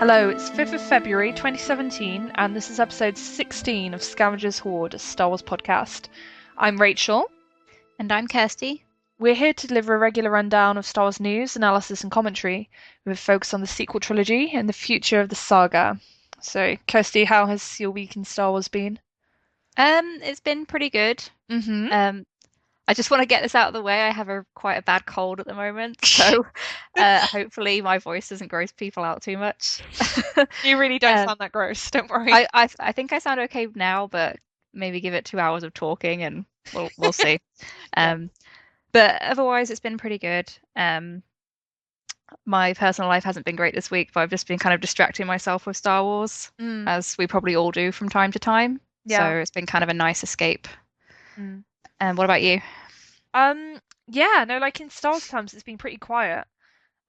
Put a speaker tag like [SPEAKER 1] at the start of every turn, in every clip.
[SPEAKER 1] Hello, it's 5th of February 2017, and this is episode 16 of Scavenger's Hoard, a Star Wars podcast. I'm Rachel.
[SPEAKER 2] And I'm Kirsty.
[SPEAKER 1] We're here to deliver a regular rundown of Star Wars news, analysis, and commentary, with a focus on the sequel trilogy and the future of the saga. So, Kirsty, how has your week in Star Wars been?
[SPEAKER 2] It's been pretty good.
[SPEAKER 1] Mm-hmm.
[SPEAKER 2] I just want to get this out of the way. I have quite a bad cold at the moment, so hopefully my voice doesn't gross people out too much.
[SPEAKER 1] You really don't sound that gross, don't worry.
[SPEAKER 2] I think I sound okay now, but maybe give it 2 hours of talking and we'll see. But otherwise, it's been pretty good. My personal life hasn't been great this week, but I've just been kind of distracting myself with Star Wars, as we probably all do from time to time.
[SPEAKER 1] Yeah.
[SPEAKER 2] So it's been kind of a nice escape. And what about you?
[SPEAKER 1] Yeah, no, like in Star Wars terms, it's been pretty quiet.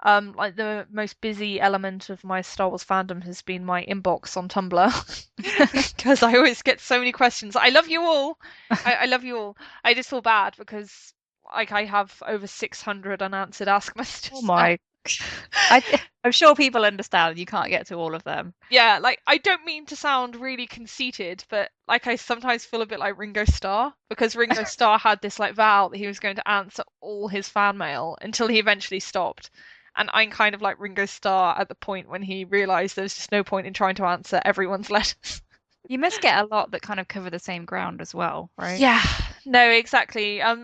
[SPEAKER 1] Like the most busy element of my Star Wars fandom has been my inbox on Tumblr, because I always get so many questions. I love you all. I love you all. I just feel bad because like I have over 600 unanswered ask messages.
[SPEAKER 2] Oh my. I'm sure people understand you can't get to all of them.
[SPEAKER 1] Yeah, like I don't mean to sound really conceited, but like I sometimes feel a bit like Ringo Starr, because Ringo Starr had this like vow that he was going to answer all his fan mail until he eventually stopped. And I'm kind of like Ringo Starr at the point when he realized there's just no point in trying to answer everyone's letters.
[SPEAKER 2] You must get a lot that kind of cover the same ground as well, right?
[SPEAKER 1] Yeah, no, exactly. I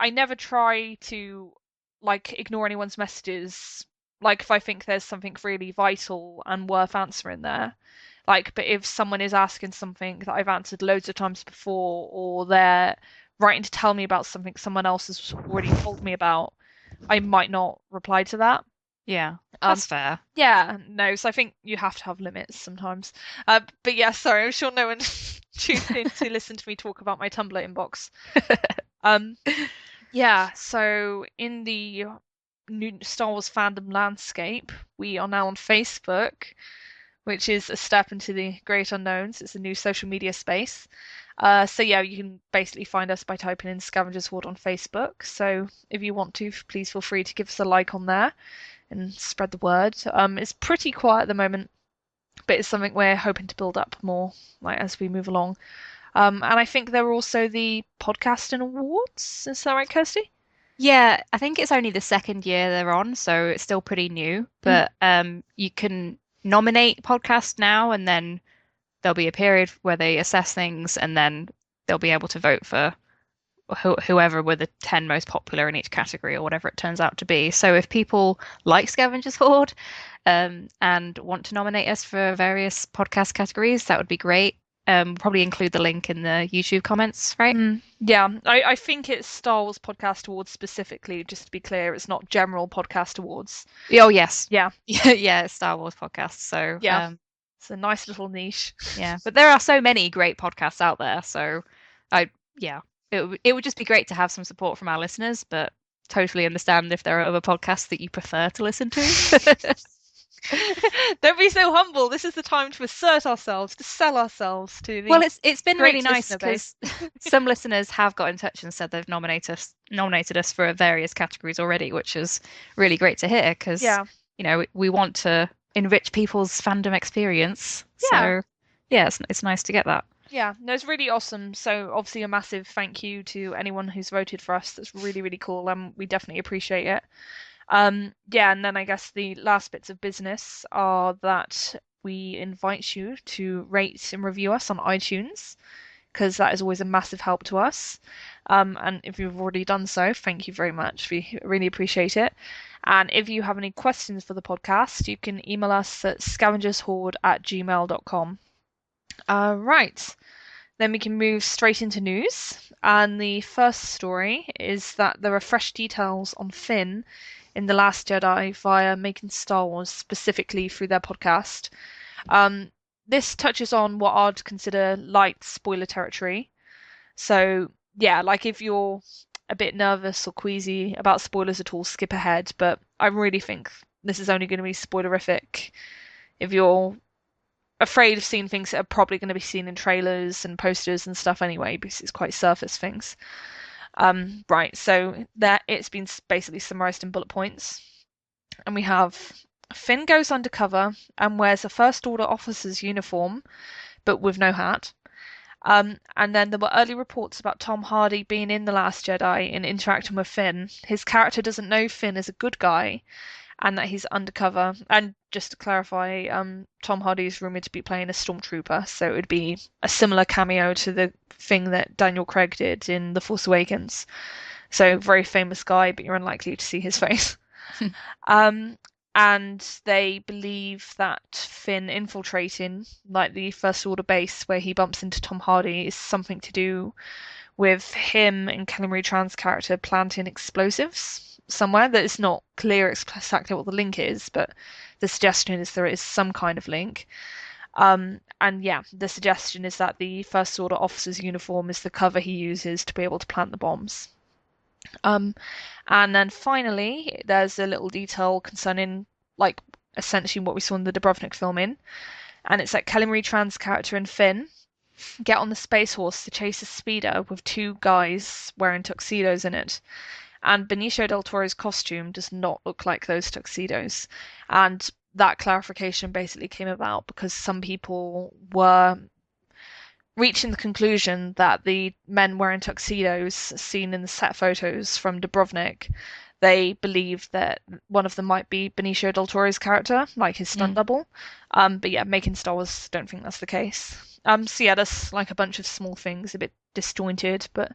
[SPEAKER 1] never try to like ignore anyone's messages. Like if I think there's something really vital and worth answering there. Like, but if someone is asking something that I've answered loads of times before, or they're writing to tell me about something someone else has already told me about, I might not reply to that.
[SPEAKER 2] Yeah, that's fair.
[SPEAKER 1] Yeah, no, so I think you have to have limits sometimes. But yeah, sorry, I'm sure no one tuned in to listen to me talk about my Tumblr inbox. Yeah, so in the new Star Wars fandom landscape, we are now on Facebook, which is a step into the great unknowns. It's a new social media space. So yeah, you can basically find us by typing in Scavengers Hoard on Facebook. So if you want to, please feel free to give us a like on there and spread the word. It's pretty quiet at the moment, but it's something we're hoping to build up more like as we move along. And I think there are also the podcasting awards. Is that right, Kirsty?
[SPEAKER 2] Yeah, I think it's only the second year they're on, so it's still pretty new. But you can nominate podcasts now, and then there'll be a period where they assess things, and then they'll be able to vote for whoever were the 10 most popular in each category or whatever it turns out to be. So if people like Scavengers Hoard and want to nominate us for various podcast categories, that would be great. Probably include the link in the YouTube comments, right?
[SPEAKER 1] Yeah, I think it's Star Wars Podcast Awards specifically, just to be clear. It's not general podcast awards.
[SPEAKER 2] Oh, yes.
[SPEAKER 1] Yeah.
[SPEAKER 2] Yeah, Star Wars podcasts. So,
[SPEAKER 1] yeah, it's a nice little niche.
[SPEAKER 2] Yeah, but there are so many great podcasts out there. So, it would just be great to have some support from our listeners, but totally understand if there are other podcasts that you prefer to listen to.
[SPEAKER 1] Don't be so humble. This is the time to assert ourselves, to sell ourselves to the.
[SPEAKER 2] Well, it's been really nice
[SPEAKER 1] listener base.
[SPEAKER 2] because some listeners have got in touch and said they've nominated us for various categories already, which is really great to hear because you know we want to enrich people's fandom experience.
[SPEAKER 1] Yeah.
[SPEAKER 2] So yeah, it's nice to get that.
[SPEAKER 1] Yeah, no, it's really awesome. So obviously a massive thank you to anyone who's voted for us. That's really, really cool, and we definitely appreciate it. Yeah, and then I guess the last bits of business are that we invite you to rate and review us on iTunes, because that is always a massive help to us. And if you've already done so, thank you very much. We really appreciate it. And if you have any questions for the podcast, you can email us at scavengershoard@gmail.com. Right. Then we can move straight into news. And the first story is that there are fresh details on Finn in The Last Jedi via Making Star Wars, specifically through their podcast. This touches on what I'd consider light spoiler territory. So, yeah, like if you're a bit nervous or queasy about spoilers at all, skip ahead. But I really think this is only going to be spoilerific if you're afraid of seeing things that are probably going to be seen in trailers and posters and stuff anyway, because it's quite surface things. Right, so that it's been basically summarized in bullet points, and we have Finn goes undercover and wears a First Order officer's uniform, but with no hat. And then there were early reports about Tom Hardy being in The Last Jedi and interacting with Finn. His character doesn't know Finn is a good guy and that he's undercover. And just to clarify, Tom Hardy is rumored to be playing a stormtrooper, so it would be a similar cameo to the thing that Daniel Craig did in The Force Awakens. So very famous guy, but you're unlikely to see his face. um, and they believe that Finn infiltrating, like the First Order base where he bumps into Tom Hardy, is something to do with him and Kelly Marie Tran's character planting explosives somewhere. That it's not clear exactly what the link is, but the suggestion is there is some kind of link. And yeah, the suggestion is that the First Order officer's uniform is the cover he uses to be able to plant the bombs. And then finally, there's a little detail concerning, like, essentially what we saw in the Dubrovnik filming, and it's that Kelly Marie Tran's character and Finn get on the Space Horse to chase a speeder with two guys wearing tuxedos in it. And Benicio del Toro's costume does not look like those tuxedos. And that clarification basically came about because some people were reaching the conclusion that the men wearing tuxedos seen in the set photos from Dubrovnik, they believe that one of them might be Benicio del Toro's character, like his stunt double. But yeah, making Star Wars don't think that's the case. So yeah, that's like a bunch of small things, a bit disjointed. But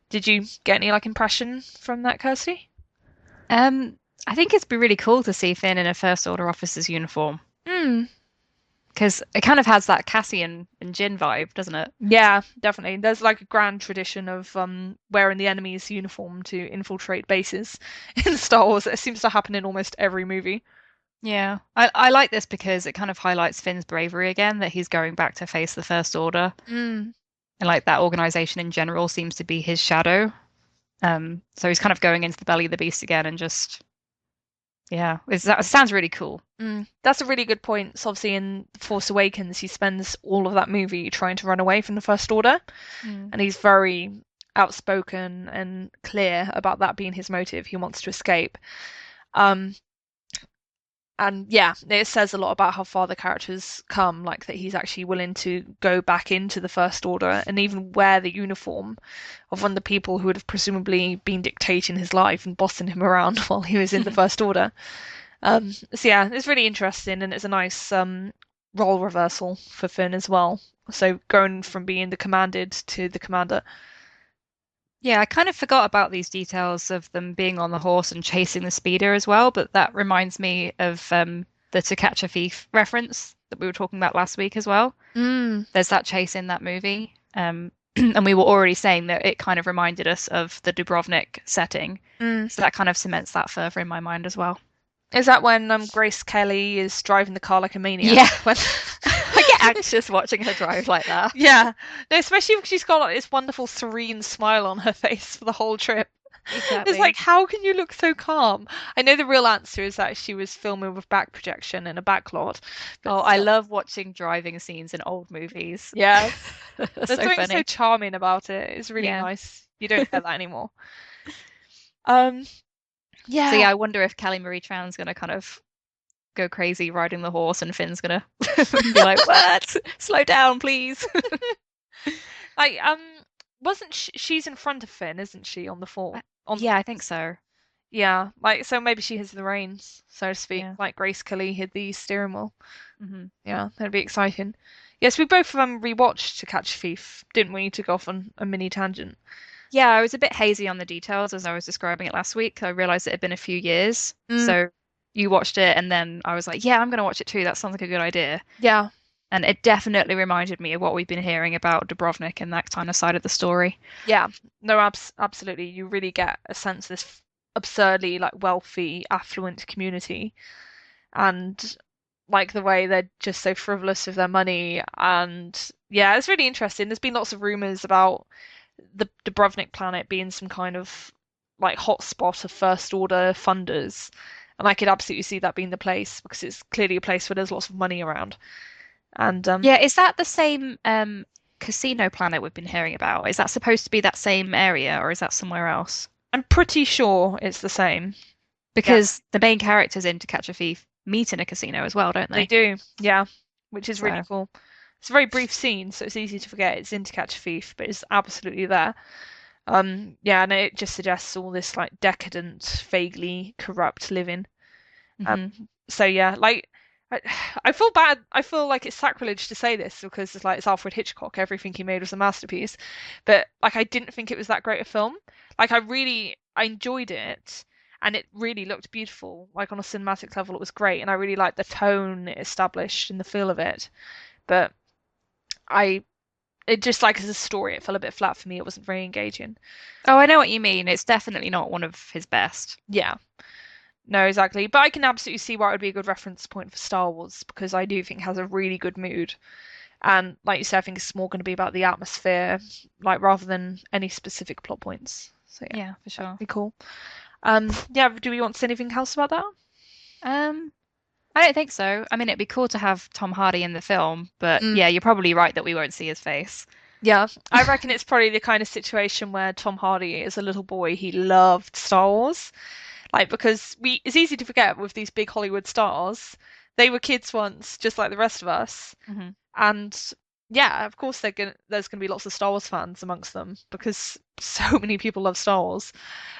[SPEAKER 1] did you get any like impression from that, Kirsty?
[SPEAKER 2] I think it'd be really cool to see Finn in a First Order officer's uniform.
[SPEAKER 1] Hmm.
[SPEAKER 2] Because it kind of has that Cassian and Jin vibe, doesn't it?
[SPEAKER 1] Yeah, definitely. There's like a grand tradition of wearing the enemy's uniform to infiltrate bases in Star Wars. It seems to happen in almost every movie.
[SPEAKER 2] Yeah. I like this because it kind of highlights Finn's bravery again, that he's going back to face the First Order.
[SPEAKER 1] Mm.
[SPEAKER 2] And like that organization in general seems to be his shadow. So he's kind of going into the belly of the beast again and just, yeah, that sounds really cool.
[SPEAKER 1] That's a really good point. So obviously in Force Awakens, he spends all of that movie trying to run away from the First Order, and he's very outspoken and clear about that being his motive. He wants to escape. And yeah, it says a lot about how far the character's come, like that he's actually willing to go back into the First Order and even wear the uniform of one of the people who would have presumably been dictating his life and bossing him around while he was in the First Order. So yeah, it's really interesting, and it's a nice role reversal for Finn as well. So going from being the commanded to the commander.
[SPEAKER 2] Yeah, I kind of forgot about these details of them being on the horse and chasing the speeder as well, but that reminds me of the To Catch a Thief reference that we were talking about last week as well. There's that chase in that movie. And we were already saying that it kind of reminded us of the Dubrovnik setting. So that kind of cements that further in my mind as well.
[SPEAKER 1] Is that when Grace Kelly is driving the car like a maniac?
[SPEAKER 2] Yeah. When I get anxious watching her drive like that.
[SPEAKER 1] Yeah. No, especially because she's got like this wonderful serene smile on her face for the whole trip.
[SPEAKER 2] Exactly.
[SPEAKER 1] It's like, how can you look so calm? I know the real answer is that she was filming with back projection in a backlot.
[SPEAKER 2] Oh, I love watching driving scenes in old movies.
[SPEAKER 1] Yeah.
[SPEAKER 2] There's
[SPEAKER 1] so something so charming about it. It's really nice. You don't get that anymore. Yeah.
[SPEAKER 2] So yeah, I wonder if Kelly Marie Tran's gonna kind of go crazy riding the horse, and Finn's gonna be like, "What? Slow down, please."
[SPEAKER 1] Like, wasn't she's in front of Finn, isn't she, on the fall?
[SPEAKER 2] Yeah, I think so.
[SPEAKER 1] Yeah, like so maybe she has the reins, so to speak, like Grace Kelly had the steering wheel. Yeah, that'd be exciting. Yes, we both rewatched To Catch a Thief, didn't we, to go off on a mini tangent.
[SPEAKER 2] Yeah, I was a bit hazy on the details as I was describing it last week. I realized it had been a few years. So you watched it, and then I was like, yeah, I'm going to watch it too. That sounds like a good idea.
[SPEAKER 1] Yeah.
[SPEAKER 2] And it definitely reminded me of what we've been hearing about Dubrovnik and that kind of side of the story.
[SPEAKER 1] Yeah, no, absolutely. You really get a sense of this absurdly like wealthy, affluent community, and like the way they're just so frivolous with their money. And yeah, it's really interesting. There's been lots of rumors about the Dubrovnik planet being some kind of like hotspot of First Order funders, and I could absolutely see that being the place because it's clearly a place where there's lots of money around. And
[SPEAKER 2] yeah, is that the same casino planet we've been hearing about? Is that supposed to be that same area, or is that somewhere else?
[SPEAKER 1] I'm pretty sure it's the same
[SPEAKER 2] because the main characters in To Catch a Thief meet in a casino as well, don't
[SPEAKER 1] They
[SPEAKER 2] they?
[SPEAKER 1] do, yeah, which is really
[SPEAKER 2] So,
[SPEAKER 1] cool. It's a very brief scene, so it's easy to forget it's in To Catch a Thief, but it's absolutely there. Yeah, and it just suggests all this like decadent, vaguely corrupt living. Um,
[SPEAKER 2] hmm
[SPEAKER 1] so yeah, like I, I feel bad. I feel like it's sacrilege to say this because it's like it's Alfred Hitchcock. Everything he made was a masterpiece, but like I didn't think it was that great a film. Like I enjoyed it, and it really looked beautiful. Like on a cinematic level, it was great, and I really liked the tone it established and the feel of it. But I, it just like as a story, it fell a bit flat for me. It wasn't very engaging.
[SPEAKER 2] Oh, I know what you mean. It's definitely not one of his best.
[SPEAKER 1] Yeah. No, exactly. But I can absolutely see why it would be a good reference point for Star Wars because I do think it has a really good mood. And like you said, I think it's more going to be about the atmosphere, like rather than any specific plot points. So yeah,
[SPEAKER 2] Yeah, for
[SPEAKER 1] that'd
[SPEAKER 2] sure.
[SPEAKER 1] be cool. Yeah, do we want to say anything else about that?
[SPEAKER 2] Um, I don't think so. I mean, it'd be cool to have Tom Hardy in the film, but
[SPEAKER 1] Mm,
[SPEAKER 2] yeah, you're probably right that we won't see his face.
[SPEAKER 1] yeah, I reckon it's probably the kind of situation where Tom Hardy, as a little boy, he loved Star Wars. Like because it's easy to forget with these big Hollywood stars, they were kids once, just like the rest of us.
[SPEAKER 2] hmm
[SPEAKER 1] And yeah, of course there's gonna be lots of Star Wars fans amongst them because so many people love Star Wars.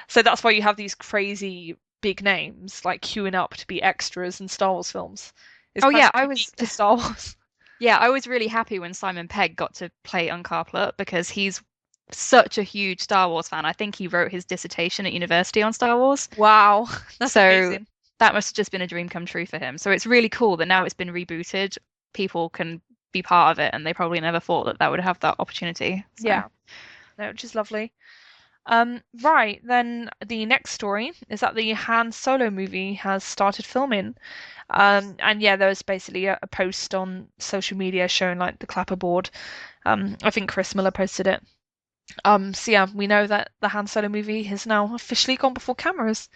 [SPEAKER 1] So that's why you have these crazy big names like queuing up to be extras in Star Wars films. It's
[SPEAKER 2] Oh
[SPEAKER 1] kind
[SPEAKER 2] yeah,
[SPEAKER 1] of
[SPEAKER 2] I was
[SPEAKER 1] unique to Star Wars.
[SPEAKER 2] yeah, I was really happy when Simon Pegg got to play Uncarplet because he's such a huge Star Wars fan. I think he wrote his dissertation at university on Star Wars.
[SPEAKER 1] Wow, that's
[SPEAKER 2] So
[SPEAKER 1] amazing.
[SPEAKER 2] that must have just been a dream come true for him. So it's really cool that now it's been rebooted, people can be part of it, and they probably never thought that that would have that opportunity. So
[SPEAKER 1] Yeah, no, which is lovely. Right, then the next story is that the Han Solo movie has started filming. And yeah, there was basically a post on social media showing like the clapperboard. I think Chris Miller posted it. So yeah, we know that the Han Solo movie has now officially gone before cameras.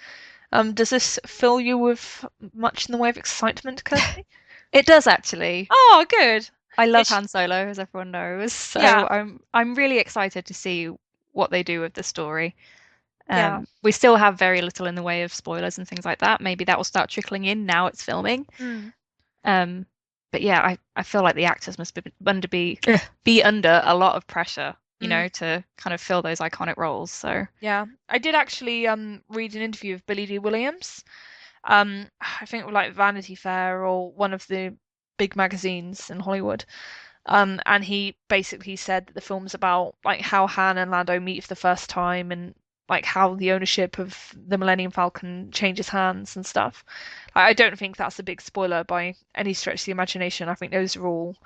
[SPEAKER 1] Does this fill you with much in the way of excitement, Kirsty?
[SPEAKER 2] it does actually.
[SPEAKER 1] Oh, good.
[SPEAKER 2] I love
[SPEAKER 1] It's
[SPEAKER 2] Han Solo, as everyone knows. So
[SPEAKER 1] yeah,
[SPEAKER 2] I'm really excited to see what they do with the story.
[SPEAKER 1] yeah.
[SPEAKER 2] We still have very little in the way of spoilers and things like that. Maybe that will start trickling in now it's filming.
[SPEAKER 1] Mm,
[SPEAKER 2] Um, but yeah, I feel like the actors must be under a lot of pressure,
[SPEAKER 1] mm.
[SPEAKER 2] to kind of fill those iconic roles. So
[SPEAKER 1] Yeah, I did actually read an interview of Billy D. Williams. I think it was like Vanity Fair or one of the big magazines in Hollywood. And he basically said that the film's about like how Han and Lando meet for the first time and like how the ownership of the Millennium Falcon changes hands and stuff. I don't think that's a big spoiler by any stretch of the imagination. I think those are all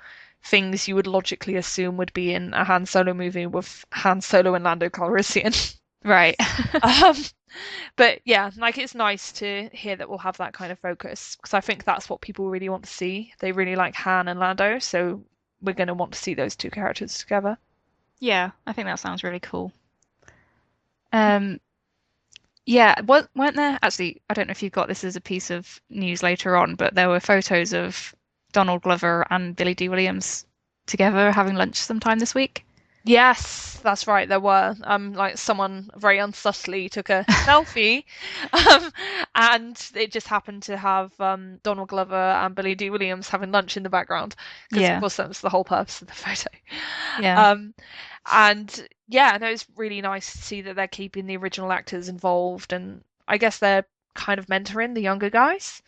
[SPEAKER 1] things you would logically assume would be in a Han Solo movie with Han Solo and Lando Calrissian.
[SPEAKER 2] right.
[SPEAKER 1] Um, but yeah, like it's nice to hear that we'll have that kind of focus because I think that's what people really want to see. They really like Han and Lando, so we're going to want to see those two characters together.
[SPEAKER 2] Yeah, I think that sounds really cool. Um, yeah, weren't there actually, I don't know if you've got this as a piece of news later on, but there were photos of Donald Glover and Billy D. Williams together having lunch sometime this week.
[SPEAKER 1] Yes, that's right. There were like someone very unsubtly took a selfie, um, and it just happened to have Donald Glover and Billy D. Williams having lunch in the background because of
[SPEAKER 2] Yeah,
[SPEAKER 1] course that was the whole purpose of the photo.
[SPEAKER 2] yeah.
[SPEAKER 1] Um, and yeah, no, it's really nice to see that they're keeping the original actors involved, and I guess they're kind of mentoring the younger guys.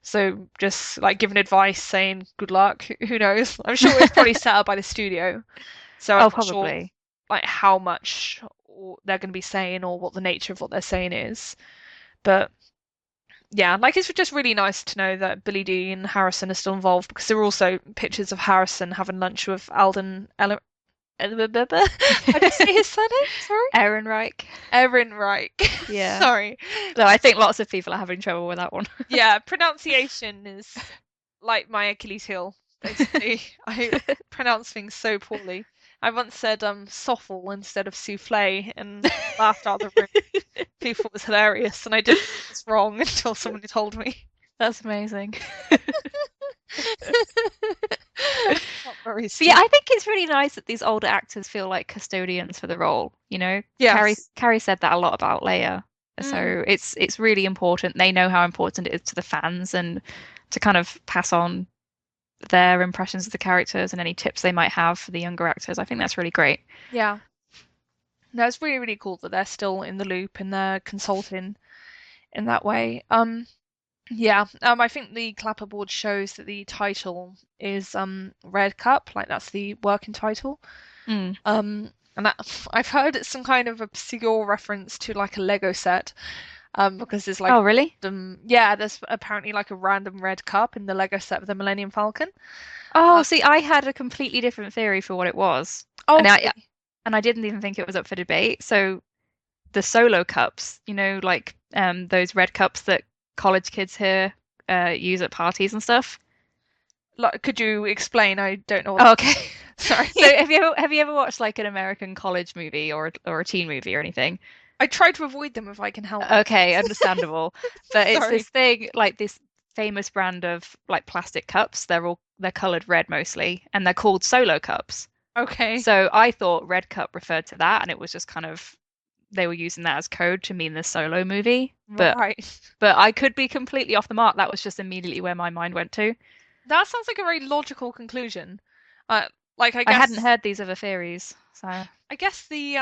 [SPEAKER 1] So just like giving advice, saying good luck. Who knows? I'm sure it's probably set up by the studio. So I'm
[SPEAKER 2] Oh,
[SPEAKER 1] not sure
[SPEAKER 2] probably.
[SPEAKER 1] like how much they're going to be saying or what the nature of what they're saying is. But yeah, like it's just really nice to know that Billy Dee and Harrison are still involved because there are also pictures of Harrison having lunch with Alden. How do you say his surname? Sorry,
[SPEAKER 2] Aaron Reich.
[SPEAKER 1] Erin Reich.
[SPEAKER 2] Yeah.
[SPEAKER 1] Sorry.
[SPEAKER 2] So I think lots of people are having trouble with that one.
[SPEAKER 1] Yeah, pronunciation is like my Achilles heel. Basically, I pronounce things so poorly. I once said "soffle" instead of souffle and laughed out of the room. People thought it was hilarious, and I didn't think it was wrong until someone told me.
[SPEAKER 2] That's amazing.
[SPEAKER 1] Not very
[SPEAKER 2] So yeah,
[SPEAKER 1] astute.
[SPEAKER 2] I think it's really nice that these older actors feel like custodians for the role, Carrie
[SPEAKER 1] Yes.
[SPEAKER 2] Carrie said that a lot about Leia.
[SPEAKER 1] Mm,
[SPEAKER 2] So it's really important. They know how important it is to the fans, and to kind of pass on their impressions of the characters and any tips they might have for the younger actors. I think that's really great.
[SPEAKER 1] Yeah. No, it's really, really cool that they're still in the loop and they're consulting in that way. Yeah, I think the clapperboard shows that the title is Red Cup, like that's the working title.
[SPEAKER 2] Mm.
[SPEAKER 1] And that I've heard it's some kind of obscure reference to like a Lego set, because there's like
[SPEAKER 2] Oh, really?
[SPEAKER 1] yeah, there's apparently like a random red cup in the Lego set of the Millennium Falcon.
[SPEAKER 2] Oh,
[SPEAKER 1] Uh,
[SPEAKER 2] see, I had a completely different theory for what it was.
[SPEAKER 1] oh,
[SPEAKER 2] And I
[SPEAKER 1] really?
[SPEAKER 2] and I didn't even think it was up for debate. So the solo cups, like those red cups that college kids here use at parties and stuff.
[SPEAKER 1] Like, could you explain? I don't know what.
[SPEAKER 2] Oh, okay.
[SPEAKER 1] Sorry.
[SPEAKER 2] So have you ever watched like an American college movie or a teen movie or anything?
[SPEAKER 1] I try to avoid them if I can help it.
[SPEAKER 2] Okay, understandable. But it's
[SPEAKER 1] Sorry.
[SPEAKER 2] this thing, like this famous brand of like plastic cups. They're colored red mostly, and they're called solo cups.
[SPEAKER 1] Okay.
[SPEAKER 2] So I thought red cup referred to that, and it was just kind of they were using that as code to mean the solo movie. But
[SPEAKER 1] Right.
[SPEAKER 2] but I could be completely off the mark. That was just immediately where my mind went to.
[SPEAKER 1] That sounds like a very logical conclusion. Like I
[SPEAKER 2] I hadn't
[SPEAKER 1] guess
[SPEAKER 2] heard these other theories, so
[SPEAKER 1] I guess the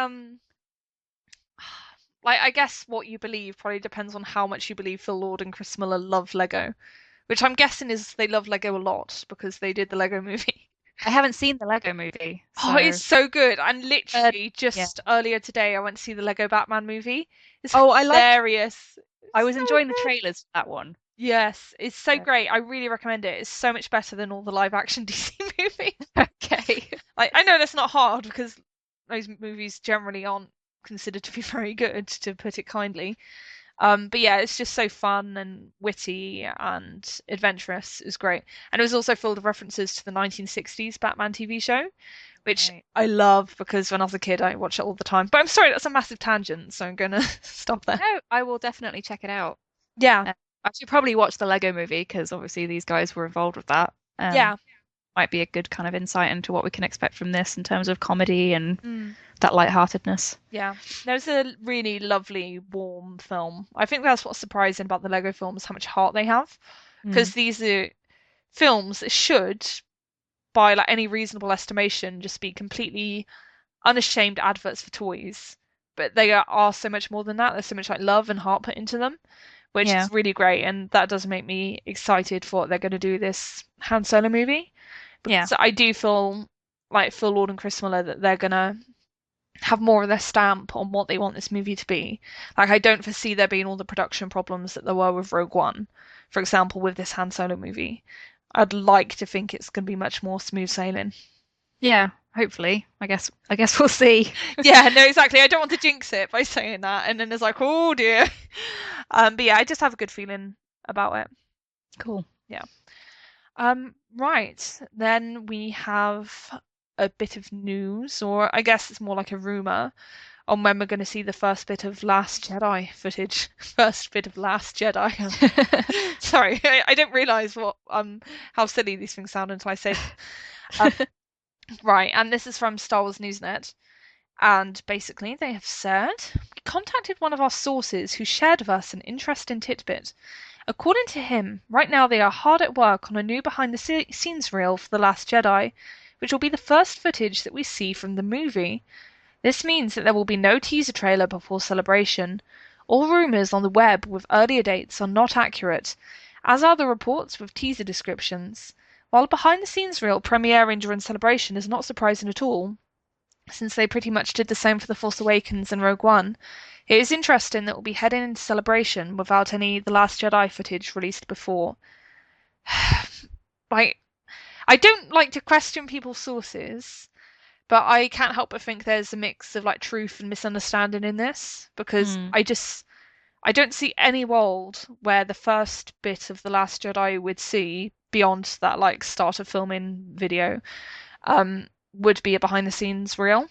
[SPEAKER 1] like I guess what you believe probably depends on how much you believe Phil Lord and Chris Miller love Lego, which I'm guessing is they love Lego a lot because they did the Lego movie.
[SPEAKER 2] I haven't seen the Lego movie.
[SPEAKER 1] Oh, it's
[SPEAKER 2] So
[SPEAKER 1] so good. And
[SPEAKER 2] uh,
[SPEAKER 1] literally
[SPEAKER 2] yeah.
[SPEAKER 1] just earlier today I went to see the Lego Batman movie. It's
[SPEAKER 2] Oh,
[SPEAKER 1] hilarious.
[SPEAKER 2] I
[SPEAKER 1] It's
[SPEAKER 2] was
[SPEAKER 1] so
[SPEAKER 2] enjoying the
[SPEAKER 1] good.
[SPEAKER 2] trailers for that one.
[SPEAKER 1] Yes, it's so
[SPEAKER 2] So,
[SPEAKER 1] great. I really recommend it. It's so much better than all the live action DC movies.
[SPEAKER 2] okay.
[SPEAKER 1] Like I know that's not hard because those movies generally aren't considered to be very good, to put it kindly. But yeah, it's just so fun and witty and adventurous. It's great. And it was also full of references to the 1960s Batman TV show, which
[SPEAKER 2] Right.
[SPEAKER 1] I love because when I was a kid I watched it all the time. But I'm sorry, that's a massive tangent, so I'm gonna stop there.
[SPEAKER 2] No, I will definitely check it out.
[SPEAKER 1] Yeah,
[SPEAKER 2] Uh, I should probably watch the Lego movie because obviously these guys were involved with that.
[SPEAKER 1] yeah.
[SPEAKER 2] Might be a good kind of insight into what we can expect from this in terms of comedy and
[SPEAKER 1] Mm.
[SPEAKER 2] that lightheartedness.
[SPEAKER 1] Yeah, there's a really lovely, warm film. I think that's what's surprising about the Lego films, how much heart they have.
[SPEAKER 2] Mm.
[SPEAKER 1] Because these are films that should, by like any reasonable estimation, just be completely unashamed adverts for toys. But they are so much more than that. There's so much like love and heart put into them, which
[SPEAKER 2] Yeah,
[SPEAKER 1] is really great, and that does make me excited for what they're going to do this Han Solo movie.
[SPEAKER 2] yeah,
[SPEAKER 1] Because I do feel like Phil Lord and Chris Miller that they're gonna have more of their stamp on what they want this movie to be. Like I don't foresee there being all the production problems that there were with Rogue One, for example, with this Han Solo movie. I'd like to think it's going to be much more smooth sailing.
[SPEAKER 2] yeah. Hopefully, I guess we'll see.
[SPEAKER 1] Yeah, no, exactly. I don't want to jinx it by saying that, and then it's like, oh dear. But yeah, I just have a good feeling about it.
[SPEAKER 2] Cool.
[SPEAKER 1] Yeah. Right. Then we have a bit of news, or I guess it's more like a rumor, on when we're going to see the first bit of Last Jedi footage. First bit of Last Jedi. Sorry, I didn't realize what how silly these things sound until I say them. Um, right, and this is from Star Wars Newsnet. And basically, they have said, we contacted one of our sources who shared with us an interesting tidbit. According to him, right now they are hard at work on a new behind the scenes reel for The Last Jedi, which will be the first footage that we see from the movie. This means that there will be no teaser trailer before Celebration. All rumours on the web with earlier dates are not accurate, as are the reports with teaser descriptions. While a behind the scenes reel premiering during Celebration is not surprising at all, since they pretty much did the same for The Force Awakens and Rogue One, it is interesting that we'll be heading into Celebration without any The Last Jedi footage released before. Like, I don't like to question people's sources, but I can't help but think there's a mix of like truth and misunderstanding in this because
[SPEAKER 2] Mm.
[SPEAKER 1] I don't see any world where the first bit of The Last Jedi we'd see beyond that like start of filming video would be a behind the scenes reel.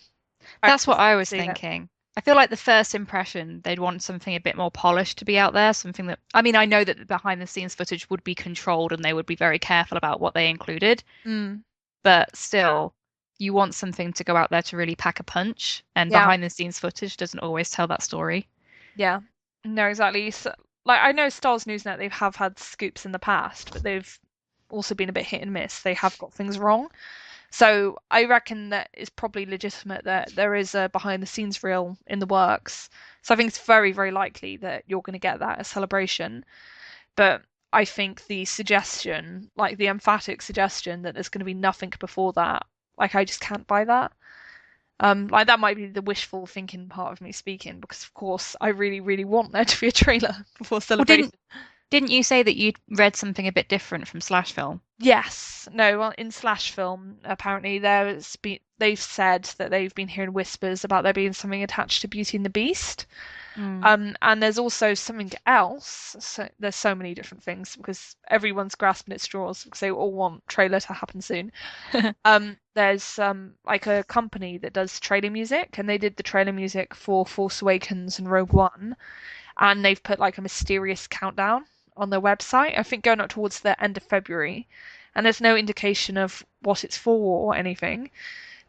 [SPEAKER 1] I
[SPEAKER 2] That's what
[SPEAKER 1] just
[SPEAKER 2] I
[SPEAKER 1] don't
[SPEAKER 2] was
[SPEAKER 1] see it.
[SPEAKER 2] thinking. I feel like the first impression, they'd want something a bit more polished to be out there, something that, I mean, I know that the behind the scenes footage would be controlled and they would be very careful about what they included,
[SPEAKER 1] Mm,
[SPEAKER 2] but still, you want something to go out there to really pack a punch, and
[SPEAKER 1] yeah,
[SPEAKER 2] behind the scenes footage doesn't always tell that story.
[SPEAKER 1] yeah. No, exactly. So, like I know Star Wars Newsnet, they have had scoops in the past, but they've also been a bit hit and miss. They have got things wrong. So I reckon that it's probably legitimate that there is a behind the scenes reel in the works. So I think it's very, very likely that you're going to get that at Celebration. But I think the suggestion, like the emphatic suggestion that there's going to be nothing before that, like I just can't buy that. Like that might be the wishful thinking part of me speaking, because of course I really, really want there to be a trailer before
[SPEAKER 2] Well,
[SPEAKER 1] Celebration.
[SPEAKER 2] didn't you say that you'd read something a bit different from Slash Film?
[SPEAKER 1] Yes, no, well, in Slash Film, apparently they've said that they've been hearing whispers about there being something attached to Beauty and the Beast.
[SPEAKER 2] Mm.
[SPEAKER 1] And there's also something else. So there's so many different things because everyone's grasping at straws because they all want trailer to happen soon. There's like a company that does trailer music, and they did the trailer music for Force Awakens and Rogue One, and they've put like a mysterious countdown on their website. I think going up towards the end of February, and there's no indication of what it's for or anything,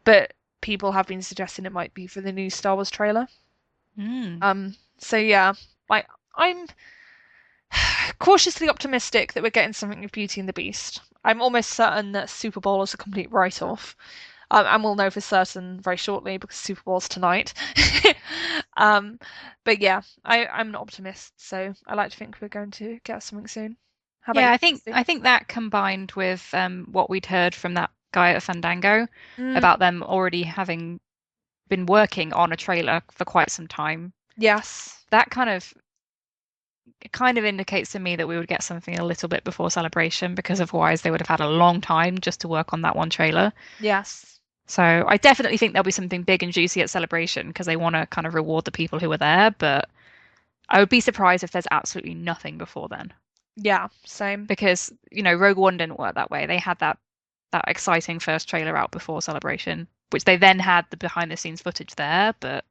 [SPEAKER 1] but people have been suggesting it might be for the new Star Wars trailer.
[SPEAKER 2] Mm.
[SPEAKER 1] So yeah, like I'm cautiously optimistic that we're getting something of Beauty and the Beast. I'm almost certain that Super Bowl is a complete write-off. And we'll know for certain very shortly because Super Bowl's tonight. um, but yeah, I'm an optimist, so I like to think we're going to get something soon. How about
[SPEAKER 2] Yeah,
[SPEAKER 1] you,
[SPEAKER 2] I
[SPEAKER 1] Kirsty?
[SPEAKER 2] think that combined with what we'd heard from that guy at Fandango
[SPEAKER 1] Mm,
[SPEAKER 2] about them already having been working on a trailer for quite some time,
[SPEAKER 1] yes,
[SPEAKER 2] that kind of indicates to me that we would get something a little bit before Celebration because otherwise they would have had a long time just to work on that one trailer.
[SPEAKER 1] yes,
[SPEAKER 2] So I definitely think there'll be something big and juicy at Celebration because they want to kind of reward the people who were there, but I would be surprised if there's absolutely nothing before then.
[SPEAKER 1] yeah, same.
[SPEAKER 2] Because, Rogue One didn't work that way. They had that exciting first trailer out before Celebration, which they then had the behind the scenes footage there, but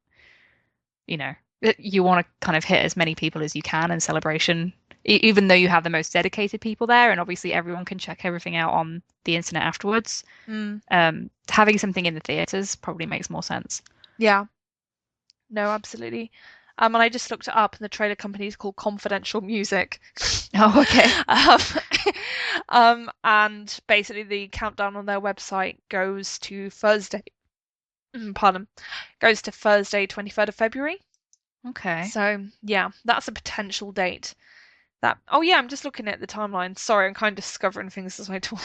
[SPEAKER 2] you know, you want to kind of hit as many people as you can in Celebration, even though you have the most dedicated people there, and obviously everyone can check everything out on the internet afterwards.
[SPEAKER 1] Mm,
[SPEAKER 2] Having something in the theaters probably makes more sense.
[SPEAKER 1] yeah, no, absolutely. And I just looked it up, and the trailer company is called Confidential Music.
[SPEAKER 2] Oh, okay.
[SPEAKER 1] um, and basically the countdown on their website goes to Thursday. Pardon, goes to Thursday, 23rd of February.
[SPEAKER 2] Okay.
[SPEAKER 1] So yeah, that's a potential date. That oh yeah, I'm just looking at the timeline. Sorry, I'm kind of discovering things as I talk.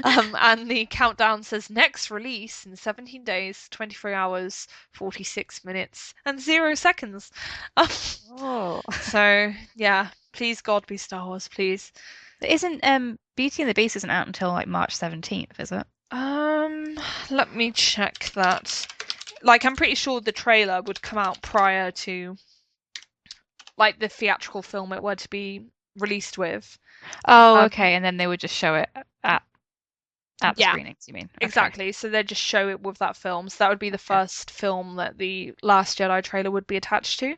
[SPEAKER 1] And the countdown says next release in 17 days, 23 hours, 46 minutes, and 0 seconds.
[SPEAKER 2] Oh.
[SPEAKER 1] So yeah, please God be Star Wars, please.
[SPEAKER 2] Isn't Beauty and the Beast isn't out until like March 17th, is it?
[SPEAKER 1] Um, Let me check that. Like, I'm pretty sure the trailer would come out prior to like the theatrical film it were to be released with.
[SPEAKER 2] Oh,
[SPEAKER 1] Um,
[SPEAKER 2] okay. And then they would just show it at the
[SPEAKER 1] yeah,
[SPEAKER 2] screenings, you mean? Okay.
[SPEAKER 1] exactly. So they'd just show it with that film. So that would be the
[SPEAKER 2] Okay.
[SPEAKER 1] first film that the Last Jedi trailer would be attached to.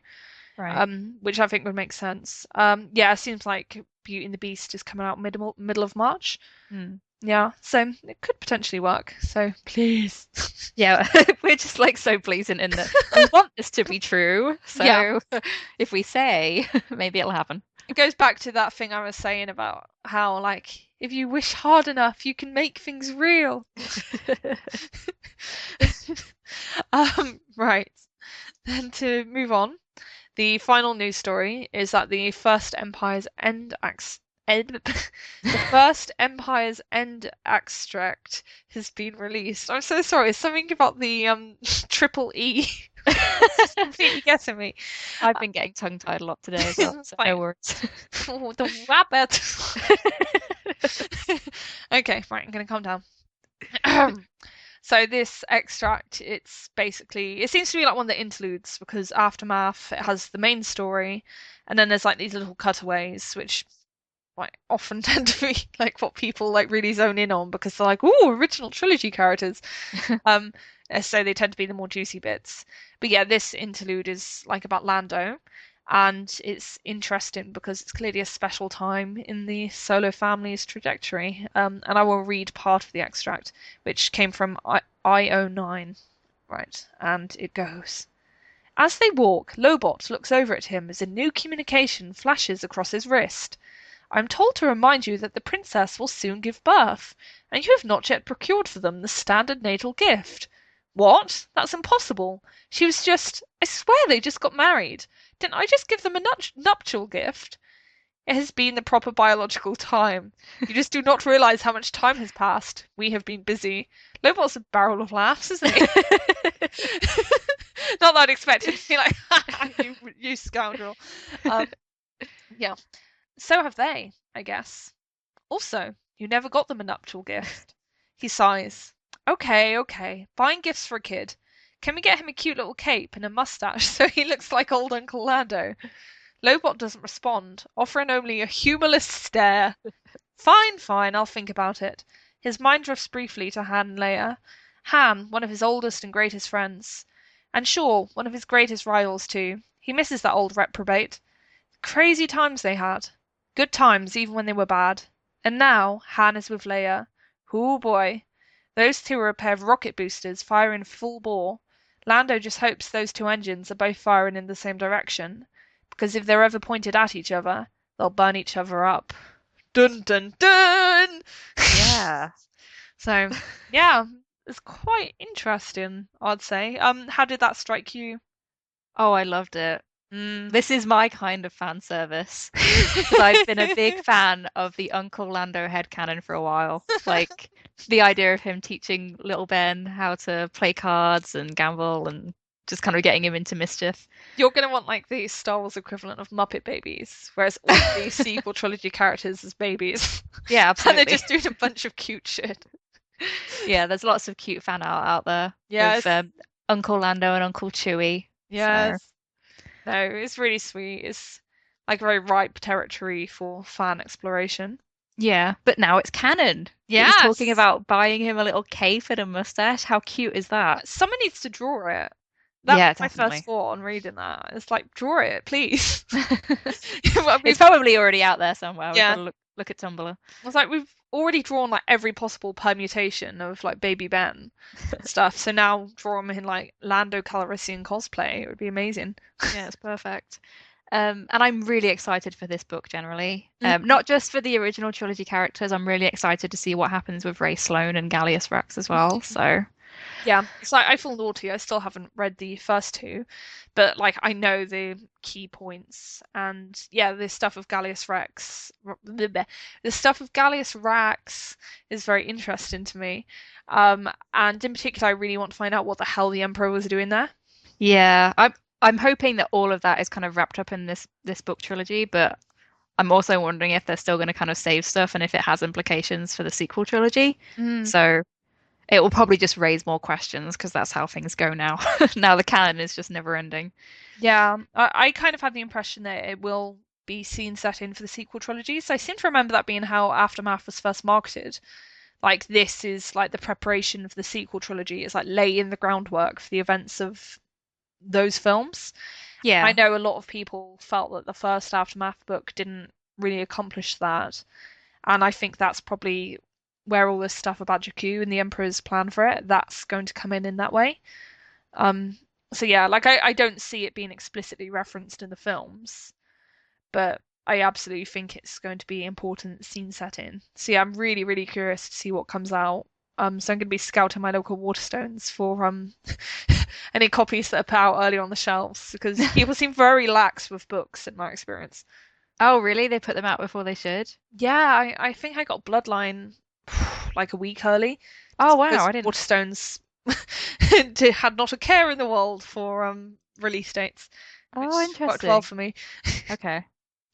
[SPEAKER 2] Right.
[SPEAKER 1] Which I think would make sense. Yeah, it seems like Beauty and the Beast is coming out middle of March.
[SPEAKER 2] Hmm.
[SPEAKER 1] Yeah, so it could potentially work. So please.
[SPEAKER 2] Yeah, we're just like so blatant in that we want this to be true.
[SPEAKER 1] Yeah,
[SPEAKER 2] So if we say, maybe it'll happen.
[SPEAKER 1] it goes back to that thing I was saying about how, like, if you wish hard enough, you can make things real. Right. Then to move on, the final news story is that the first Empire's the first Empire's End extract has been released. I'm so sorry. Something about the triple E. It's just completely getting me.
[SPEAKER 2] I've been getting tongue-tied a lot today as well,
[SPEAKER 1] It's
[SPEAKER 2] so
[SPEAKER 1] like,
[SPEAKER 2] no worries.
[SPEAKER 1] oh, the rabbit. Okay, right, I'm gonna calm down. So this extract, it's basically, it seems to be like one of the interludes because Aftermath, it has the main story, and then there's like these little cutaways, which like often tend to be like what people like really zone in on because they're like, "Ooh, original trilogy characters." Um, so they tend to be the more juicy bits. But yeah, this interlude is like about Lando, and it's interesting because it's clearly a special time in the Solo family's trajectory. And I will read part of the extract, which came from IO9, right? And it goes. As they walk, Lobot looks over at him as a new communication flashes across his wrist. "I'm told to remind you that the princess will soon give birth, and you have not yet procured for them the standard natal gift." "What? That's impossible. I swear they just got married. Didn't I just give them a nuptial gift?" "It has been the proper biological time. You just do not realize how much time has passed. We have been busy." Lobot's a barrel of laughs, isn't he? Not that I'd expect him to be like, you scoundrel. Yeah. So have they, I guess. Also, you never got them a nuptial gift. He sighs. Okay. Buying gifts for a kid. Can we get him a cute little cape and a mustache so he looks like old Uncle Lando? Lobot doesn't respond, offering only a humorless stare. Fine, I'll think about it. His mind drifts briefly to Han and Leia. Han, one of his oldest and greatest friends. And sure, one of his greatest rivals too. He misses that old reprobate. Crazy times they had. Good times, even when they were bad. And now, Han is with Leia. Hoo boy. Those two are a pair of rocket boosters firing full bore. Lando just hopes those two engines are both firing in the same direction. Because if they're ever pointed at each other, they'll burn each other up. Dun dun dun!
[SPEAKER 2] Yeah.
[SPEAKER 1] So, yeah, it's quite interesting, I'd say. How did that strike you?
[SPEAKER 2] Oh, I loved it.
[SPEAKER 1] Mm.
[SPEAKER 2] This is my kind of fan service. Because I've been a big fan of the Uncle Lando headcanon for a while. Like the idea of him teaching little Ben how to play cards and gamble and just kind of getting him into mischief.
[SPEAKER 1] You're gonna want like the Star Wars equivalent of Muppet Babies, whereas all of the sequel trilogy characters as babies.
[SPEAKER 2] Yeah,
[SPEAKER 1] And they're
[SPEAKER 2] absolutely.
[SPEAKER 1] just doing a bunch of cute shit.
[SPEAKER 2] Yeah, there's lots of cute fan art out there
[SPEAKER 1] Yes,
[SPEAKER 2] with Uncle Lando and Uncle Chewie. So
[SPEAKER 1] yes. No, it's really sweet. It's like very ripe territory for fan exploration.
[SPEAKER 2] yeah, but now it's canon. He's talking
[SPEAKER 1] Yes.
[SPEAKER 2] about buying him a little cape and a mustache. How cute is that?
[SPEAKER 1] Someone needs to draw it. That
[SPEAKER 2] Yeah,
[SPEAKER 1] was my first
[SPEAKER 2] definitely.
[SPEAKER 1] thought on reading that. It's like, draw it, please. Well,
[SPEAKER 2] It's probably already out there somewhere. We've got
[SPEAKER 1] yeah.
[SPEAKER 2] to look at Tumblr.
[SPEAKER 1] I was like, we've already drawn like every possible permutation of like Baby Ben and stuff. So now draw him in like Lando Calrissian cosplay. It would be amazing.
[SPEAKER 2] Yeah, it's perfect. And I'm really excited for this book generally.
[SPEAKER 1] Mhm.
[SPEAKER 2] Not just for the original trilogy characters. I'm really excited to see what happens with Ray Sloane and Gallius Rex as well. So
[SPEAKER 1] Yeah, it's like I feel naughty. I still haven't read the first two, but like I know the key points, and yeah, the stuff of Gallius Rex, the stuff of Gallius Rax is very interesting to me. And in particular, I really want to find out what the hell the Emperor was doing there.
[SPEAKER 2] yeah, I'm hoping that all of that is kind of wrapped up in this book trilogy, but I'm also wondering if they're still going to kind of save stuff and if it has implications for the sequel trilogy.
[SPEAKER 1] Mm.
[SPEAKER 2] So it will probably just raise more questions because that's how things go now. Now the canon is just never ending.
[SPEAKER 1] Yeah, I kind of had the impression that it will be scene set in for the sequel trilogy. So I seem to remember that being how Aftermath was first marketed. Like this is like the preparation for the sequel trilogy. It's like laying the groundwork for the events of those films. I
[SPEAKER 2] Yeah.
[SPEAKER 1] know a lot of people felt that the first Aftermath book didn't really accomplish that, and I think that's probably where all this stuff about Jakku and the Emperor's plan for it, that's going to come in that way. Um, so yeah, like I don't see it being explicitly referenced in the films, but I absolutely think it's going to be important scene setting. So yeah, I'm really curious to see what comes out. So I'm going to be scouting my local Waterstones for any copies that are put out early on the shelves because people seem very lax with books in my experience.
[SPEAKER 2] Oh, really? They put them out before they should?
[SPEAKER 1] Yeah, I think I got Bloodline like a week early
[SPEAKER 2] Oh,
[SPEAKER 1] just
[SPEAKER 2] wow.
[SPEAKER 1] because
[SPEAKER 2] I didn't.
[SPEAKER 1] Waterstones had not a care in the world for release dates,
[SPEAKER 2] Oh,
[SPEAKER 1] which worked well
[SPEAKER 2] interesting.
[SPEAKER 1] for me.
[SPEAKER 2] Okay.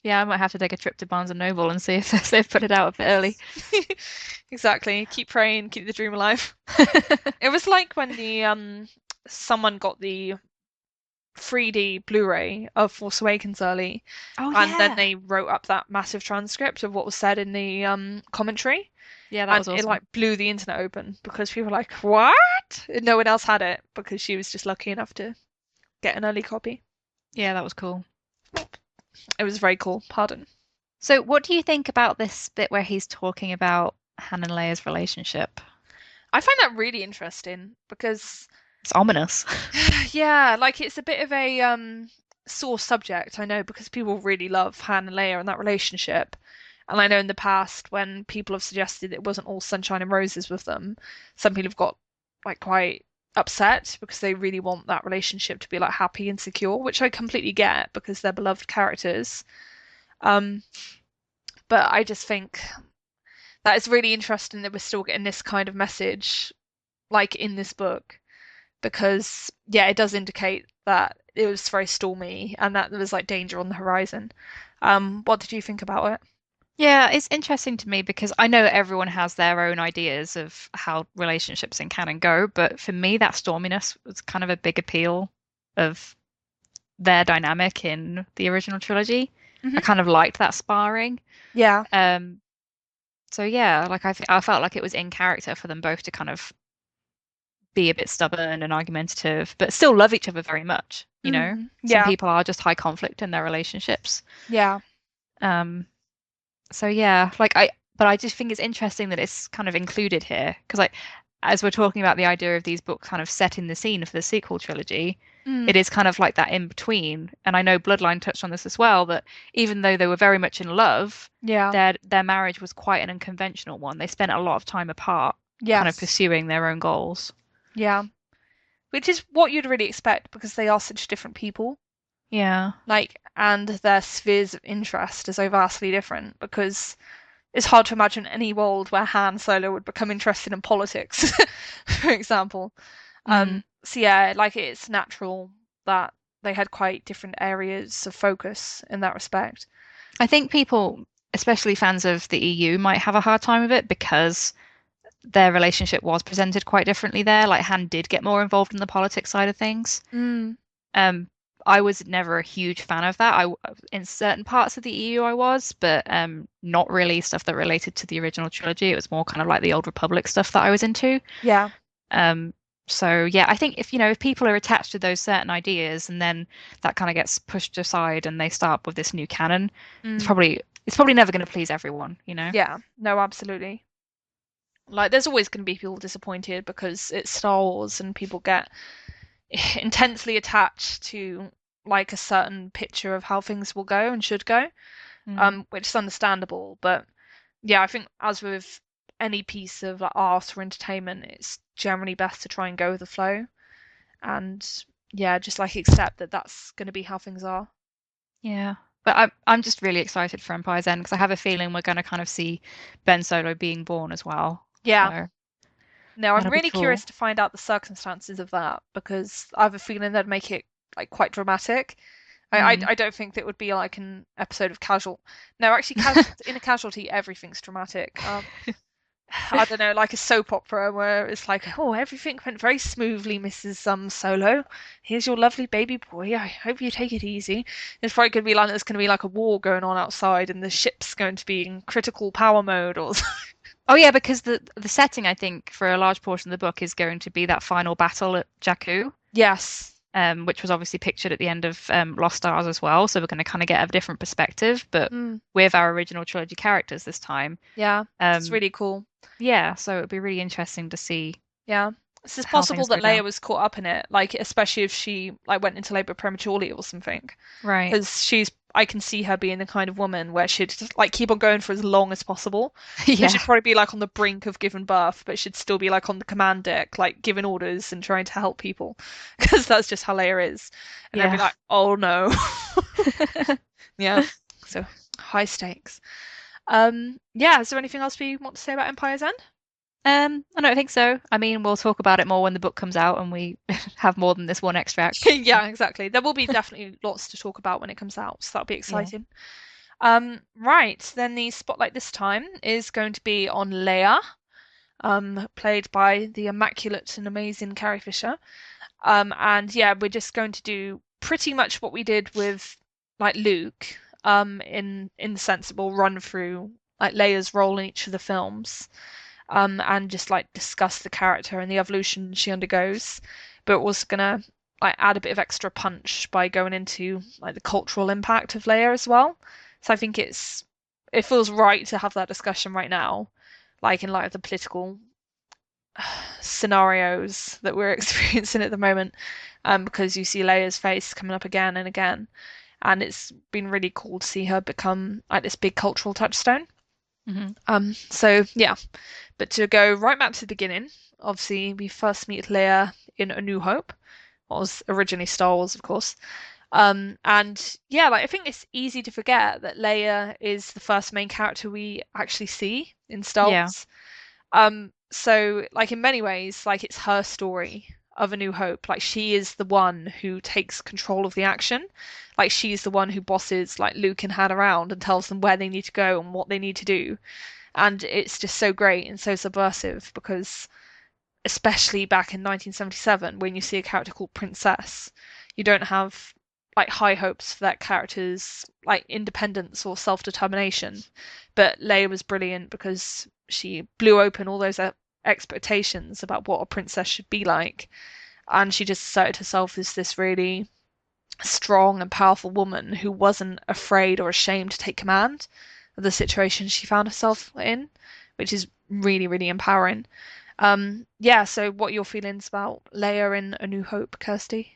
[SPEAKER 2] Yeah, I might have to take a trip to Barnes and Noble and see if they've put it out a bit early.
[SPEAKER 1] Exactly. Keep praying, keep the dream alive. It was like when the someone got the 3D Blu-ray of Force Awakens early,
[SPEAKER 2] Oh,
[SPEAKER 1] and then
[SPEAKER 2] yeah.
[SPEAKER 1] they wrote up that massive transcript of what was said in the commentary,
[SPEAKER 2] Yeah, that
[SPEAKER 1] and
[SPEAKER 2] was
[SPEAKER 1] it
[SPEAKER 2] awesome.
[SPEAKER 1] like blew the internet open because people were like, "What?" And no one else had it because she was just lucky enough to get an early copy.
[SPEAKER 2] Yeah, that was cool.
[SPEAKER 1] It was very cool. Pardon.
[SPEAKER 2] So, what do you think about this bit where he's talking about Han and Leia's relationship?
[SPEAKER 1] I find that really interesting because
[SPEAKER 2] It's ominous.
[SPEAKER 1] Yeah, like it's a bit of a sore subject, I know, because people really love Han and Leia and that relationship. And I know in the past when people have suggested it wasn't all sunshine and roses with them, some people have got like quite upset because they really want that relationship to be like happy and secure, which I completely get because they're beloved characters. Um, but I just think that it's really interesting that we're still getting this kind of message like in this book because yeah, it does indicate that it was very stormy and that there was like danger on the horizon. What did you think about it?
[SPEAKER 2] Yeah, it's interesting to me because I know everyone has their own ideas of how relationships in canon go, but for me, that storminess was kind of a big appeal of their dynamic in the original trilogy. I
[SPEAKER 1] Hmm.
[SPEAKER 2] kind of liked that sparring.
[SPEAKER 1] Yeah.
[SPEAKER 2] Um, so yeah, like I felt like it was in character for them both to kind of be a bit stubborn and argumentative, but still love each other very much, you know? Some
[SPEAKER 1] Yeah.
[SPEAKER 2] people are just high conflict in their relationships.
[SPEAKER 1] Yeah.
[SPEAKER 2] Um, so yeah, but I just think it's interesting that it's kind of included here because like as we're talking about the idea of these books kind of setting the scene for the sequel trilogy,
[SPEAKER 1] Mm.
[SPEAKER 2] it is kind of like that in between. And I know Bloodline touched on this as well, that even though they were very much in love,
[SPEAKER 1] Yeah.
[SPEAKER 2] their marriage was quite an unconventional one. They spent a lot of time apart, kind of
[SPEAKER 1] Yes.
[SPEAKER 2] pursuing their own goals.
[SPEAKER 1] Yeah. Which is what you'd really expect because they are such different people.
[SPEAKER 2] Yeah.
[SPEAKER 1] Like, and their spheres of interest are so vastly different because it's hard to imagine any world where Han Solo would become interested in politics, for example.
[SPEAKER 2] Mm.
[SPEAKER 1] So yeah, like it's natural that they had quite different areas of focus in that respect.
[SPEAKER 2] I think people, especially fans of the EU, might have a hard time with it because their relationship was presented quite differently there. Like Han did get more involved in the politics side of things.
[SPEAKER 1] Mm.
[SPEAKER 2] Um, I was never a huge fan of that. In certain parts of the EU I was, but not really stuff that related to the original trilogy. It was more kind of like the Old Republic stuff that I was into.
[SPEAKER 1] Yeah.
[SPEAKER 2] Um, so yeah, I think if people are attached to those certain ideas and then that kind of gets pushed aside and they start with this new canon, it's
[SPEAKER 1] Mm.
[SPEAKER 2] probably it's probably never going to please everyone, you know?
[SPEAKER 1] Yeah. No, absolutely. Like, there's always going to be people disappointed because it's Star Wars and people get intensely attached to like a certain picture of how things will go and should go,
[SPEAKER 2] Mm.
[SPEAKER 1] which is understandable. But yeah, I think as with any piece of like art or entertainment, it's generally best to try and go with the flow and yeah, just like accept that that's going to be how things are.
[SPEAKER 2] Yeah. But I'm just really excited for Empire's End because I have a feeling we're going to kind of see Ben Solo being born as well.
[SPEAKER 1] Yeah.
[SPEAKER 2] So
[SPEAKER 1] No, I'm
[SPEAKER 2] that'll be
[SPEAKER 1] really
[SPEAKER 2] cool.
[SPEAKER 1] curious to find out the circumstances of that because I have a feeling they'd make it like quite dramatic.
[SPEAKER 2] Mm.
[SPEAKER 1] I don't think that would be like an episode of Casual. No, actually, casual in a Casualty, everything's dramatic. I don't know, like a soap opera where it's like, oh, everything went very smoothly, Mrs. Solo. Here's your lovely baby boy. I hope you take it easy. It's probably going to be like there's going to be like a war going on outside, and the ship's going to be in critical power mode, or
[SPEAKER 2] Oh yeah, because the setting I think for a large portion of the book is going to be that final battle at Jakku,
[SPEAKER 1] yes,
[SPEAKER 2] which was obviously pictured at the end of Lost Stars as well. So we're going to kind of get a different perspective, but
[SPEAKER 1] mm,
[SPEAKER 2] with our original trilogy characters this time.
[SPEAKER 1] yeah, it's
[SPEAKER 2] Um,
[SPEAKER 1] really cool.
[SPEAKER 2] yeah, so it'd be really interesting to see
[SPEAKER 1] Yeah. It's just
[SPEAKER 2] how
[SPEAKER 1] possible
[SPEAKER 2] things
[SPEAKER 1] that
[SPEAKER 2] go
[SPEAKER 1] Leia
[SPEAKER 2] down.
[SPEAKER 1] was caught up in it, like especially if she like went into labor prematurely or something.
[SPEAKER 2] Right.
[SPEAKER 1] Because I can see her being the kind of woman where she'd just like keep on going for as long as possible. So
[SPEAKER 2] Yeah.
[SPEAKER 1] she'd probably be like on the brink of giving birth, but she'd still be like on the command deck, like giving orders and trying to help people. Because that's just how Leia is. And I'd be
[SPEAKER 2] Yeah.
[SPEAKER 1] like, oh no. Yeah. So high stakes. Yeah, is there anything else we want to say about Empire's End?
[SPEAKER 2] I don't think so. I mean, we'll talk about it more when the book comes out and we have more than this one extract.
[SPEAKER 1] Yeah, exactly. There will be definitely lots to talk about when it comes out, so that'll be
[SPEAKER 2] Yeah.
[SPEAKER 1] exciting. Right, then the spotlight this time is going to be on Leia, played by the immaculate and amazing Carrie Fisher. And yeah, we're just going to do pretty much what we did with like Luke, in the sense that we'll run through like Leia's role in each of the films, and just like discuss the character and the evolution she undergoes. But we're also gonna like add a bit of extra punch by going into like the cultural impact of Leia as well. So I think it feels right to have that discussion right now, like in light of the political scenarios that we're experiencing at the moment, because you see Leia's face coming up again and again, and it's been really cool to see her become like this big cultural touchstone.
[SPEAKER 2] Hmm.
[SPEAKER 1] So yeah, but to go right back to the beginning, obviously we first meet Leia in A New Hope, what was originally Star Wars, of course. And yeah, like I think it's easy to forget that Leia is the first main character we actually see in Star
[SPEAKER 2] Yeah.
[SPEAKER 1] Wars. So like in many ways, like it's her story of A New Hope. Like she is the one who takes control of the action. Like she's the one who bosses like Luke and Han around and tells them where they need to go and what they need to do. And it's just so great and so subversive because especially back in 1977 when you see a character called Princess, you don't have like high hopes for that character's like independence or self-determination. But Leia was brilliant because she blew open all those expectations about what a princess should be like, and she just asserted herself as this really strong and powerful woman who wasn't afraid or ashamed to take command of the situation she found herself in, which is really, really empowering. Yeah, so what are your feelings about Leia in A New Hope, Kirsty?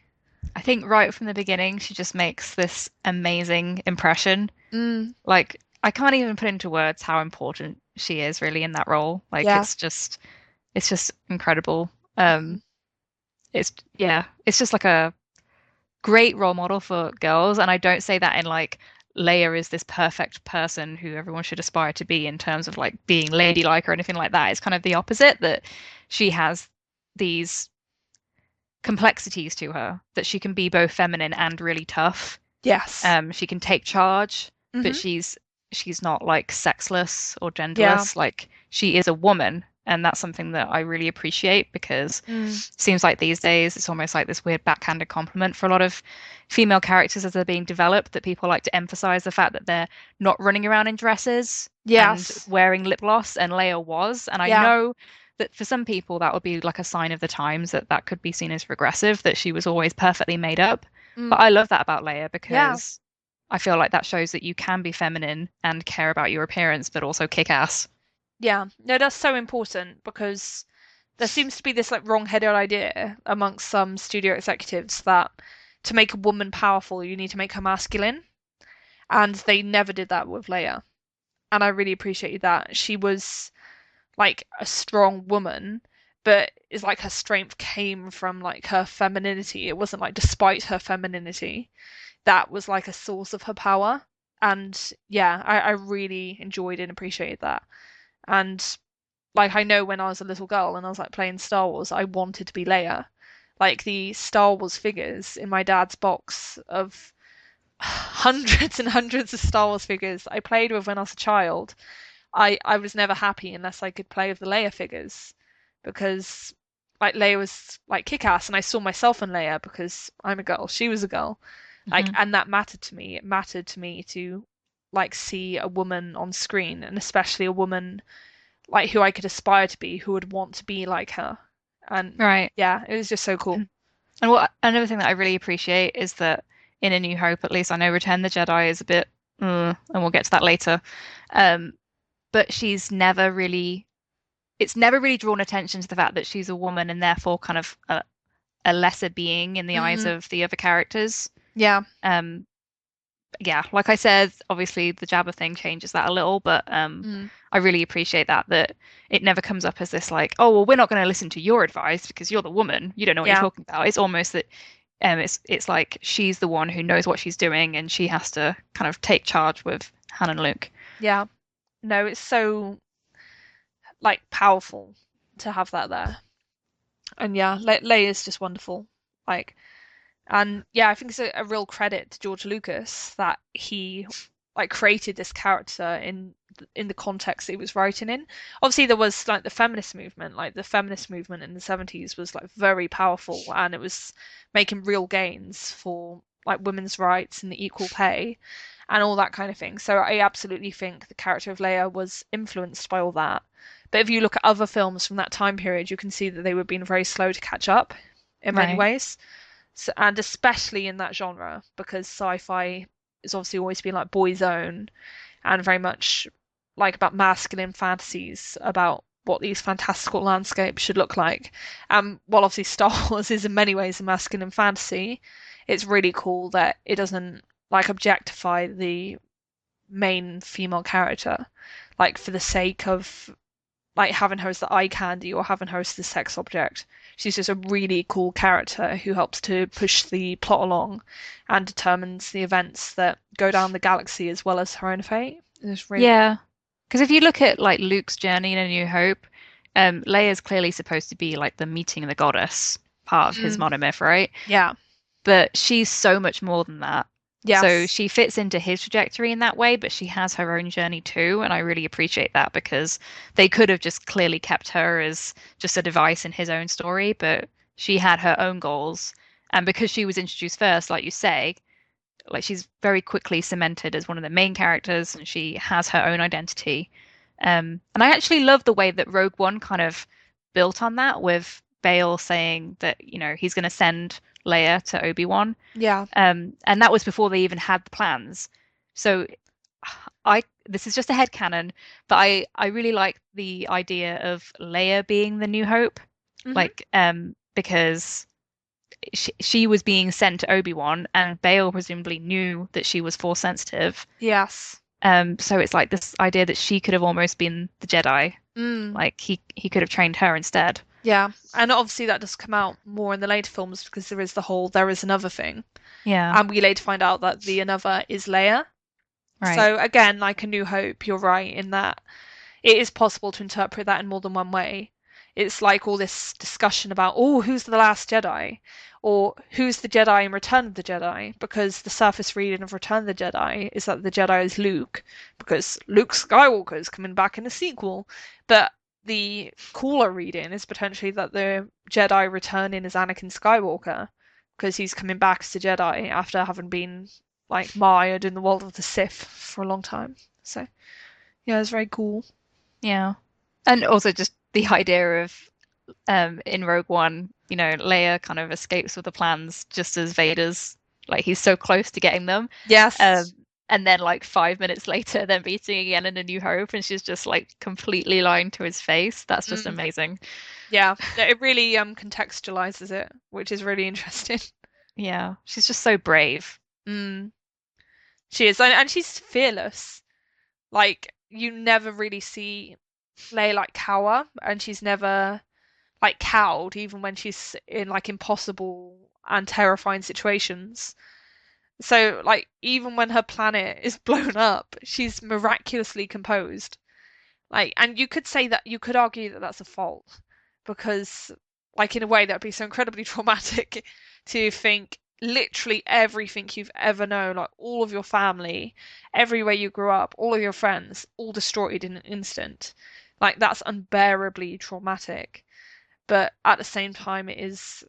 [SPEAKER 2] I think right from the beginning, she just makes this amazing impression.
[SPEAKER 1] Mm,
[SPEAKER 2] Like, I can't even put into words how important she is really in that role. Like,
[SPEAKER 1] yeah.
[SPEAKER 2] it's just incredible.
[SPEAKER 1] Mhm.
[SPEAKER 2] It's just like a great role model for girls. And I don't say that in like Leia is this perfect person who everyone should aspire to be in terms of like being ladylike or anything like that. It's kind of the opposite, that she has these complexities to her, that she can be both feminine and really tough.
[SPEAKER 1] Yes.
[SPEAKER 2] She can take charge, but
[SPEAKER 1] Hmm.
[SPEAKER 2] she's not like sexless or
[SPEAKER 1] Yeah.
[SPEAKER 2] genderless. Like she is a woman, and that's something that I really appreciate because
[SPEAKER 1] Mm.
[SPEAKER 2] it seems like these days it's almost like this weird backhanded compliment for a lot of female characters as they're being developed, that people like to emphasize the fact that they're not running around in dresses and
[SPEAKER 1] Yes.
[SPEAKER 2] wearing lip gloss, and Leia was. And I
[SPEAKER 1] Yeah.
[SPEAKER 2] know that for some people that would be like a sign of the times, that that could be seen as regressive, that she was always perfectly made up. But
[SPEAKER 1] Mm.
[SPEAKER 2] I love that about Leia
[SPEAKER 1] Yeah.
[SPEAKER 2] because I feel like that shows that you can be feminine and care about your appearance, but also kick ass.
[SPEAKER 1] Yeah. No, that's so important because there seems to be this like wrong-headed idea amongst some studio executives that to make a woman powerful, you need to make her masculine, and they never did that with Leia. And I really appreciated that. She was like a strong woman, but it's like her strength came from like her femininity. It wasn't like despite her femininity. That was like a source of her power. And yeah, I really enjoyed and appreciated that. And like I know when I was a little girl and I was like playing Star Wars, I wanted to be Leia. Like the Star Wars figures in my dad's box of hundreds and hundreds of Star Wars figures I played with when I was a child. I was never happy unless I could play with the Leia figures because like Leia was like kick-ass and I saw myself in Leia because I'm a girl, she was a girl. Like
[SPEAKER 2] Hmm.
[SPEAKER 1] and that mattered to me. It mattered to me to like see a woman on screen and especially a woman like who I could aspire to be, who would want to be like her. And
[SPEAKER 2] Right.
[SPEAKER 1] yeah, it was just so cool.
[SPEAKER 2] And what another thing that I really appreciate is that in A New Hope, at least I know Return the Jedi is a bit, and we'll get to that later. Um, but it's never really drawn attention to the fact that she's a woman and therefore kind of a lesser being in the eyes
[SPEAKER 1] Mm,
[SPEAKER 2] of the other characters.
[SPEAKER 1] yeah.
[SPEAKER 2] Um, yeah, like I said, obviously the Jabba thing changes that a little, but
[SPEAKER 1] Mm,
[SPEAKER 2] I really appreciate that it never comes up as this like, oh well, we're not going to listen to your advice because you're the woman, you don't know what you're
[SPEAKER 1] yeah.
[SPEAKER 2] talking about. It's almost that it's like she's the one who knows what she's doing and she has to kind of take charge with Han and Luke.
[SPEAKER 1] Yeah. No, it's so like powerful to have that there. And yeah, Leia's just wonderful. Like, and yeah, I think it's a real credit to George Lucas that he like created this character in the context he was writing in. Obviously, there was like the feminist movement, like the feminist movement in the 70s was like very powerful, and it was making real gains for like women's rights and the equal pay and all that kind of thing. So I absolutely think the character of Leia was influenced by all that. But if you look at other films from that time period, you can see that they were being very slow to catch up in many
[SPEAKER 2] Right.
[SPEAKER 1] ways. So, and especially in that genre, because sci-fi has obviously always been like boys' own and very much like about masculine fantasies about what these fantastical landscapes should look like. While obviously Star Wars is in many ways a masculine fantasy, it's really cool that it doesn't like objectify the main female character, like for the sake of like having her as the eye candy or having her as the sex object. She's just a really cool character who helps to push the plot along and determines the events that go down the galaxy as well as her own fate. It's really
[SPEAKER 2] Yeah. Because if you look at like Luke's journey in A New Hope, Leia's clearly supposed to be like the meeting the goddess part of his
[SPEAKER 1] mm,
[SPEAKER 2] monomyth, right?
[SPEAKER 1] yeah,
[SPEAKER 2] But she's so much more than that. So
[SPEAKER 1] yes,
[SPEAKER 2] she fits into his trajectory in that way, but she has her own journey too, and I really appreciate that because they could have just clearly kept her as just a device in his own story, but she had her own goals. And because she was introduced first, like you say, like she's very quickly cemented as one of the main characters and she has her own identity. And I actually love the way that Rogue One kind of built on that with Bale saying that, he's going to send Leia to Obi-Wan.
[SPEAKER 1] yeah,
[SPEAKER 2] And that was before they even had the plans. So this is just a headcanon, but I really like the idea of Leia being the New Hope.
[SPEAKER 1] hmm
[SPEAKER 2] Like, because she was being sent to Obi-Wan, and Bale presumably knew that she was Force sensitive.
[SPEAKER 1] yes,
[SPEAKER 2] So it's like this idea that she could have almost been the Jedi.
[SPEAKER 1] mm,
[SPEAKER 2] Like he could have trained her instead.
[SPEAKER 1] yeah. And obviously that does come out more in the later films because there is the whole there is another thing.
[SPEAKER 2] Yeah,
[SPEAKER 1] And we later find out that the another is Leia.
[SPEAKER 2] right.
[SPEAKER 1] So again, like A New Hope, you're right in that it is possible to interpret that in more than one way. It's like all this discussion about, oh, who's the last Jedi? Or who's the Jedi in Return of the Jedi? Because the surface reading of Return of the Jedi is that the Jedi is Luke, because Luke Skywalker is coming back in the sequel. But the cooler reading is potentially that the Jedi returning is Anakin Skywalker, because he's coming back as a Jedi after having been like mired in the world of the Sith for a long time. So yeah, it's very cool.
[SPEAKER 2] Yeah. And also just the idea of in Rogue One, Leia kind of escapes with the plans just as Vader's like he's so close to getting them.
[SPEAKER 1] Yes.
[SPEAKER 2] And then like 5 minutes later they're meeting again in A New Hope and she's just like completely lying to his face. That's just
[SPEAKER 1] Mm.
[SPEAKER 2] amazing.
[SPEAKER 1] Yeah, it really contextualizes it, which is really interesting.
[SPEAKER 2] Yeah. She's just so brave.
[SPEAKER 1] Mm. She is, and she's fearless. Like you never really see Leia like cower, and she's never like cowed, even when she's in like impossible and terrifying situations. So like even when her planet is blown up, she's miraculously composed. Like, and you could say that you could argue that that's a fault because, like, in a way, that'd be so incredibly traumatic to think literally everything you've ever known, like all of your family, everywhere you grew up, all of your friends, all destroyed in an instant. Like, that's unbearably traumatic. But at the same time, it is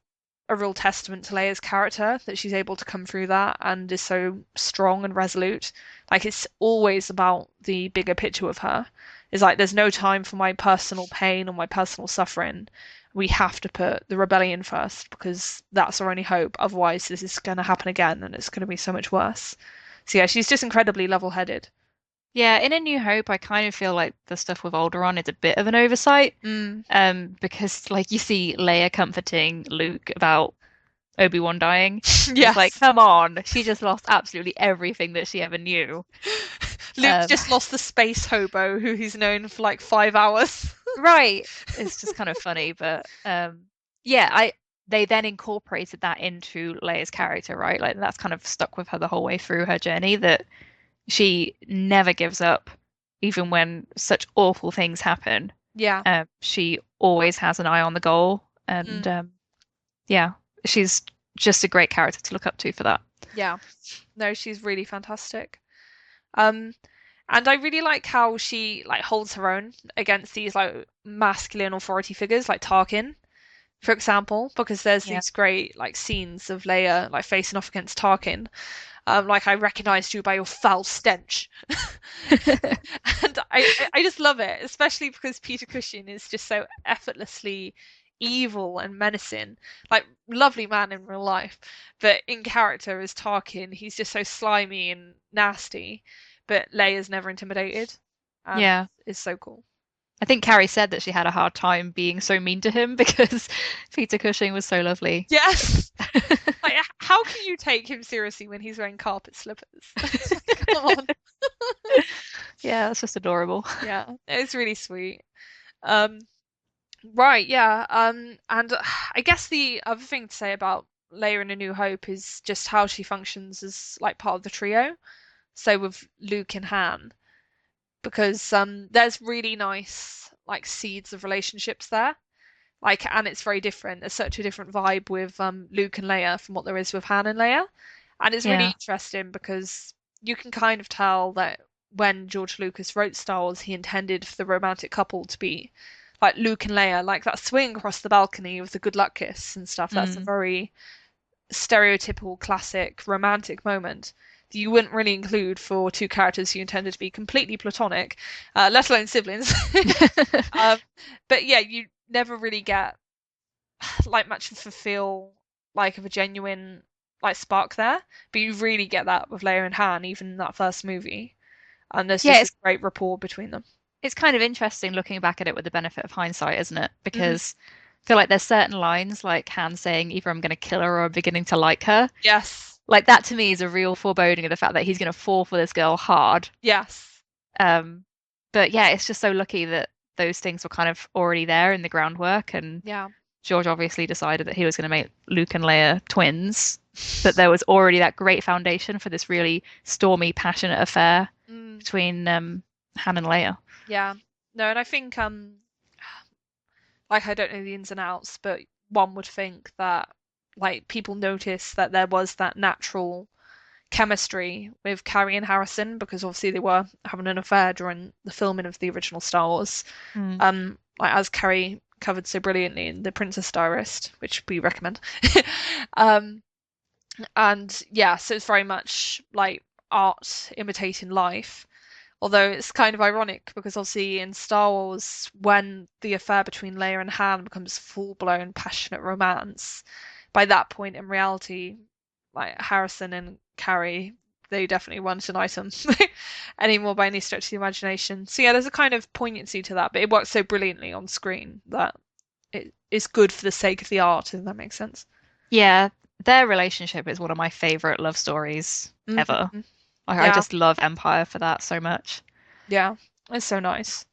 [SPEAKER 1] a real testament to Leia's character that she's able to come through that and is so strong and resolute. Like it's always about the bigger picture with her. It's like there's no time for my personal pain or my personal suffering. We have to put the rebellion first because that's our only hope. Otherwise, this is going to happen again and it's going to be so much worse. So yeah, she's just incredibly level-headed.
[SPEAKER 2] Yeah, in A New Hope, I kind of feel like the stuff with Alderaan is a bit of an oversight.
[SPEAKER 1] Mm.
[SPEAKER 2] Because like you see Leia comforting Luke about Obi-Wan dying. It's like,
[SPEAKER 1] Yes.
[SPEAKER 2] come on, she just lost absolutely everything that she ever knew.
[SPEAKER 1] Luke's
[SPEAKER 2] Um,
[SPEAKER 1] just lost the space hobo who he's known for like 5 hours.
[SPEAKER 2] right. It's just kind of funny, but yeah, they then incorporated that into Leia's character, right? Like that's kind of stuck with her the whole way through her journey that she never gives up, even when such awful things happen.
[SPEAKER 1] Yeah.
[SPEAKER 2] She always has an eye on the goal, and
[SPEAKER 1] Mm.
[SPEAKER 2] yeah, she's just a great character to look up to for that.
[SPEAKER 1] Yeah. No, she's really fantastic. Um, and I really like how she like holds her own against these like masculine authority figures like Tarkin, for example, because there's
[SPEAKER 2] Yeah.
[SPEAKER 1] these great like scenes of Leia like facing off against Tarkin. Like I recognized you by your foul stench. And I just love it, especially because Peter Cushing is just so effortlessly evil and menacing. Like lovely man in real life, but in character as Tarkin, he's just so slimy and nasty. But Leia's never intimidated, and
[SPEAKER 2] Yeah.
[SPEAKER 1] is so cool.
[SPEAKER 2] I think Carrie said that she had a hard time being so mean to him because Peter Cushing was so lovely.
[SPEAKER 1] Yes. Like, how can you take him seriously when he's wearing carpet slippers? Come on.
[SPEAKER 2] Yeah, that's just adorable.
[SPEAKER 1] Yeah, it's really sweet. Um, right, yeah. And I guess the other thing to say about Leia in A New Hope is just how she functions as like part of the trio. So with Luke and Han, because there's really nice like seeds of relationships there. Like, and it's very different. There's such a different vibe with Luke and Leia from what there is with Han and Leia, and it's really
[SPEAKER 2] Yeah.
[SPEAKER 1] interesting because you can kind of tell that when George Lucas wrote Star Wars, he intended for the romantic couple to be like Luke and Leia, like that swing across the balcony with the good luck kiss and stuff. That's a
[SPEAKER 2] Mm.
[SPEAKER 1] very stereotypical classic romantic moment that you wouldn't really include for two characters you intended to be completely platonic, let alone siblings. um, but yeah, you never really get like much of a feel like of a genuine like spark there, but you really get that with Leia and Han, even in that first movie, and there's
[SPEAKER 2] Yeah,
[SPEAKER 1] just this great rapport between them.
[SPEAKER 2] it's kind of interesting looking back at it with the benefit of hindsight, isn't it?
[SPEAKER 1] Mm,
[SPEAKER 2] Because I feel like there's certain lines like Han saying either I'm going to kill her or I'm beginning to like her.
[SPEAKER 1] yes,
[SPEAKER 2] Like that to me is a real foreboding of the fact that he's going to fall for this girl hard.
[SPEAKER 1] yes,
[SPEAKER 2] Um, but yeah, it's just so lucky that those things were kind of already there in the groundwork, and
[SPEAKER 1] yeah,
[SPEAKER 2] George obviously decided that he was going to make Luke and Leia twins, but there was already that great foundation for this really stormy, passionate affair
[SPEAKER 1] mm,
[SPEAKER 2] between Han and Leia.
[SPEAKER 1] yeah. No, and I think like I don't know the ins and outs, but one would think that like people noticed that there was that natural chemistry with Carrie and Harrison because obviously they were having an affair during the filming of the original Star Wars.
[SPEAKER 2] Mm.
[SPEAKER 1] Like as Carrie covered so brilliantly in The Princess Diarist, which we recommend. um, and yeah, so it's very much like art imitating life. Although it's kind of ironic because obviously in Star Wars, when the affair between Leia and Han becomes full-blown passionate romance, by that point in reality, like Harrison and Carrie, they definitely weren't an item anymore by any stretch of the imagination. So yeah, there's a kind of poignancy to that, but it works so brilliantly on screen that it is good for the sake of the art, if that makes sense.
[SPEAKER 2] Yeah, their relationship is one of my favorite love stories ever.
[SPEAKER 1] Hmm.
[SPEAKER 2] Like, I
[SPEAKER 1] Yeah,
[SPEAKER 2] just love Empire for that so much.
[SPEAKER 1] yeah, it's so nice.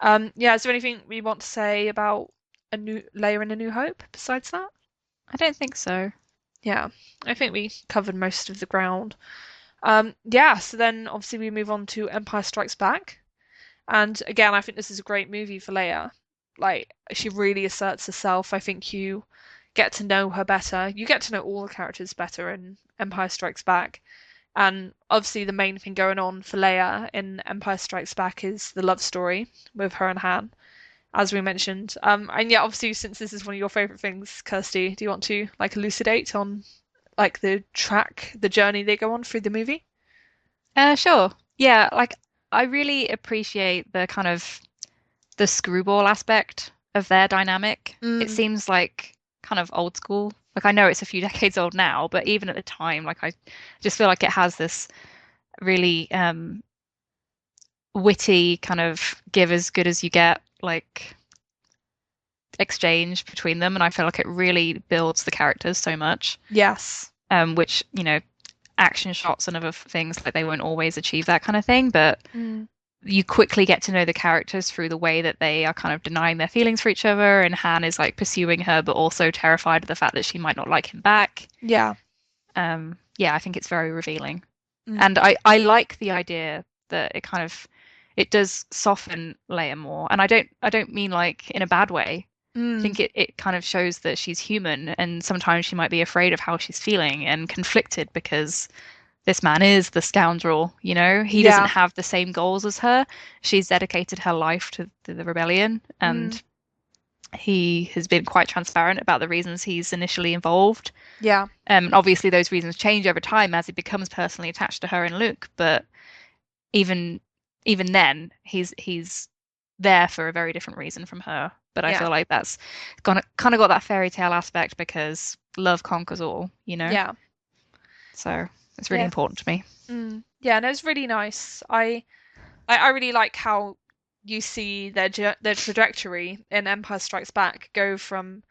[SPEAKER 1] Yeah, is there anything we want to say about a new Layer in A New Hope besides that?
[SPEAKER 2] I don't think so.
[SPEAKER 1] Yeah, I think we covered most of the ground. Yeah, so then obviously we move on to Empire Strikes Back. And again, I think this is a great movie for Leia. Like, she really asserts herself. I think you get to know her better. You get to know all the characters better in Empire Strikes Back. And obviously, the main thing going on for Leia in Empire Strikes Back is the love story with her and Han, as we mentioned. And yeah, obviously, since this is one of your favorite things, Kirsty, do you want to like elucidate on like the journey they go on through the movie?
[SPEAKER 2] Sure. Yeah, like I really appreciate the kind of the screwball aspect of their dynamic. It
[SPEAKER 1] Mm,
[SPEAKER 2] seems like kind of old school. Like I know it's a few decades old now, but even at the time, like I just feel like it has this really witty kind of give as good as you get like exchange between them, and I feel like it really builds the characters so much.
[SPEAKER 1] yes.
[SPEAKER 2] Which, action shots and other things like they won't always achieve that kind of thing, but
[SPEAKER 1] Mm,
[SPEAKER 2] you quickly get to know the characters through the way that they are kind of denying their feelings for each other, and Han is like pursuing her but also terrified of the fact that she might not like him back.
[SPEAKER 1] yeah.
[SPEAKER 2] Yeah, I think it's very revealing.
[SPEAKER 1] Mm,
[SPEAKER 2] And I like the idea that it does soften Leia more. And I don't mean like in a bad way. I
[SPEAKER 1] mm,
[SPEAKER 2] think it kind of shows that she's human and sometimes she might be afraid of how she's feeling and conflicted because this man is the scoundrel, he doesn't
[SPEAKER 1] yeah.
[SPEAKER 2] have the same goals as her. She's dedicated her life to the rebellion,
[SPEAKER 1] Mm,
[SPEAKER 2] and he has been quite transparent about the reasons he's initially involved.
[SPEAKER 1] yeah.
[SPEAKER 2] Obviously those reasons change over time as he becomes personally attached to her and Luke, but even even then he's there for a very different reason from her. But I
[SPEAKER 1] Yeah.
[SPEAKER 2] feel like that's gonna kind of got that fairy tale aspect because love conquers all.
[SPEAKER 1] Yeah.
[SPEAKER 2] So it's really
[SPEAKER 1] Yeah.
[SPEAKER 2] important to me.
[SPEAKER 1] Yeah, and it was really nice. I really like how you see their trajectory in Empire Strikes Back go from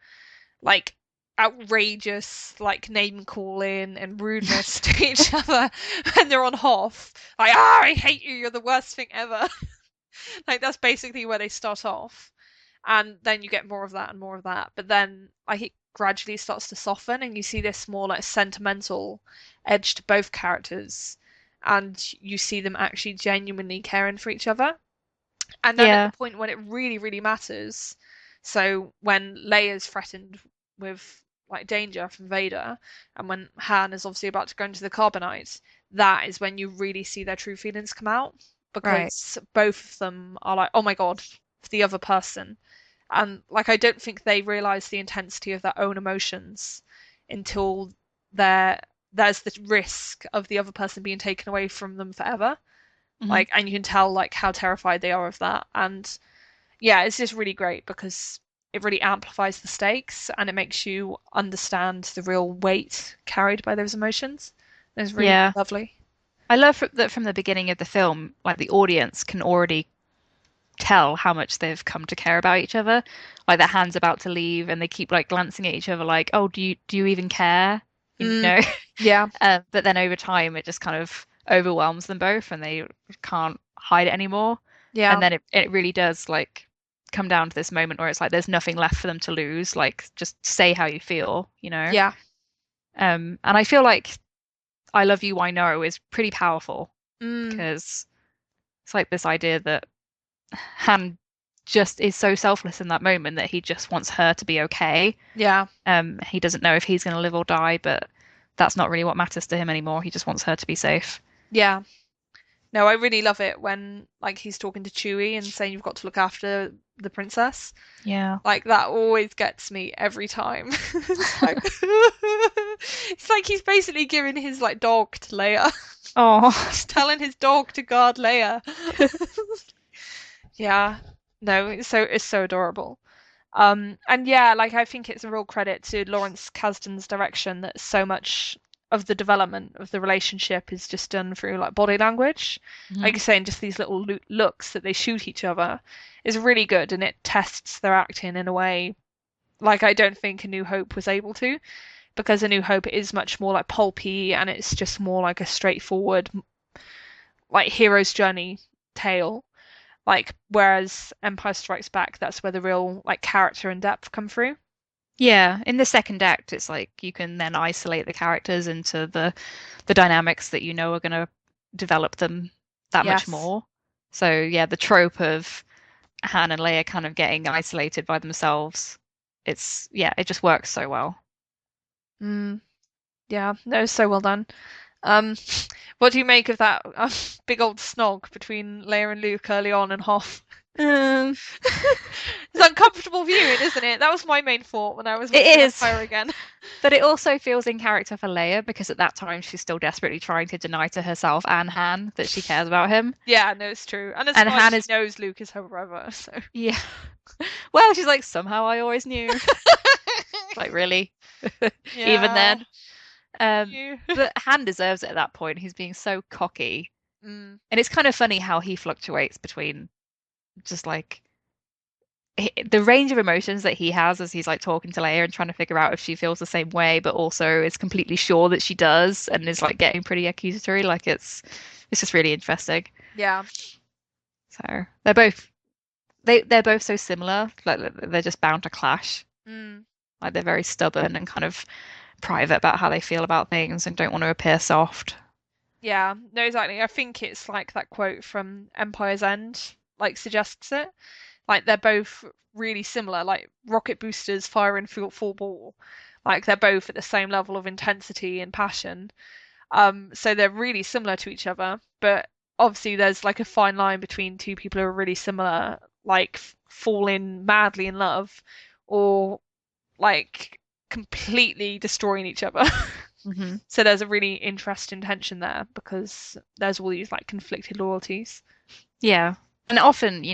[SPEAKER 1] like outrageous like name calling and rudeness to each other when they're on Hoth. Like, ah, I hate you, you're the worst thing ever. Like that's basically where they start off. And then you get more of that and more of that. But then like it gradually starts to soften and you see this more like sentimental edge to both characters and you see them actually genuinely caring for each other. And then at the
[SPEAKER 2] Yeah.
[SPEAKER 1] point when it really, really matters, so when Leia's threatened with like danger from Vader, and when Han is obviously about to go into the carbonite, that is when you really see their true feelings come out
[SPEAKER 2] Right.
[SPEAKER 1] because both of them are like, oh my God, for the other person. And like I don't think they realize the intensity of their own emotions until there there's the risk of the other person being taken away from them forever.
[SPEAKER 2] Hmm.
[SPEAKER 1] Like, and you can tell like how terrified they are of that. And yeah, it's just really great because it really amplifies the stakes and it makes you understand the real weight carried by those emotions. It's really
[SPEAKER 2] Yeah.
[SPEAKER 1] lovely.
[SPEAKER 2] I love that from the beginning of the film, like the audience can already tell how much they've come to care about each other. Like their hand's about to leave and they keep like glancing at each other like, "Oh, do you even care?" You
[SPEAKER 1] Mm,
[SPEAKER 2] know?
[SPEAKER 1] yeah,
[SPEAKER 2] But then over time it just kind of overwhelms them both and they can't hide it anymore. And
[SPEAKER 1] yeah,
[SPEAKER 2] then it really does like come down to this moment where it's like there's nothing left for them to lose. Like just say how you feel, you know?
[SPEAKER 1] yeah.
[SPEAKER 2] And I feel like I Love You, I Know is pretty powerful
[SPEAKER 1] Mm,
[SPEAKER 2] because it's like this idea that Han just is so selfless in that moment that he just wants her to be okay.
[SPEAKER 1] yeah,
[SPEAKER 2] He doesn't know if he's going to live or die, but that's not really what matters to him anymore. He just wants her to be safe.
[SPEAKER 1] yeah. No, I really love it when like he's talking to Chewie and saying you've got to look after the princess.
[SPEAKER 2] Yeah.
[SPEAKER 1] Like that always gets me every time. It's like he's basically giving his like dog to Leia.
[SPEAKER 2] Oh,
[SPEAKER 1] He's telling his dog to guard Leia. Yeah. No, it's so adorable. And yeah, like I think it's a real credit to Lawrence Kasdan's direction that so much of the development of the relationship is just done through like body language. Like
[SPEAKER 2] hmm.
[SPEAKER 1] you're saying, just these little looks that they shoot each other is really good, and it tests their acting in a way like I don't think A New Hope was able to, because A New Hope is much more like pulpy and it's just more like a straightforward like hero's journey tale. Like whereas Empire Strikes Back, that's where the real like character and depth come through.
[SPEAKER 2] Yeah. In the second act, it's like you can then isolate the characters into the dynamics that you know are going to develop them that much
[SPEAKER 1] Yes.
[SPEAKER 2] more. So yeah, the trope of Han and Leia kind of getting isolated by themselves, it's yeah, it just works so well.
[SPEAKER 1] Mm, yeah, no, so well done. Um, what do you make of that big old snog between Leia and Luke early on and Hoth?
[SPEAKER 2] Um,
[SPEAKER 1] It's uncomfortable viewing, isn't it? That was my main thought when I was
[SPEAKER 2] it
[SPEAKER 1] watching
[SPEAKER 2] is.
[SPEAKER 1] Empire again.
[SPEAKER 2] But it also feels in character for Leia because at that time she's still desperately trying to deny to herself and Han that she cares about him.
[SPEAKER 1] Yeah, no, it's true. And as
[SPEAKER 2] And
[SPEAKER 1] well as
[SPEAKER 2] Han
[SPEAKER 1] she
[SPEAKER 2] is,
[SPEAKER 1] knows Luke is her brother, so.
[SPEAKER 2] yeah. Well, she's like, somehow I always knew. Like, really? Even
[SPEAKER 1] Yeah.
[SPEAKER 2] then.
[SPEAKER 1] You.
[SPEAKER 2] But Han deserves it at that point. He's being so cocky.
[SPEAKER 1] Mm,
[SPEAKER 2] And it's kind of funny how he fluctuates between just like the range of emotions that he has as he's like talking to Leia and trying to figure out if she feels the same way, but also is completely sure that she does and is like getting pretty accusatory. Like it's just really interesting.
[SPEAKER 1] yeah.
[SPEAKER 2] So they're both so similar, like they're just bound to clash.
[SPEAKER 1] Mm,
[SPEAKER 2] Like they're very stubborn and kind of private about how they feel about things and don't want to appear soft.
[SPEAKER 1] yeah. No, exactly. I think it's like that quote from Empire's End, like suggests it. Like they're both really similar, like rocket boosters firing full ball. Like they're both at the same level of intensity and passion. So they're really similar to each other, but obviously there's like a fine line between two people who are really similar, like falling madly in love, or like completely destroying each other.
[SPEAKER 2] Hmm.
[SPEAKER 1] So there's a really interesting tension there because there's all these like conflicted loyalties.
[SPEAKER 2] Yeah. And often,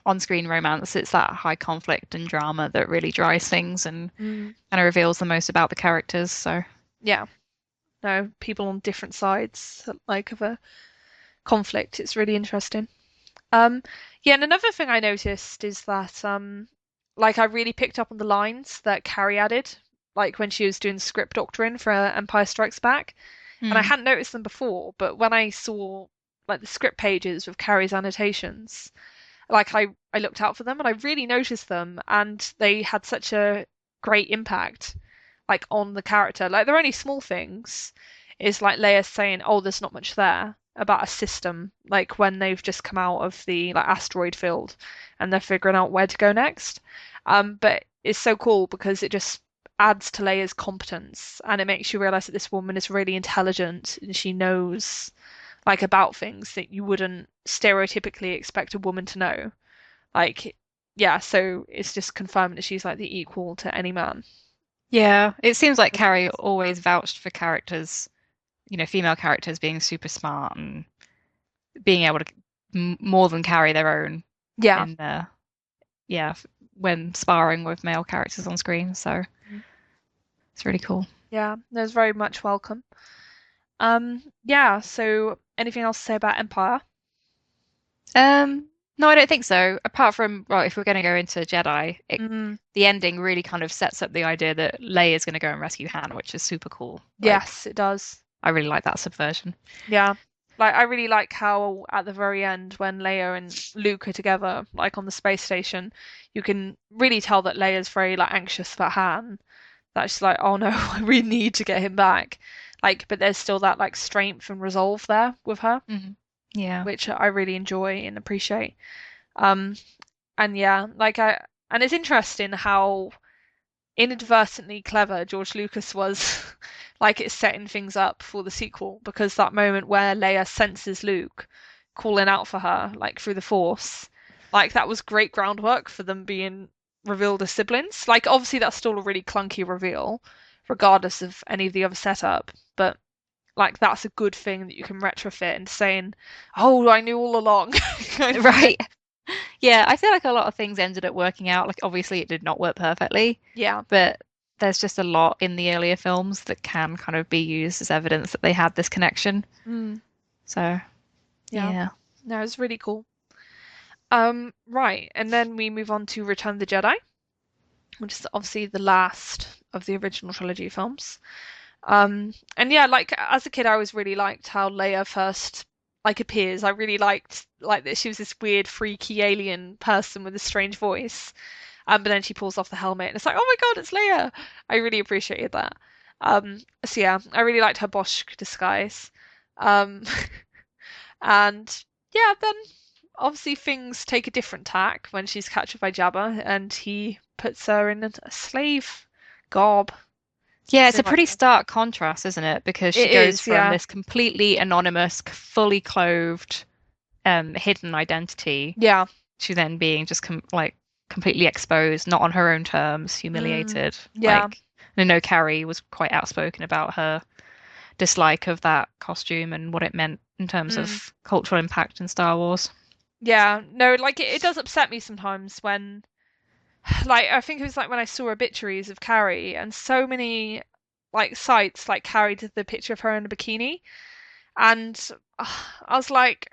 [SPEAKER 2] on-screen romance, it's that high conflict and drama that really drives things and
[SPEAKER 1] Mm.
[SPEAKER 2] kind of reveals the most about the characters. So,
[SPEAKER 1] Yeah, no, people on different sides like of a conflict. It's really interesting. Um, yeah, and another thing I noticed is that like I really picked up on the lines that Carrie added, like when she was doing script doctoring for Empire Strikes Back, and I
[SPEAKER 2] Mm.
[SPEAKER 1] hadn't noticed them before, but when I saw like the script pages with Carrie's annotations, like I looked out for them and I really noticed them, and they had such a great impact like on the character. Like they're only small things. Is like Leia saying, "Oh, there's not much there," about a system, like when they've just come out of the like asteroid field and they're figuring out where to go next. But it's so cool because it just adds to Leia's competence and it makes you realize that this woman is really intelligent and she knows like about things that you wouldn't stereotypically expect a woman to know. Like, yeah, so it's just confirming that she's like the equal to any man.
[SPEAKER 2] Yeah, it seems like Carrie always vouched for characters, female characters being super smart and being able to more than carry their own
[SPEAKER 1] Yeah.
[SPEAKER 2] in yeah, when sparring with male characters on screen. So it's really cool.
[SPEAKER 1] Yeah, that's very much welcome. Yeah, so anything else to say about Empire?
[SPEAKER 2] No, I don't think so. Apart from, well, if we're going to go into Jedi,
[SPEAKER 1] Mm,
[SPEAKER 2] the ending really kind of sets up the idea that Leia is going to go and rescue Han, which is super cool. Like,
[SPEAKER 1] yes, it does.
[SPEAKER 2] I really like that subversion.
[SPEAKER 1] Yeah. Like I really like how at the very end when Leia and Luke are together, like on the space station, you can really tell that Leia's very like anxious about Han. That she's like, oh no, I really need to get him back. Like, but there's still that like strength and resolve there with her,
[SPEAKER 2] Hmm. Yeah.
[SPEAKER 1] which I really enjoy and appreciate. Um, and yeah, and it's interesting how inadvertently clever George Lucas was, like it's setting things up for the sequel because that moment where Leia senses Luke calling out for her, like through the Force, like that was great groundwork for them being revealed as siblings. Like obviously that's still a really clunky reveal, regardless of any of the other setup, but like that's a good thing that you can retrofit into saying, "Oh, I knew all along," kind of thing.
[SPEAKER 2] Right. Yeah, I feel like a lot of things ended up working out. Like, obviously, it did not work perfectly,
[SPEAKER 1] Yeah.
[SPEAKER 2] but there's just a lot in the earlier films that can kind of be used as evidence that they had this connection.
[SPEAKER 1] Mm,
[SPEAKER 2] So,
[SPEAKER 1] yeah.
[SPEAKER 2] yeah.
[SPEAKER 1] No, it's really cool. Right, and then we move on to Return of the Jedi, which is obviously the last of the original trilogy films. And yeah, like as a kid, I always really liked how Leia first like appears. I really liked like that she was this weird, freaky alien person with a strange voice. But then she pulls off the helmet, and it's like, oh my God, it's Leia. I really appreciated that. So yeah, I really liked her Bosch disguise. Um, and yeah, then obviously things take a different tack when she's captured by Jabba and he puts her in a slave garb.
[SPEAKER 2] Yeah, it's
[SPEAKER 1] Something
[SPEAKER 2] a
[SPEAKER 1] like
[SPEAKER 2] pretty
[SPEAKER 1] that.
[SPEAKER 2] stark contrast, isn't it? Because she
[SPEAKER 1] It
[SPEAKER 2] goes
[SPEAKER 1] is,
[SPEAKER 2] from
[SPEAKER 1] yeah.
[SPEAKER 2] this completely anonymous, fully clothed, hidden identity
[SPEAKER 1] Yeah.
[SPEAKER 2] to then being just like completely exposed, not on her own terms,
[SPEAKER 1] Mm,
[SPEAKER 2] humiliated.
[SPEAKER 1] yeah.
[SPEAKER 2] Like, I know Carrie was quite outspoken about her dislike of that costume and what it meant in terms
[SPEAKER 1] Mm,
[SPEAKER 2] of cultural impact in Star Wars.
[SPEAKER 1] yeah. No, like it does upset me sometimes when like I think it was like when I saw obituaries of Carrie and so many like sites like carried the picture of her in a bikini and I was like,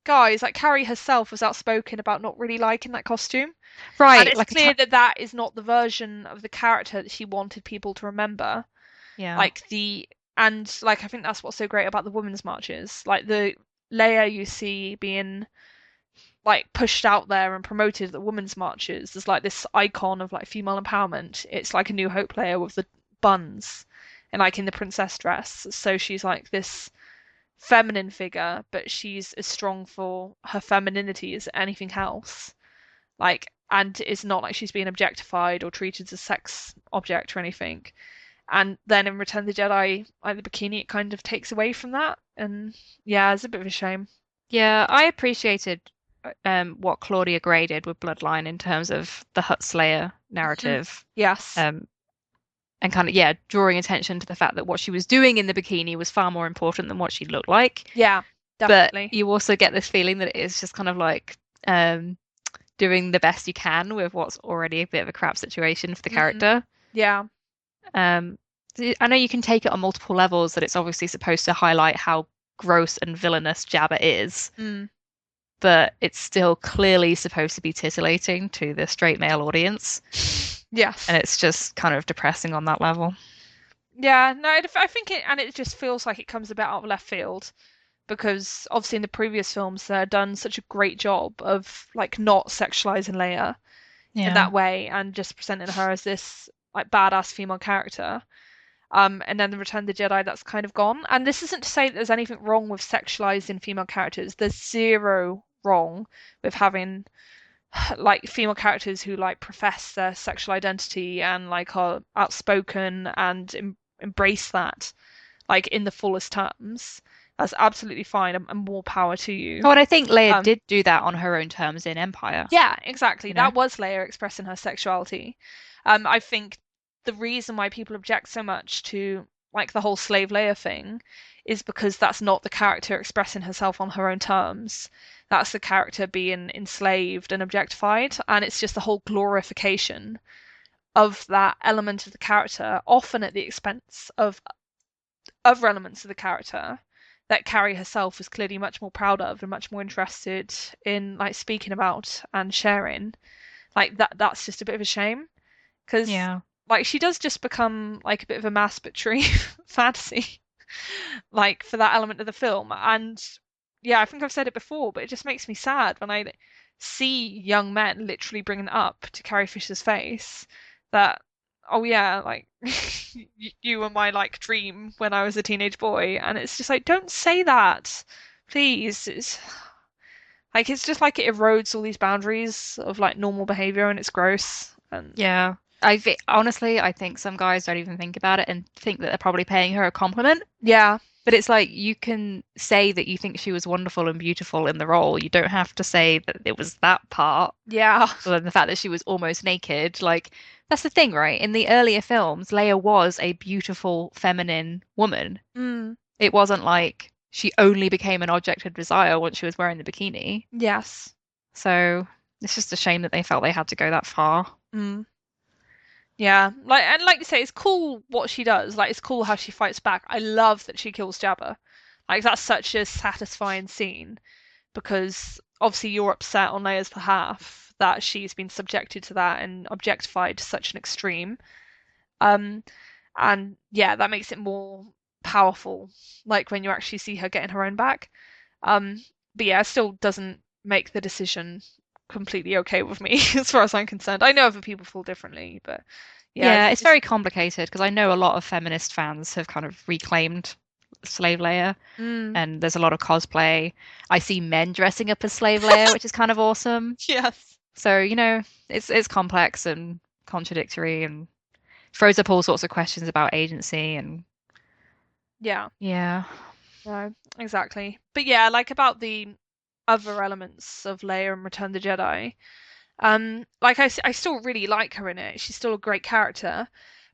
[SPEAKER 1] guys, like Carrie herself was outspoken about not really liking that costume. And
[SPEAKER 2] Right,
[SPEAKER 1] it's
[SPEAKER 2] like a
[SPEAKER 1] clear that that is not the version of the character that she wanted people to remember.
[SPEAKER 2] yeah.
[SPEAKER 1] Like the and like I think that's what's so great about the women's marches. Like the Leia you see being like pushed out there and promoted at the women's marches as like this icon of like female empowerment. It's like a New Hope Leia with the buns and like in the princess dress. So she's like this feminine figure, but she's as strong for her femininity as anything else. Like, and it's not like she's being objectified or treated as a sex object or anything. And then in Return of the Jedi, like the bikini, it kind of takes away from that. And yeah, it's a bit of a shame.
[SPEAKER 2] Yeah, I appreciated what Claudia Gray did with Bloodline in terms of the Hutt Slayer narrative.
[SPEAKER 1] Yes.
[SPEAKER 2] Um, and kind of, yeah, drawing attention to the fact that what she was doing in the bikini was far more important than what she looked like.
[SPEAKER 1] Yeah,
[SPEAKER 2] But
[SPEAKER 1] definitely.
[SPEAKER 2] you also get this feeling that it is just kind of like um, doing the best you can with what's already a bit of a crap situation for the
[SPEAKER 1] Mm,
[SPEAKER 2] character.
[SPEAKER 1] yeah.
[SPEAKER 2] Um, I know you can take it on multiple levels, that it's obviously supposed to highlight how gross and villainous Jabba is.
[SPEAKER 1] Mm,
[SPEAKER 2] but it's still clearly supposed to be titillating to the straight male audience, and
[SPEAKER 1] Yes.
[SPEAKER 2] it's just kind of depressing on that level.
[SPEAKER 1] Yeah, no, I think it just feels like it comes a bit out of left field because obviously in the previous films they've done such a great job of like not sexualizing Leia in
[SPEAKER 2] Yeah.
[SPEAKER 1] that way and just presenting her as this like badass female character. And then the Return of the Jedi, that's kind of gone. And this isn't to say that there's anything wrong with sexualizing female characters. There's zero wrong with having like female characters who like profess their sexual identity and like are outspoken and embrace that like in the fullest terms. That's absolutely fine and more power to you.
[SPEAKER 2] Oh, and I think Leia
[SPEAKER 1] Um,
[SPEAKER 2] did do that on her own terms in Empire,
[SPEAKER 1] yeah, exactly.
[SPEAKER 2] you know?
[SPEAKER 1] That was Leia expressing her sexuality. I think the reason why people object so much to like the whole slave Leia thing is because that's not the character expressing herself on her own terms. That's the character being enslaved and objectified, and it's just the whole glorification of that element of the character, often at the expense of other elements of the character that Carrie herself was clearly much more proud of and much more interested in like speaking about and sharing. Like that's just a bit of a shame because
[SPEAKER 2] Yeah.
[SPEAKER 1] like she does just become like a bit of a masturbatory fantasy like for that element of the film. And yeah, I think I've said it before, but it just makes me sad when I see young men literally bringing it up to Carrie Fisher's face that, oh yeah, like you were my like dream when I was a teenage boy, and it's just like, don't say that, please. It's just like it erodes all these boundaries of like normal behavior, and it's gross. And
[SPEAKER 2] Yeah. Honestly, I think some guys don't even think about it and think that they're probably paying her a compliment.
[SPEAKER 1] yeah,
[SPEAKER 2] But it's like you can say that you think she was wonderful and beautiful in the role. You don't have to say that it was that part.
[SPEAKER 1] yeah,
[SPEAKER 2] Other than the fact that she was almost naked. Like, that's the thing, right? In the earlier films, Leia was a beautiful, feminine woman.
[SPEAKER 1] mm,
[SPEAKER 2] It wasn't like she only became an object of desire once she was wearing the bikini.
[SPEAKER 1] yes.
[SPEAKER 2] So it's just a shame that they felt they had to go that far.
[SPEAKER 1] Mm. Yeah, like you say, it's cool what she does. Like it's cool how she fights back. I love that she kills Jabba. Like that's such a satisfying scene because obviously you're upset on Leia's behalf that she's been subjected to that and objectified to such an extreme. Um, and yeah, that makes it more powerful. Like when you actually see her getting her own back. Um, but yeah, it still doesn't make the decision completely okay with me as far as I'm concerned. I know other people feel differently, but yeah,
[SPEAKER 2] Yeah, it's very complicated because I know a lot of feminist fans have kind of reclaimed Slave Leia,
[SPEAKER 1] mm,
[SPEAKER 2] and there's a lot of cosplay. I see men dressing up as Slave Leia, which is kind of awesome.
[SPEAKER 1] yes,
[SPEAKER 2] So, it's complex and contradictory and throws up all sorts of questions about agency and
[SPEAKER 1] yeah,
[SPEAKER 2] yeah.
[SPEAKER 1] no, exactly. But yeah, like about the other elements of Leia and Return of the Jedi. Like I still really like her in it. She's still a great character,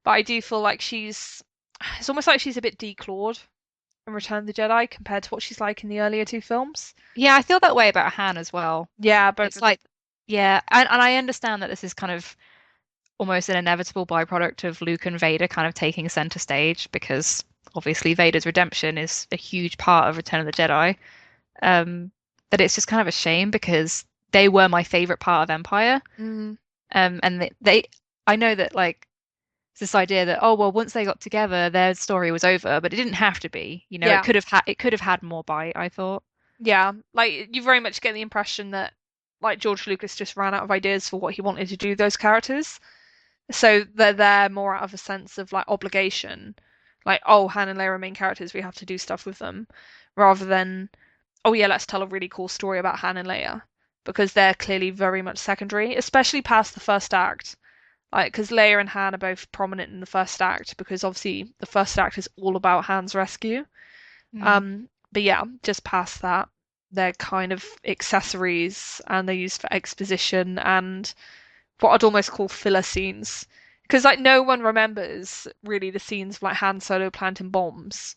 [SPEAKER 1] but I do feel like it's almost like she's a bit declawed in Return of the Jedi compared to what she's like in the earlier two films.
[SPEAKER 2] Yeah, I feel that way about Han as well.
[SPEAKER 1] Yeah, both
[SPEAKER 2] It's
[SPEAKER 1] of them.
[SPEAKER 2] like, yeah, and I understand that this is kind of almost an inevitable byproduct of Luke and Vader kind of taking center stage because obviously Vader's redemption is a huge part of Return of the Jedi. Um, but it's just kind of a shame because they were my favorite part of Empire.
[SPEAKER 1] Mm,
[SPEAKER 2] And I know that like it's this idea that oh well, once they got together, their story was over, but it didn't have to be.
[SPEAKER 1] yeah,
[SPEAKER 2] It could have had more bite, I thought.
[SPEAKER 1] yeah. Like you very much get the impression that like George Lucas just ran out of ideas for what he wanted to do with those characters. So they're there more out of a sense of like obligation. Like, oh, Han and Leia are main characters, we have to do stuff with them, rather than oh yeah, let's tell a really cool story about Han and Leia because they're clearly very much secondary, especially past the first act. Like, because Leia and Han are both prominent in the first act because obviously the first act is all about Han's rescue.
[SPEAKER 2] Mm.
[SPEAKER 1] But yeah, just past that, they're kind of accessories and they're used for exposition and what I'd almost call filler scenes. Because like no one remembers really the scenes of like Han Solo planting bombs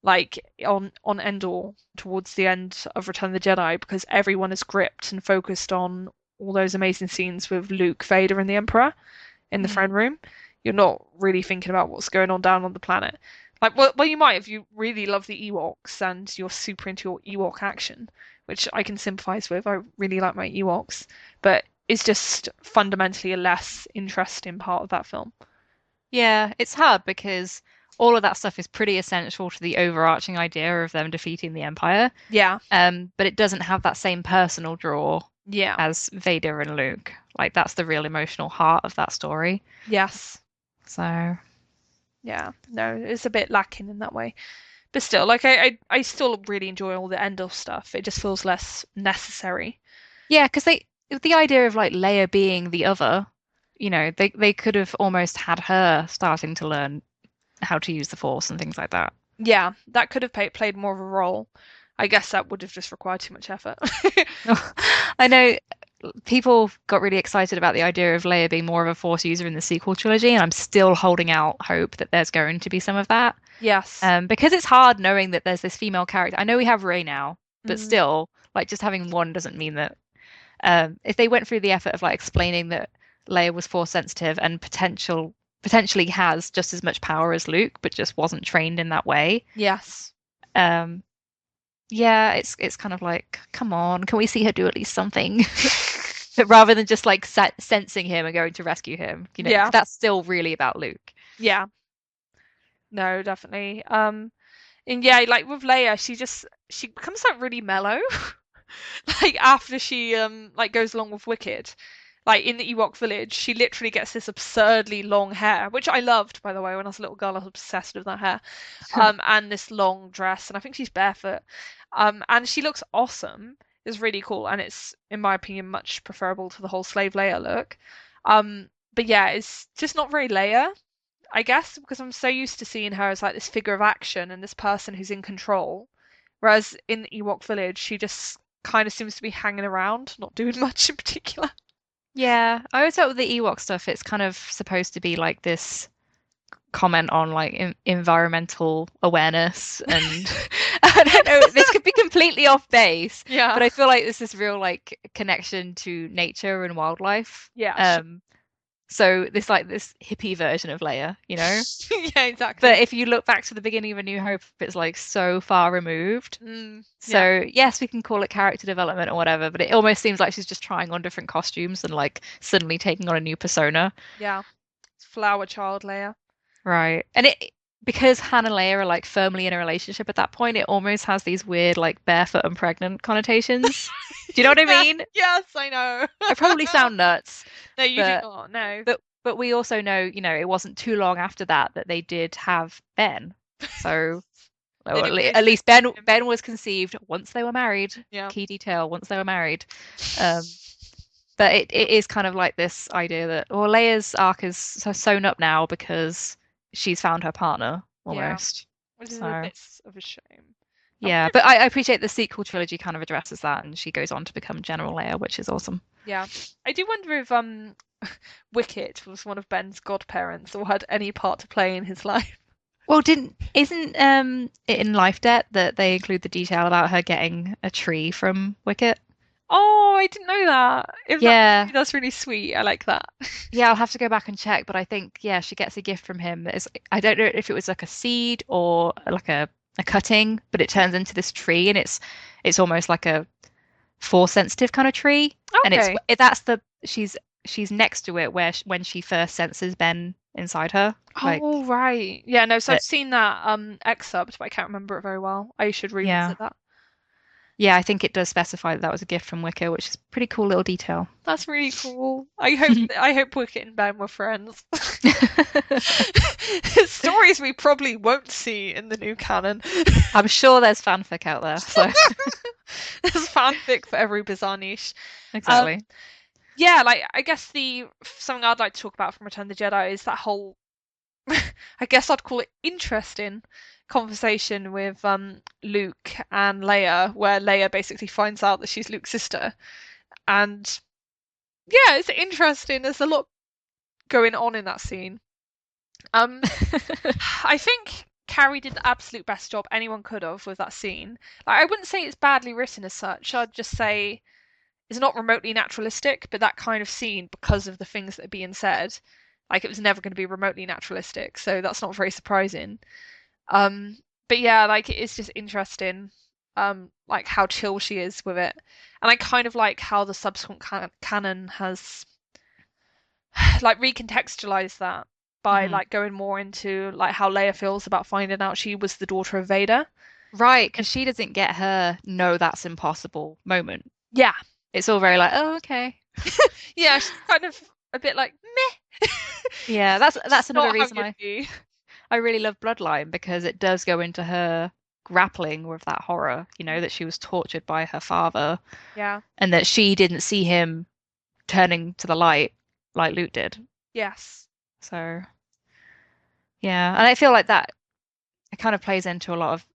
[SPEAKER 1] like on Endor towards the end of Return of the Jedi because everyone is gripped and focused on all those amazing scenes with Luke, Vader, and the Emperor in the
[SPEAKER 2] Mm.
[SPEAKER 1] throne room. You're not really thinking about what's going on down on the planet. Like, well, you might if you really love the Ewoks and you're super into your Ewok action, which I can sympathize with. I really like my Ewoks, but it's just fundamentally a less interesting part of that film.
[SPEAKER 2] Yeah, it's hard because all of that stuff is pretty essential to the overarching idea of them defeating the Empire.
[SPEAKER 1] Yeah,
[SPEAKER 2] But it doesn't have that same personal draw
[SPEAKER 1] yeah,
[SPEAKER 2] as Vader and Luke. Like that's the real emotional heart of that story.
[SPEAKER 1] yes,
[SPEAKER 2] So
[SPEAKER 1] yeah. No, it's a bit lacking in that way. But still, like I still really enjoy all the Endor stuff. It just feels less necessary.
[SPEAKER 2] yeah, because the idea of like Leia being the other, they could have almost had her starting to learn how to use the Force and things like that.
[SPEAKER 1] Yeah, that could have played more of a role. I guess that would have just required too much effort.
[SPEAKER 2] I know people got really excited about the idea of Leia being more of a Force user in the sequel trilogy, and I'm still holding out hope that there's going to be some of that.
[SPEAKER 1] Yes.
[SPEAKER 2] Because it's hard knowing that there's this female character. I know we have Rey now, but
[SPEAKER 1] Mm,
[SPEAKER 2] still, like just having one doesn't mean that. If they went through the effort of like explaining that Leia was Force sensitive and potentially has just as much power as Luke, but just wasn't trained in that way.
[SPEAKER 1] yes.
[SPEAKER 2] Um, yeah, it's kind of like, come on, can we see her do at least something? But rather than just like sensing him and going to rescue him, 'cause
[SPEAKER 1] Yeah.
[SPEAKER 2] that's still really about Luke.
[SPEAKER 1] Yeah. No, definitely. And yeah, like with Leia, she becomes like really mellow. Like after she like goes along with Wicked. Like in the Ewok village, she literally gets this absurdly long hair, which I loved, by the way. When I was a little girl, I was obsessed with that hair. And this long dress, and I think she's barefoot. And she looks awesome. It's really cool, and it's, in my opinion, much preferable to the whole slave Leia look. But yeah, it's just not very Leia, I guess, because I'm so used to seeing her as like this figure of action and this person who's in control. Whereas in the Ewok village, she just kind of seems to be hanging around, not doing much in particular.
[SPEAKER 2] Yeah, I always thought with the Ewok stuff, it's kind of supposed to be like this comment on like environmental awareness and I don't know, this could be completely off base,
[SPEAKER 1] Yeah.
[SPEAKER 2] but I feel like there's this real like connection to nature and wildlife.
[SPEAKER 1] Yeah, sure.
[SPEAKER 2] So this hippie version of Leia.
[SPEAKER 1] Yeah, exactly.
[SPEAKER 2] But if you look back to the beginning of A New Hope, it's like so far removed.
[SPEAKER 1] Yeah,
[SPEAKER 2] So yes, we can call it character development or whatever, but it almost seems like she's just trying on different costumes and like suddenly taking on a new persona.
[SPEAKER 1] yeah. It's flower child Leia.
[SPEAKER 2] Right. And it because Han and Leia are like firmly in a relationship at that point, it almost has these weird like barefoot and pregnant connotations. Do you know what I
[SPEAKER 1] Yeah,
[SPEAKER 2] mean?
[SPEAKER 1] yes, I know.
[SPEAKER 2] I probably sound nuts,
[SPEAKER 1] No, you do
[SPEAKER 2] but
[SPEAKER 1] not. No.
[SPEAKER 2] but we also know, it wasn't too long after that they did have Ben. So
[SPEAKER 1] They
[SPEAKER 2] or
[SPEAKER 1] did
[SPEAKER 2] at least Ben
[SPEAKER 1] him.
[SPEAKER 2] Ben was conceived once they were married.
[SPEAKER 1] Yeah.
[SPEAKER 2] Key detail, once they were married. Um, but it is kind of like this idea that, well, Leia's arc is so sewn up now because she's found her partner
[SPEAKER 1] Yeah.
[SPEAKER 2] almost.
[SPEAKER 1] Which is a
[SPEAKER 2] So
[SPEAKER 1] bit of a shame. I
[SPEAKER 2] yeah,
[SPEAKER 1] wonder
[SPEAKER 2] but
[SPEAKER 1] if,
[SPEAKER 2] I appreciate the sequel trilogy kind of addresses that, and she goes on to become General Leia, which is awesome.
[SPEAKER 1] yeah. I do wonder if Wicket was one of Ben's godparents or had any part to play in his life.
[SPEAKER 2] Well, didn't isn't it in Life Debt that they include the detail about her getting a tree from Wicket?
[SPEAKER 1] Oh, I didn't know that. If
[SPEAKER 2] Yeah,
[SPEAKER 1] that's really sweet. I like that.
[SPEAKER 2] yeah, I'll have to go back and check, but I think yeah, she gets a gift from him. That is, I don't know if it was like a seed or like a cutting, but it turns into this tree, and it's almost like a force sensitive kind of tree, and
[SPEAKER 1] Okay.
[SPEAKER 2] that's the she's next to it where when she first senses Ben inside her, like
[SPEAKER 1] Oh, right. Yeah, no, so I've
[SPEAKER 2] that.
[SPEAKER 1] seen that excerpt, but I can't remember it very well. I should
[SPEAKER 2] Yeah,
[SPEAKER 1] revisit that.
[SPEAKER 2] yeah, I think it does specify that that was a gift from Wicker, which is a pretty cool little detail.
[SPEAKER 1] That's really cool. I hope Wicket and Ben were friends. Stories we probably won't see in the new canon.
[SPEAKER 2] I'm sure there's fanfic out there, so
[SPEAKER 1] There's fanfic for every bizarre niche.
[SPEAKER 2] exactly.
[SPEAKER 1] Yeah, like I guess the something I'd like to talk about from Return of the Jedi is that whole I guess I'd call it interesting conversation with Luke and Leia, where Leia basically finds out that she's Luke's sister. And yeah, it's interesting. There's a lot going on in that scene. Um, I think Carrie did the absolute best job anyone could have with that scene. Like, I wouldn't say it's badly written as such. I'd just say it's not remotely naturalistic, but that kind of scene, because of the things that are being said, like it was never going to be remotely naturalistic, so that's not very surprising. Um, but yeah, like it's just interesting. like how chill she is with it. And I kind of like how the subsequent canon has like recontextualized that by
[SPEAKER 2] Hmm.
[SPEAKER 1] like going more into like how Leia feels about finding out she was the daughter of Vader.
[SPEAKER 2] Right, because she doesn't get her no, that's impossible moment.
[SPEAKER 1] Yeah,
[SPEAKER 2] It's all very like, oh, okay.
[SPEAKER 1] yeah, she's kind of a bit like meh.
[SPEAKER 2] Yeah,
[SPEAKER 1] Which is
[SPEAKER 2] that's another
[SPEAKER 1] not how
[SPEAKER 2] reason
[SPEAKER 1] you'd be.
[SPEAKER 2] I really love Bloodline because it does go into her grappling with that horror, that she was tortured by her father
[SPEAKER 1] Yeah.
[SPEAKER 2] and that she didn't see him turning to the light like Luke did.
[SPEAKER 1] Yes.
[SPEAKER 2] So, yeah, and I feel like that it kind of plays into a lot of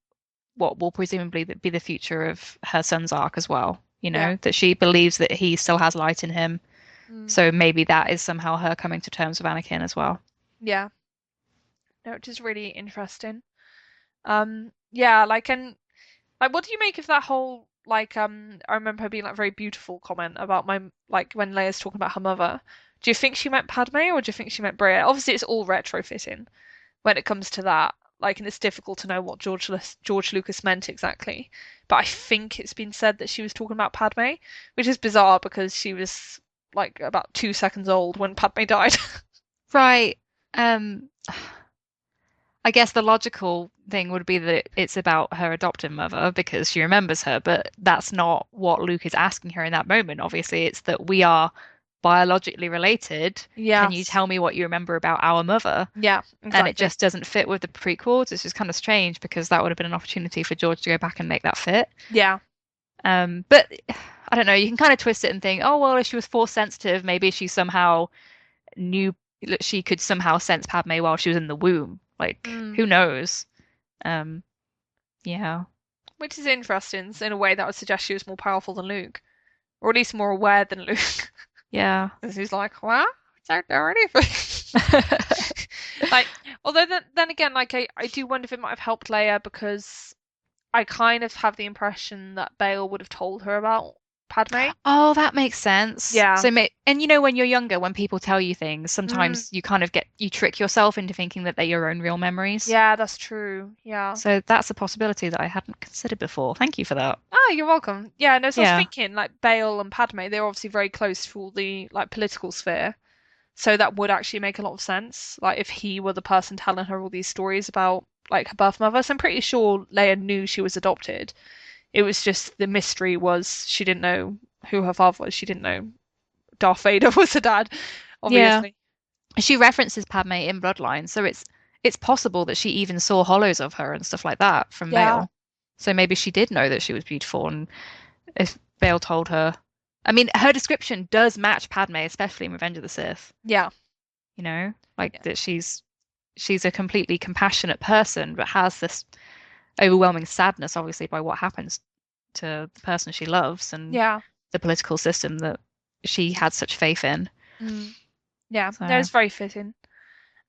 [SPEAKER 2] what will presumably be the future of her son's arc as well,
[SPEAKER 1] Yeah.
[SPEAKER 2] that she believes that he still has light in him.
[SPEAKER 1] Mm.
[SPEAKER 2] So maybe that is somehow her coming to terms with Anakin as well.
[SPEAKER 1] Yeah. No, which is really interesting. Yeah, like and like what do you make of that whole like I remember her being like very beautiful comment about my like when Leia's talking about her mother. Do you think she meant Padme or do you think she meant Brea? Obviously it's all retrofitting when it comes to that. Like and it's difficult to know what George Lucas meant exactly. But I think it's been said that she was talking about Padme, which is bizarre because she was like about 2 seconds old when Padme died.
[SPEAKER 2] Right. I guess the logical thing would be that it's about her adoptive mother because she remembers her, but that's not what Luke is asking her in that moment. Obviously, it's that we are biologically related. Can you
[SPEAKER 1] Yes.
[SPEAKER 2] tell me what you remember about our mother?
[SPEAKER 1] Yeah,
[SPEAKER 2] And it
[SPEAKER 1] exactly.
[SPEAKER 2] just doesn't fit with the prequels. It's just kind of strange because that would have been an opportunity for George to go back and make that fit.
[SPEAKER 1] Yeah.
[SPEAKER 2] But I don't know, you can kind of twist it and think, oh, well, if she was force sensitive, maybe she somehow knew that she could somehow sense Padme while she was in the womb. Like,
[SPEAKER 1] Mm.
[SPEAKER 2] who knows? Um, yeah.
[SPEAKER 1] Which is interesting in a way that would suggest she was more powerful than Luke, or at least more aware than Luke.
[SPEAKER 2] Yeah.
[SPEAKER 1] Because he's like, well, I don't know anything. Like, although then again, like I do wonder if it might have helped Leia because I kind of have the impression that Bale would have told her about Padme.
[SPEAKER 2] Oh, that makes sense.
[SPEAKER 1] Yeah.
[SPEAKER 2] So, and when you're younger, when people tell you things,
[SPEAKER 1] Mm.
[SPEAKER 2] sometimes you kind of you trick yourself into thinking that they're your own real memories.
[SPEAKER 1] Yeah, that's true. Yeah.
[SPEAKER 2] So that's a possibility that I hadn't considered before. Thank you for that.
[SPEAKER 1] Oh, you're welcome. Yeah, no, so I was
[SPEAKER 2] Yeah.
[SPEAKER 1] thinking like Bale and Padme, they're obviously very close to all the like political sphere. So that would actually make a lot of sense. Like if he were the person telling her all these stories about like her birth mother. So I'm pretty sure Leia knew she was adopted. It was just the mystery was she didn't know who her father was. She didn't know Darth Vader was her dad,
[SPEAKER 2] Yeah.
[SPEAKER 1] obviously.
[SPEAKER 2] She references Padme in Bloodline, so it's possible that she even saw hollows of her and stuff like that from
[SPEAKER 1] Yeah.
[SPEAKER 2] Bale. So maybe she did know that she was beautiful, and if Bale told her, I mean, her description does match Padme, especially in Revenge of the Sith.
[SPEAKER 1] Yeah.
[SPEAKER 2] Like
[SPEAKER 1] Yeah.
[SPEAKER 2] that she's a completely compassionate person, but has this overwhelming sadness, obviously, by what happens to the person she loves and
[SPEAKER 1] Yeah.
[SPEAKER 2] the political system that she had such faith in.
[SPEAKER 1] Mm. Yeah. No,
[SPEAKER 2] So,
[SPEAKER 1] it's very fitting.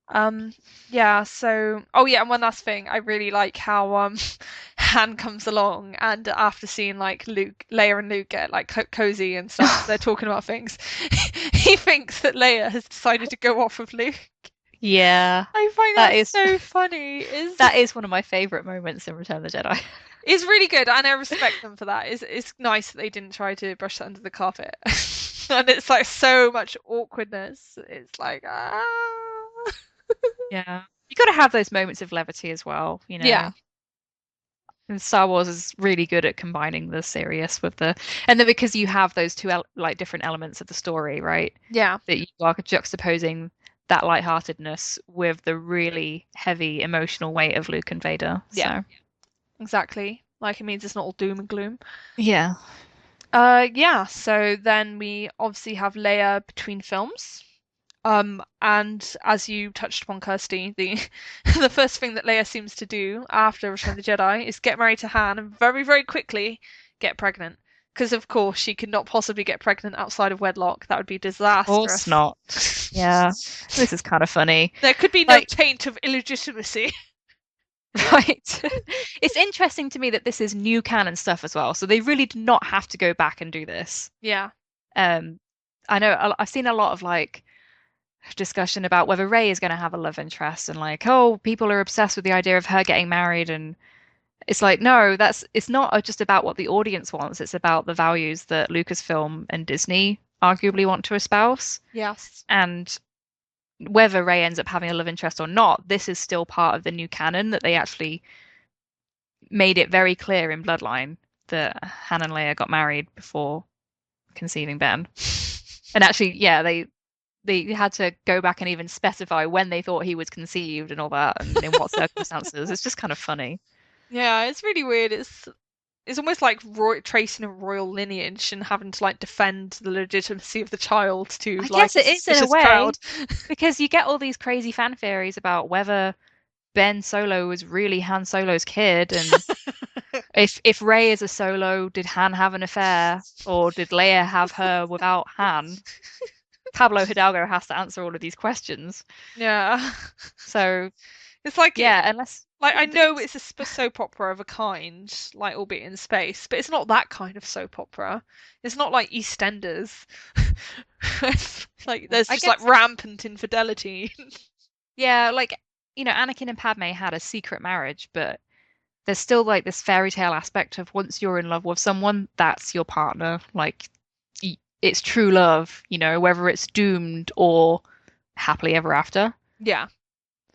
[SPEAKER 1] Um, yeah, so oh yeah, and one last thing, I really like how Han comes along and after seeing like Leia and Luke get like cozy and stuff, they're talking about things. He thinks that Leia has decided to go off with Luke.
[SPEAKER 2] yeah,
[SPEAKER 1] I find
[SPEAKER 2] that
[SPEAKER 1] that
[SPEAKER 2] is
[SPEAKER 1] so funny. Is
[SPEAKER 2] that is one of my favorite moments in Return of the Jedi.
[SPEAKER 1] it's really good, and I respect them for that. It's nice that they didn't try to brush that under the carpet. And it's like so much awkwardness. It's like
[SPEAKER 2] Yeah. You got to have those moments of levity as well.
[SPEAKER 1] yeah,
[SPEAKER 2] And Star Wars is really good at combining the serious with and then because you have those two like different elements of the story, right?
[SPEAKER 1] yeah,
[SPEAKER 2] That you are juxtaposing that lightheartedness with the really heavy emotional weight of Luke and Vader.
[SPEAKER 1] yeah.
[SPEAKER 2] So,
[SPEAKER 1] Exactly. Like it means it's not all doom and gloom.
[SPEAKER 2] yeah.
[SPEAKER 1] Yeah, so then we obviously have Leia between films. And as you touched upon, Kirsty, the the first thing that Leia seems to do after Return of the Jedi is get married to Han and very, very quickly get pregnant. Because of course she could not possibly get pregnant outside of wedlock. That would be
[SPEAKER 2] Of course
[SPEAKER 1] disastrous.
[SPEAKER 2] not. Yeah. This is kind of funny.
[SPEAKER 1] There could be no
[SPEAKER 2] Like,
[SPEAKER 1] taint of illegitimacy.
[SPEAKER 2] right. It's interesting to me that this is new canon stuff as well. So they really do not have to go back and do this.
[SPEAKER 1] Yeah,
[SPEAKER 2] Um, I know I've seen a lot of like discussion about whether Rey is going to have a love interest and like, oh, people are obsessed with the idea of her getting married and It's like, no, it's not just about what the audience wants. It's about the values that Lucasfilm and Disney arguably want to espouse.
[SPEAKER 1] Yes.
[SPEAKER 2] And whether Rey ends up having a love interest or not, this is still part of the new canon that they actually made it very clear in Bloodline that Han and Leia got married before conceiving Ben. And actually, yeah, they had to go back and even specify when they thought he was conceived and all that, and in what circumstances. It's just kind of funny.
[SPEAKER 1] Yeah, it's really weird. It's almost like tracing a royal lineage and having to like defend the legitimacy of the child to
[SPEAKER 2] I
[SPEAKER 1] like
[SPEAKER 2] guess
[SPEAKER 1] a
[SPEAKER 2] it is in a
[SPEAKER 1] suspicious
[SPEAKER 2] way
[SPEAKER 1] crowd.
[SPEAKER 2] because you get all these crazy fan theories about whether Ben Solo was really Han Solo's kid, and if Rey is a Solo, did Han have an affair, or did Leia have her without Han? Pablo Hidalgo has to answer all of these questions.
[SPEAKER 1] Yeah.
[SPEAKER 2] So
[SPEAKER 1] It's like
[SPEAKER 2] yeah, unless
[SPEAKER 1] I know it's a soap opera of a kind, like albeit in space, but it's not that kind of soap opera. It's not like EastEnders. Like there's
[SPEAKER 2] I
[SPEAKER 1] just like
[SPEAKER 2] guess
[SPEAKER 1] rampant infidelity.
[SPEAKER 2] yeah, like Anakin and Padme had a secret marriage, but there's still like this fairy tale aspect of once you're in love with someone, that's your partner. Like it's true love, whether it's doomed or happily ever after.
[SPEAKER 1] Yeah.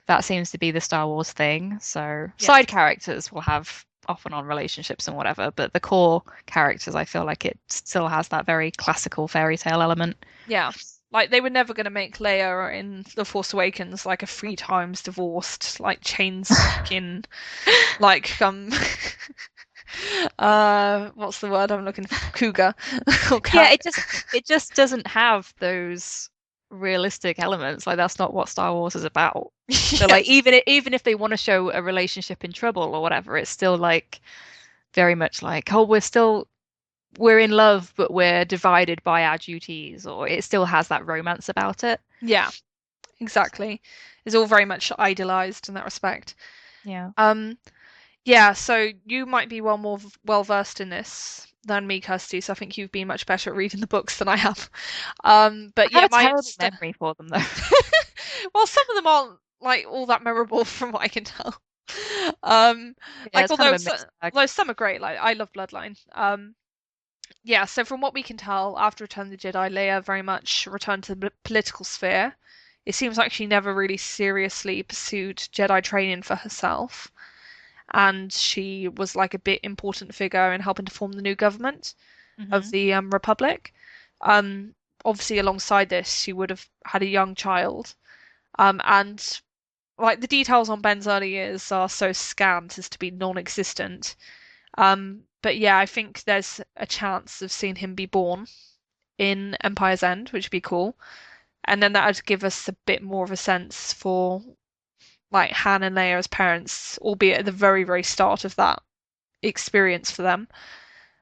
[SPEAKER 2] That seems to be the Star Wars thing. So
[SPEAKER 1] Yes.
[SPEAKER 2] side characters will have off and on relationships and whatever, but the core characters, I feel like it still has that very classical fairy tale element.
[SPEAKER 1] Yeah. Like they were never going to make Leia in The Force Awakens like a 3 times divorced, like chain smoking, like what's the word I'm looking for? Cougar or
[SPEAKER 2] Yeah,
[SPEAKER 1] cat.
[SPEAKER 2] it just doesn't have those realistic elements. Like that's not what Star Wars is about. So like
[SPEAKER 1] Yes.
[SPEAKER 2] even if they want to show a relationship in trouble or whatever, it's still like very much like, oh, we're in love, but we're divided by our duties, or it still has that romance about it.
[SPEAKER 1] Yeah, exactly. It's all very much idealized in that respect.
[SPEAKER 2] Yeah.
[SPEAKER 1] Um, yeah, so you might be more well versed in this than me, Kirsty, so I think you've been much better at reading the books than I have.
[SPEAKER 2] I
[SPEAKER 1] But
[SPEAKER 2] have
[SPEAKER 1] yeah,
[SPEAKER 2] a terrible memory for them though.
[SPEAKER 1] well, some of them aren't like all that memorable from what I can tell. Um,
[SPEAKER 2] Yeah,
[SPEAKER 1] like
[SPEAKER 2] it's kind of a mixed bag.
[SPEAKER 1] although some are great, like I love Bloodline. Yeah, so from what we can tell, after Return of the Jedi, Leia very much returned to the political sphere. It seems like she never really seriously pursued Jedi training for herself, and she was like a bit important figure in helping to form the new government of
[SPEAKER 2] Hmm.
[SPEAKER 1] the Republic. Um, Obviously, alongside this, she would have had a young child, and like the details on Ben's early years are so scant as to be non-existent. But yeah, I think there's a chance of seeing him be born in Empire's End, which would be cool. And then that would give us a bit more of a sense for like Han and Leia as parents, albeit at the very, very start of that experience for them.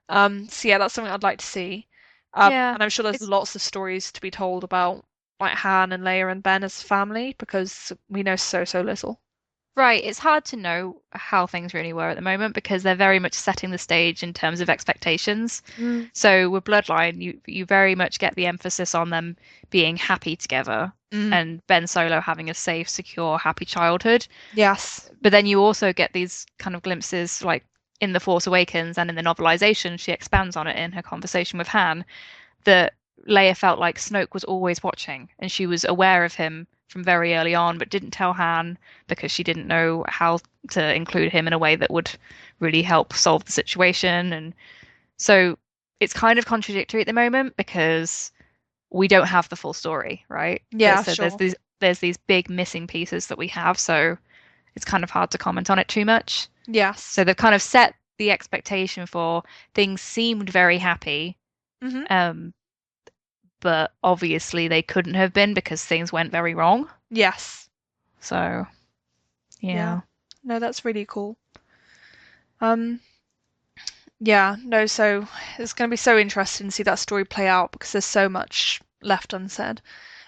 [SPEAKER 1] So yeah, that's something I'd like to see.
[SPEAKER 2] Yeah.
[SPEAKER 1] And I'm sure there's
[SPEAKER 2] It's
[SPEAKER 1] lots of stories to be told about like Han and Leia and Ben as a family because we know so little.
[SPEAKER 2] right. It's hard to know how things really were at the moment because they're very much setting the stage in terms of expectations.
[SPEAKER 1] Mm.
[SPEAKER 2] So with Bloodline, you very much get the emphasis on them being happy together
[SPEAKER 1] Mm.
[SPEAKER 2] and Ben Solo having a safe, secure, happy childhood.
[SPEAKER 1] Yes.
[SPEAKER 2] But then you also get these kind of glimpses, like in The Force Awakens and in the novelization, she expands on it in her conversation with Han, that Leia felt like Snoke was always watching and she was aware of him from very early on, but didn't tell Han because she didn't know how to include him in a way that would really help solve the situation. And so it's kind of contradictory at the moment because we don't have the full story, right?
[SPEAKER 1] Yeah,
[SPEAKER 2] So
[SPEAKER 1] sure.
[SPEAKER 2] there's these big missing pieces that we have, so it's kind of hard to comment on it too much.
[SPEAKER 1] Yes.
[SPEAKER 2] So they've kind of set the expectation for things seemed very happy,
[SPEAKER 1] Hmm.
[SPEAKER 2] um, but obviously they couldn't have been because things went very wrong.
[SPEAKER 1] Yes.
[SPEAKER 2] So
[SPEAKER 1] Yeah.
[SPEAKER 2] yeah.
[SPEAKER 1] No, that's really cool. Um, yeah, no, so it's going to be so interesting to see that story play out because there's so much left unsaid.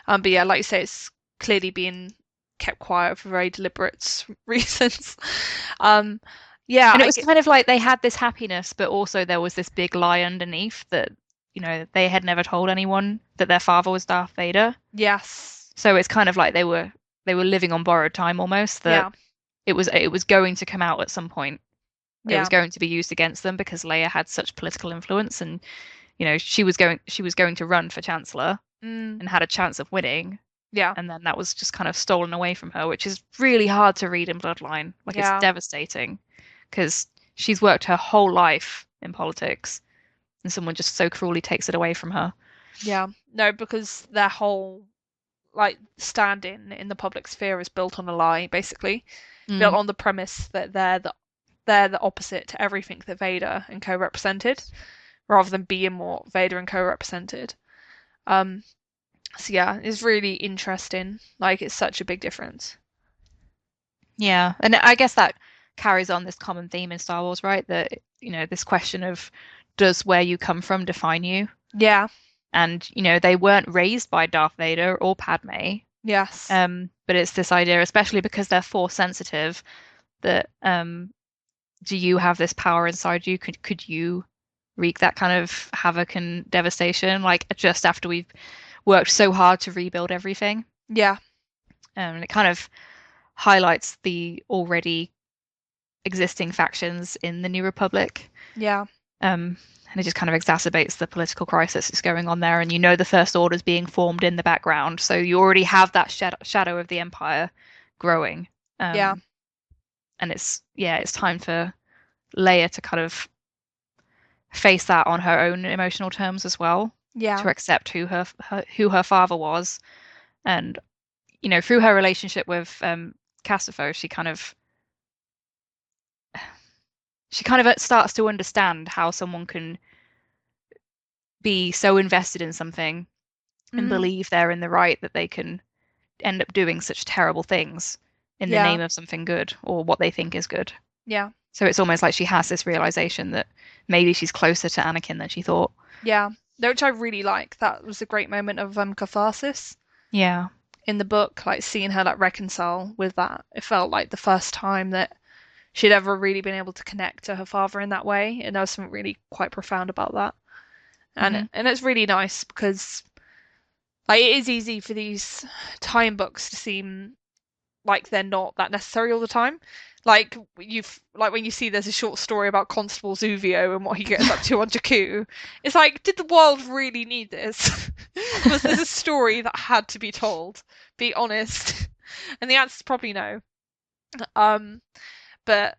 [SPEAKER 1] But yeah, like you say, it's clearly being kept quiet for very deliberate reasons. Um, yeah,
[SPEAKER 2] And it was kind of like they had this happiness, but also there was this big lie underneath that, they had never told anyone that their father was Darth Vader.
[SPEAKER 1] yes,
[SPEAKER 2] So it's kind of like they were living on borrowed time almost, that
[SPEAKER 1] yeah,
[SPEAKER 2] it was going to come out at some point. It was
[SPEAKER 1] Yeah.
[SPEAKER 2] going to be used against them because Leia had such political influence, and she was going to run for chancellor
[SPEAKER 1] Mm.
[SPEAKER 2] and had a chance of winning,
[SPEAKER 1] Yeah.
[SPEAKER 2] and then that was just kind of stolen away from her, which is really hard to read in Bloodline. Like, it's
[SPEAKER 1] Yeah.
[SPEAKER 2] devastating because she's worked her whole life in politics, and someone just so cruelly takes it away from her.
[SPEAKER 1] Yeah. No, because their whole like standing in the public sphere is built on a lie, basically. Built
[SPEAKER 2] Mm.
[SPEAKER 1] on the premise that they're the opposite to everything that Vader and co represented, rather than being what Vader and co represented. Um so yeah, it's really interesting. Like it's such a big difference.
[SPEAKER 2] Yeah, and I guess that carries on this common theme in Star Wars, right? That, this question of, does where you come from define you?
[SPEAKER 1] Yeah.
[SPEAKER 2] And, they weren't raised by Darth Vader or Padme.
[SPEAKER 1] Yes.
[SPEAKER 2] But it's this idea, especially because they're Force sensitive, that do you have this power inside you? Could you wreak that kind of havoc and devastation, like just after we've worked so hard to rebuild everything?
[SPEAKER 1] Yeah.
[SPEAKER 2] And it kind of highlights the already existing factions in the New Republic.
[SPEAKER 1] Yeah.
[SPEAKER 2] And it just kind of exacerbates the political crisis that's going on there. And the First Order is being formed in the background, so you already have that shadow of the Empire growing.
[SPEAKER 1] Yeah.
[SPEAKER 2] And it's time for Leia to kind of face that on her own emotional terms as well,
[SPEAKER 1] Yeah.
[SPEAKER 2] to accept who her father was, and through her relationship with Cassifo, she kind of starts to understand how someone can be so invested in something and
[SPEAKER 1] Mm.
[SPEAKER 2] believe they're in the right that they can end up doing such terrible things in the
[SPEAKER 1] Yeah.
[SPEAKER 2] name of something good or what they think is good.
[SPEAKER 1] Yeah.
[SPEAKER 2] So it's almost like she has this realization that maybe she's closer to Anakin than she thought.
[SPEAKER 1] Yeah. Which I really like. That was a great moment of catharsis
[SPEAKER 2] Yeah.
[SPEAKER 1] in the book, like seeing her like reconcile with that. It felt like the first time that she'd ever really been able to connect to her father in that way, and there was something really quite profound about that. And
[SPEAKER 2] Hmm.
[SPEAKER 1] and it's really nice because like it is easy for these time books to seem like they're not that necessary all the time. Like when you see there's a short story about Constable Zuvio and what he gets up to on Jakku, it's like, did the world really need this? Was this a story that had to be told? Be honest. And the answer is probably no. Um, but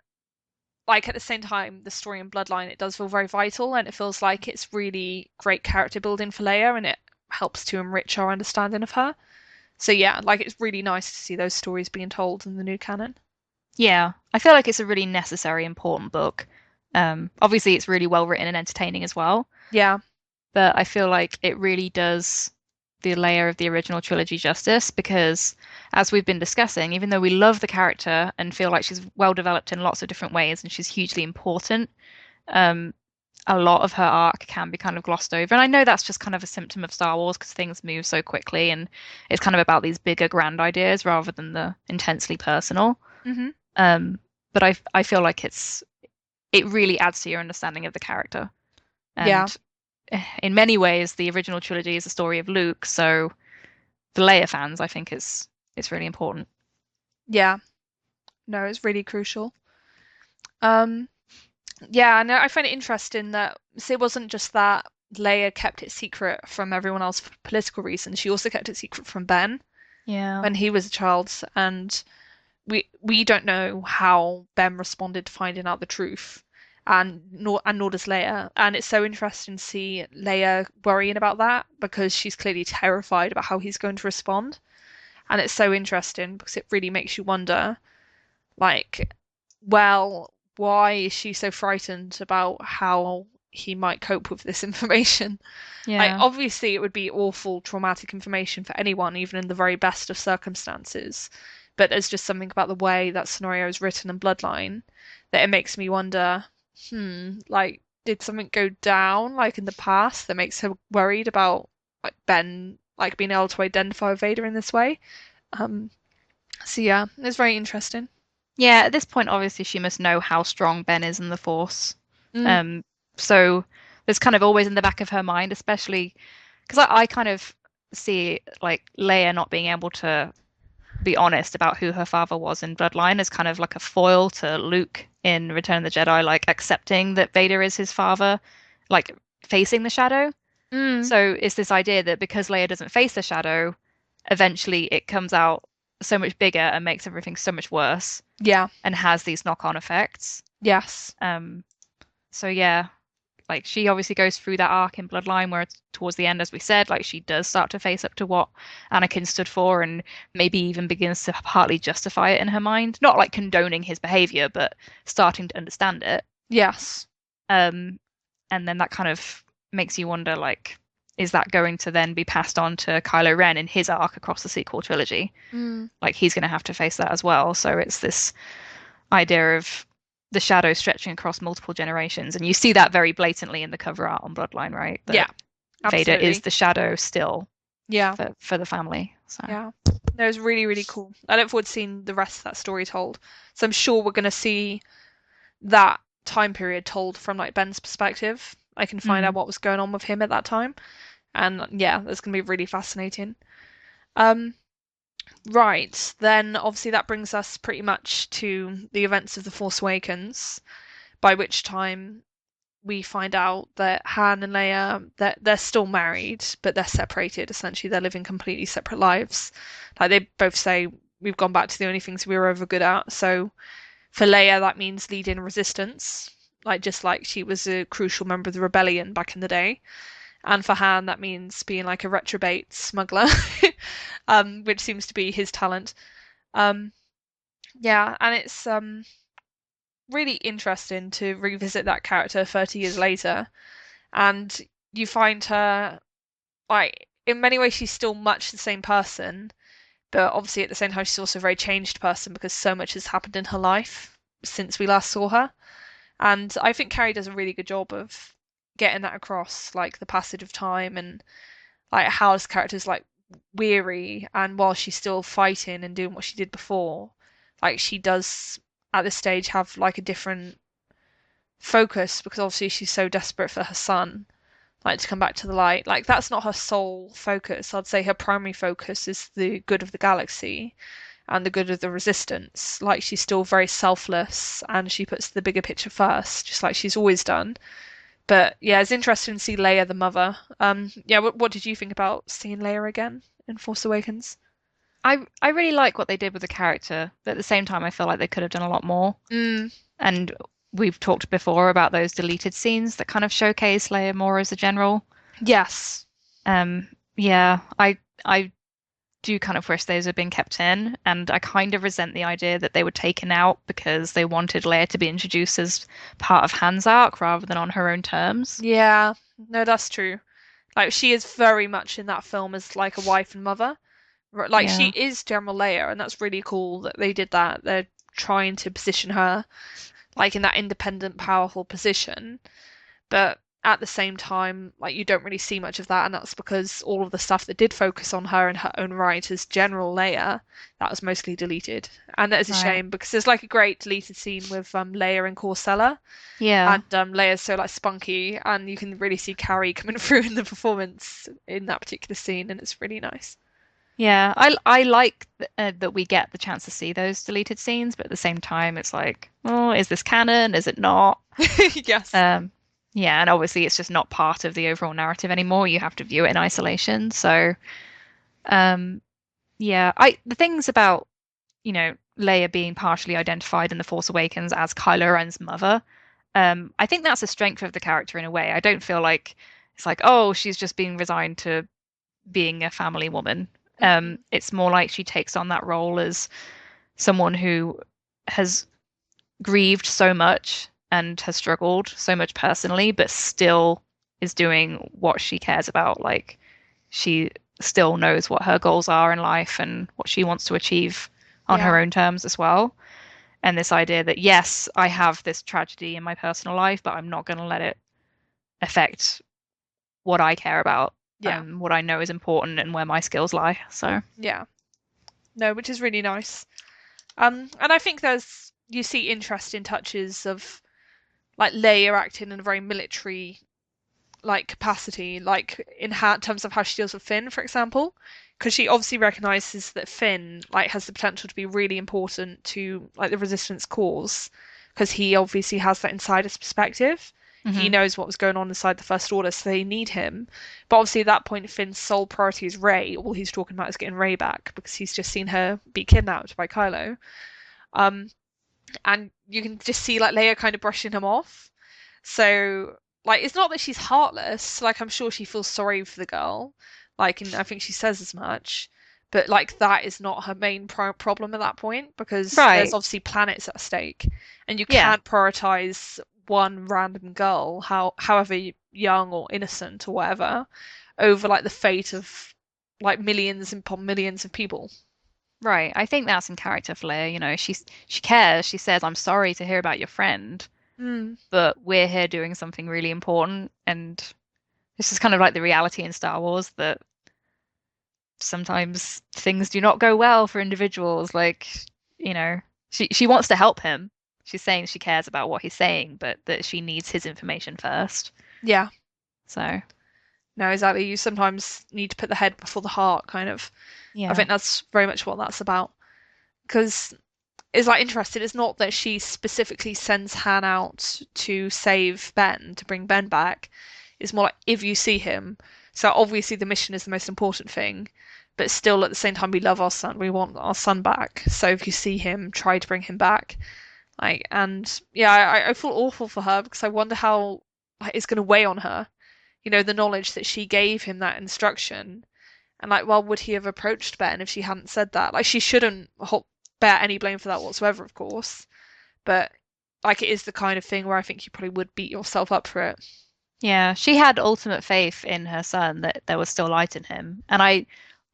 [SPEAKER 1] like at the same time, the story in Bloodline, it does feel very vital, and it feels like it's really great character building for Leia, and it helps to enrich our understanding of her. So yeah, like it's really nice to see those stories being told in the new canon.
[SPEAKER 2] Yeah. I feel like it's a really necessary, important book. Obviously, it's really well written and entertaining as well,
[SPEAKER 1] Yeah.
[SPEAKER 2] but I feel like it really does the layer of the original trilogy justice because, as we've been discussing, even though we love the character and feel like she's well developed in lots of different ways and she's hugely important, um, a lot of her arc can be kind of glossed over. And I know that's just kind of a symptom of Star Wars because things move so quickly and it's kind of about these bigger, grand ideas rather than the intensely personal.
[SPEAKER 1] Hmm.
[SPEAKER 2] Um, but I feel like it really adds to your understanding of the character.
[SPEAKER 1] Yeah.
[SPEAKER 2] And in many ways, the original trilogy is a story of Luke, so the Leia fans, I think, it's really important.
[SPEAKER 1] Yeah. No, it's really crucial. Um, yeah, and I find it interesting that it wasn't just that Leia kept it secret from everyone else for political reasons. She also kept it secret from Ben
[SPEAKER 2] Yeah.
[SPEAKER 1] when he was a child, and we don't know how Ben responded to finding out the truth, and nor does Leia. And it's so interesting to see Leia worrying about that because she's clearly terrified about how he's going to respond. And it's so interesting because it really makes you wonder, like, well, why is she so frightened about how he might cope with this information? Like,
[SPEAKER 2] Yeah.
[SPEAKER 1] obviously, it would be awful, traumatic information for anyone, even in the very best of circumstances. But there's just something about the way that scenario is written in Bloodline that it makes me wonder, like, did something go down, like, in the past that makes her worried about, like, Ben, like, being able to identify Vader in this way? Um, so yeah, it's very interesting.
[SPEAKER 2] Yeah, at this point, obviously, she must know how strong Ben is in the Force.
[SPEAKER 1] Mm,
[SPEAKER 2] Um, so there's kind of always in the back of her mind, especially because I kind of see like Leia not being able to be honest about who her father was in Bloodline as kind of like a foil to Luke in Return of the Jedi, like accepting that Vader is his father, like facing the shadow.
[SPEAKER 1] Mm.
[SPEAKER 2] So it's this idea that because Leia doesn't face the shadow, eventually it comes out so much bigger and makes everything so much worse
[SPEAKER 1] Yeah.
[SPEAKER 2] and has these knock-on effects.
[SPEAKER 1] Yes.
[SPEAKER 2] Um, so yeah, like she obviously goes through that arc in Bloodline where towards the end, as we said, like she does start to face up to what Anakin stood for and maybe even begins to partly justify it in her mind. Not like condoning his behavior, but starting to understand it.
[SPEAKER 1] Yes.
[SPEAKER 2] Um, and then that kind of makes you wonder, like, is that going to then be passed on to Kylo Ren in his arc across the sequel trilogy?
[SPEAKER 1] Mm.
[SPEAKER 2] Like he's going to have to face that as well. So it's this idea of the shadow stretching across multiple generations, and you see that very blatantly in the cover art on Bloodline, right?
[SPEAKER 1] Yeah.
[SPEAKER 2] That Vader is
[SPEAKER 1] Absolutely.
[SPEAKER 2] the shadow still
[SPEAKER 1] Yeah.
[SPEAKER 2] for the family. So
[SPEAKER 1] Yeah. No, it's really, really cool. I look forward to seeing the rest of that story told. So I'm sure we're going to see that time period told from like Ben's perspective. I can find out
[SPEAKER 2] mm.
[SPEAKER 1] what was going on with him at that time. And yeah, that's going to be really fascinating. Um, right, then obviously that brings us pretty much to the events of The Force Awakens, by which time we find out that Han and Leia they're still married, but they're separated. Essentially, they're living completely separate lives. Like they both say, we've gone back to the only things we were ever good at. So for Leia, that means leading resistance, like just like she was a crucial member of the rebellion back in the day. And for Han, that means being like a retrobate smuggler, which seems to be his talent. Um, yeah, and it's really interesting to revisit that character 30 years later, and you find her like in many ways she's still much the same person, but obviously at the same time she's also a very changed person because so much has happened in her life since we last saw her. And I think Carrie does a really good job of getting that across, like the passage of time and like how this character's like weary, and while she's still fighting and doing what she did before, like she does at this stage have like a different focus because obviously she's so desperate for her son, like to come back to the light. Like that's not her sole focus. I'd say her primary focus is the good of the galaxy and the good of the resistance. Like she's still very selfless and she puts the bigger picture first, just like she's always done. But yeah, it's interesting to see Leia the mother. Yeah, what did you think about seeing Leia again in Force Awakens?
[SPEAKER 2] I really like what they did with the character, but at the same time, I feel like they could have done a lot more.
[SPEAKER 1] Mm,
[SPEAKER 2] And we've talked before about those deleted scenes that kind of showcase Leia more as a general.
[SPEAKER 1] yes.
[SPEAKER 2] Yeah, I do kind of wish those had been kept in, and I kind of resent the idea that they were taken out because they wanted Leia to be introduced as part of Han's arc rather than on her own terms.
[SPEAKER 1] Yeah. No, that's true. Like she is very much in that film as like a wife and mother. Like she
[SPEAKER 2] Yeah,
[SPEAKER 1] is General Leia, and that's really cool that they did that. They're trying to position her like in that independent, powerful position. But at the same time, like you don't really see much of that, and that's because all of the stuff that did focus on her in her own right as General Leia, that was mostly deleted. And that is a
[SPEAKER 2] right.
[SPEAKER 1] shame because there's like a great deleted scene with Leia and Corsella,
[SPEAKER 2] Yeah,
[SPEAKER 1] and Leia's so like spunky, and you can really see Carrie coming through in the performance in that particular scene, and it's really nice.
[SPEAKER 2] yeah. I like that we get the chance to see those deleted scenes, but at the same time, it's like, oh, is this canon? Is it not?
[SPEAKER 1] Yes.
[SPEAKER 2] Um, yeah, and obviously it's just not part of the overall narrative anymore. You have to view it in isolation. So, um, yeah, I the things about, Leia being partially identified in The Force Awakens as Kylo Ren's mother, I think that's a strength of the character in a way. I don't feel like it's like, oh, she's just being resigned to being a family woman.
[SPEAKER 1] Hmm.
[SPEAKER 2] It's more like she takes on that role as someone who has grieved so much and has struggled so much personally, but still is doing what she cares about. Like she still knows what her goals are in life and what she wants to achieve on her
[SPEAKER 1] Yeah.
[SPEAKER 2] own terms as well. And this idea that, yes, I have this tragedy in my personal life, but I'm not going to let it affect what I care about,
[SPEAKER 1] Yeah.
[SPEAKER 2] what I know is important and where my skills lie. So,
[SPEAKER 1] Yeah. No, which is really nice. And I think there's you see interesting touches of like Leia acting in a very military like capacity, like in terms of how she deals with Finn, for example, because she obviously recognizes that Finn like has the potential to be really important to like the Resistance cause, because he obviously has that insider's perspective. He
[SPEAKER 2] Hmm.
[SPEAKER 1] knows what was going on inside the First Order, so they need him. But obviously, at that point, Finn's sole priority is Rey. All he's talking about is getting Rey back because he's just seen her be kidnapped by Kylo. Um, and you can just see like Leia kind of brushing him off. So like, it's not that she's heartless. Like, I'm sure she feels sorry for the girl. Like, and I think she says as much. But like, that is not her main problem at that point because there's
[SPEAKER 2] Right.
[SPEAKER 1] obviously planets at stake, and you
[SPEAKER 2] Yeah.
[SPEAKER 1] can't prioritize one random girl, however young or innocent or whatever, over like the fate of like millions upon millions of people.
[SPEAKER 2] Right. I think that's in character for Leia. She cares. She says, "I'm sorry to hear about your friend,
[SPEAKER 1] Mm,
[SPEAKER 2] but we're here doing something really important." And this is kind of like the reality in Star Wars that sometimes things do not go well for individuals. Like, she wants to help him. She's saying she cares about what he's saying, but that she needs his information first.
[SPEAKER 1] yeah,
[SPEAKER 2] So,
[SPEAKER 1] no, exactly. You sometimes need to put the head before the heart, kind of. I
[SPEAKER 2] yeah.
[SPEAKER 1] think that's very much what that's about. Because it's like interesting. It's not that she specifically sends Han out to save Ben, to bring Ben back. It's more like if you see him. So obviously the mission is the most important thing, but still at the same time we love our son. We want our son back. So if you see him, try to bring him back. Like and yeah, I feel awful for her because I wonder how it's going to weigh on her. The knowledge that she gave him that instruction and like, well, would he have approached Ben if she hadn't said that? Like, she shouldn't bear any blame for that whatsoever, of course. But like, it is the kind of thing where I think you probably would beat yourself up for it.
[SPEAKER 2] Yeah, she had ultimate faith in her son that there was still light in him. And I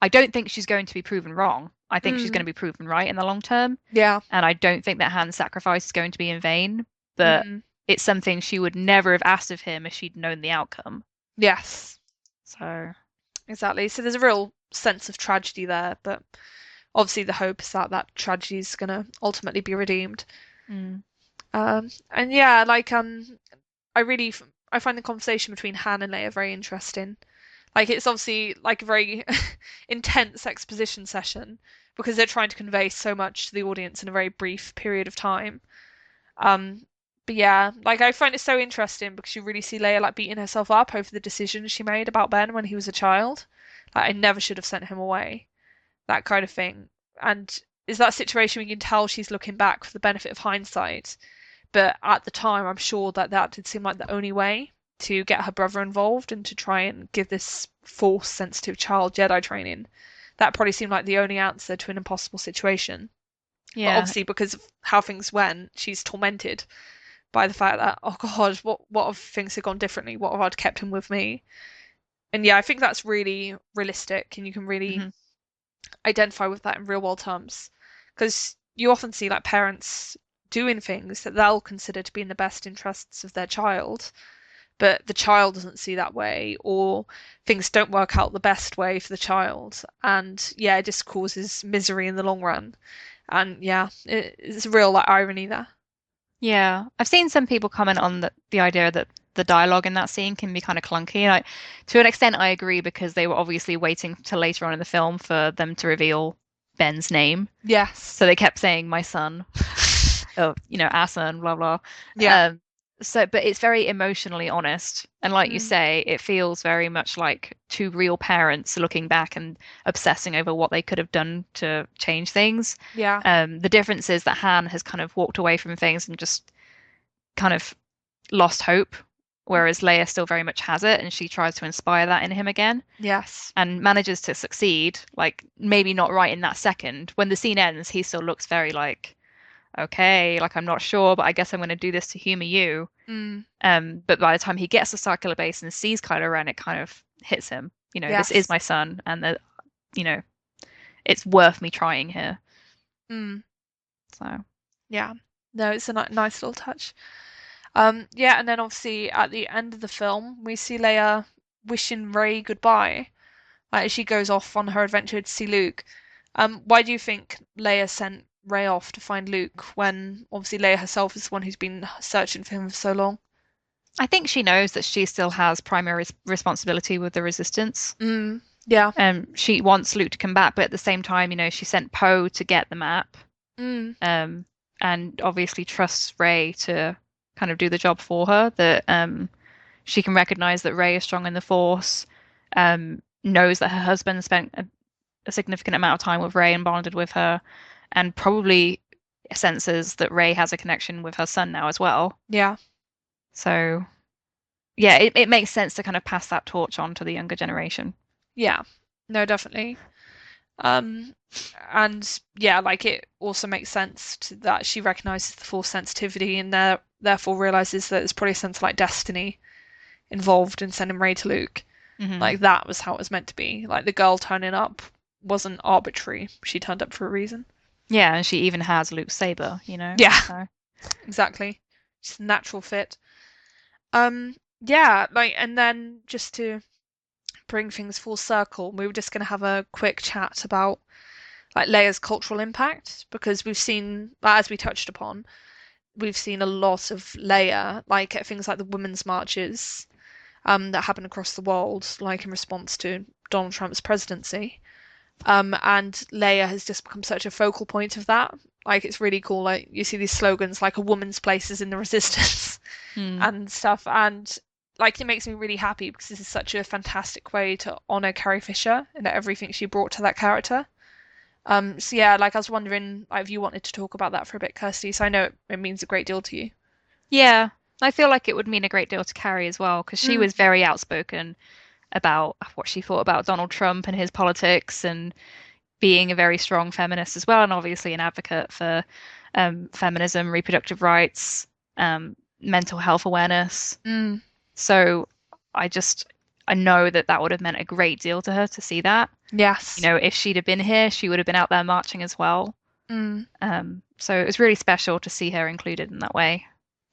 [SPEAKER 2] don't think she's going to be proven wrong. I think she's going
[SPEAKER 1] Mm,
[SPEAKER 2] to be proven right in the long term.
[SPEAKER 1] yeah.
[SPEAKER 2] And I don't think that Han's sacrifice is going to be in vain. But
[SPEAKER 1] Mm,
[SPEAKER 2] it's something she would never have asked of him if she'd known the outcome.
[SPEAKER 1] yes.
[SPEAKER 2] So,
[SPEAKER 1] Exactly. So there's a real sense of tragedy there, but obviously the hope is that that tragedy is going to ultimately be redeemed.
[SPEAKER 2] mm,
[SPEAKER 1] And yeah, like I really I find the conversation between Han and Leia very interesting. Like it's obviously like a very intense exposition session because they're trying to convey so much to the audience in a very brief period of time. Um, but yeah, like I find it so interesting because you really see Leia like beating herself up over the decisions she made about Ben when he was a child. Like I never should have sent him away, that kind of thing. And is that situation where you can tell she's looking back for the benefit of hindsight, but at the time, I'm sure that that did seem like the only way to get her brother involved and to try and give this force sensitive child Jedi training. That probably seemed like the only answer to an impossible situation. But
[SPEAKER 2] yeah,
[SPEAKER 1] obviously, because of how things went, she's tormented by the fact that, oh God, what if things had gone differently? What if I'd kept him with me? And yeah, I think that's really realistic, and you can really
[SPEAKER 2] mhm,
[SPEAKER 1] identify with that in real world terms. Because you often see like parents doing things that they'll consider to be in the best interests of their child, but the child doesn't see that way, or things don't work out the best way for the child. And yeah, it just causes misery in the long run. And yeah, it's a real like irony there.
[SPEAKER 2] yeah. I've seen some people comment on the idea that the dialogue in that scene can be kind of clunky. And to an extent, I agree because they were obviously waiting till later on in the film for them to reveal Ben's name.
[SPEAKER 1] Yes.
[SPEAKER 2] So they kept saying my son, or our son, blah blah.
[SPEAKER 1] Yeah.
[SPEAKER 2] Um, but it's very emotionally honest, and like you
[SPEAKER 1] Mm.
[SPEAKER 2] say, it feels very much like two real parents looking back and obsessing over what they could have done to change things.
[SPEAKER 1] Yeah.
[SPEAKER 2] The difference is that Han has kind of walked away from things and just kind of lost hope, whereas Leia still very much has it, and she tries to inspire that in him again
[SPEAKER 1] Yes.
[SPEAKER 2] and manages to succeed. Like maybe not right in that second. When the scene ends, he still looks very like okay, like I'm not sure, but I guess I'm going to do this to humor you.
[SPEAKER 1] Mm.
[SPEAKER 2] But by the time he gets to Circular Base and sees Kylo Ren, it kind of hits him. This is
[SPEAKER 1] Yes.
[SPEAKER 2] my son, and you know, it's worth me trying here.
[SPEAKER 1] Mm.
[SPEAKER 2] So,
[SPEAKER 1] Yeah. No, it's a nice little touch. Yeah, and then obviously at the end of the film, we see Leia wishing Rey goodbye, like as she goes off on her adventure to see Luke. Why do you think Leia sent Rey off to find Luke when obviously Leia herself is the one who's been searching for him for so long?
[SPEAKER 2] I think she knows that she still has primary responsibility with the Resistance.
[SPEAKER 1] Mm, yeah.
[SPEAKER 2] She wants Luke to come back, but at the same time, she sent Poe to get the map.
[SPEAKER 1] Mm,
[SPEAKER 2] Um, and obviously trusts Rey to kind of do the job for her. That she can recognize that Rey is strong in the Force, knows that her husband spent a significant amount of time with Rey and bonded with her, and probably senses that Rey has a connection with her son now as well.
[SPEAKER 1] Yeah.
[SPEAKER 2] So yeah, it makes sense to kind of pass that torch on to the younger generation.
[SPEAKER 1] Yeah. No, definitely. Um, and yeah, like it also makes sense that she recognizes the Force sensitivity and therefore realizes that there's probably a sense of like destiny involved in sending Rey to Luke.
[SPEAKER 2] Hmm.
[SPEAKER 1] Like that was how it was meant to be. Like the girl turning up wasn't arbitrary. She turned up for a reason.
[SPEAKER 2] Yeah, and she even has Luke's saber, you know.
[SPEAKER 1] Yeah,
[SPEAKER 2] So.
[SPEAKER 1] exactly. Just a natural fit. Yeah, like and then just to bring things full circle, we were just going to have a quick chat about like Leia's cultural impact because we've seen, as we touched upon, we've seen a lot of Leia, like at things like the women's marches, that happen across the world, like in response to Donald Trump's presidency. And Leia has just become such a focal point of that. Like it's really cool. Like you see these slogans like "A woman's place is in the resistance"
[SPEAKER 2] Hmm.
[SPEAKER 1] and stuff, and like it makes me really happy because this is such a fantastic way to honor Carrie Fisher and everything she brought to that character. So yeah, like I was wondering like, if you wanted to talk about that for a bit, Kirsty. So I know it means a great deal to you.
[SPEAKER 2] Yeah, I feel like it would mean a great deal to Carrie as well, because she
[SPEAKER 1] Mm,
[SPEAKER 2] was very outspoken about what she thought about Donald Trump and his politics, and being a very strong feminist as well, and obviously an advocate for feminism, reproductive rights, mental health awareness.
[SPEAKER 1] mm,
[SPEAKER 2] So I just, I know that that would have meant a great deal to her to see that. You
[SPEAKER 1] yes.
[SPEAKER 2] know, if she'd have been here, she would have been out there marching as well.
[SPEAKER 1] Mm,
[SPEAKER 2] So it was really special to see her included in that way.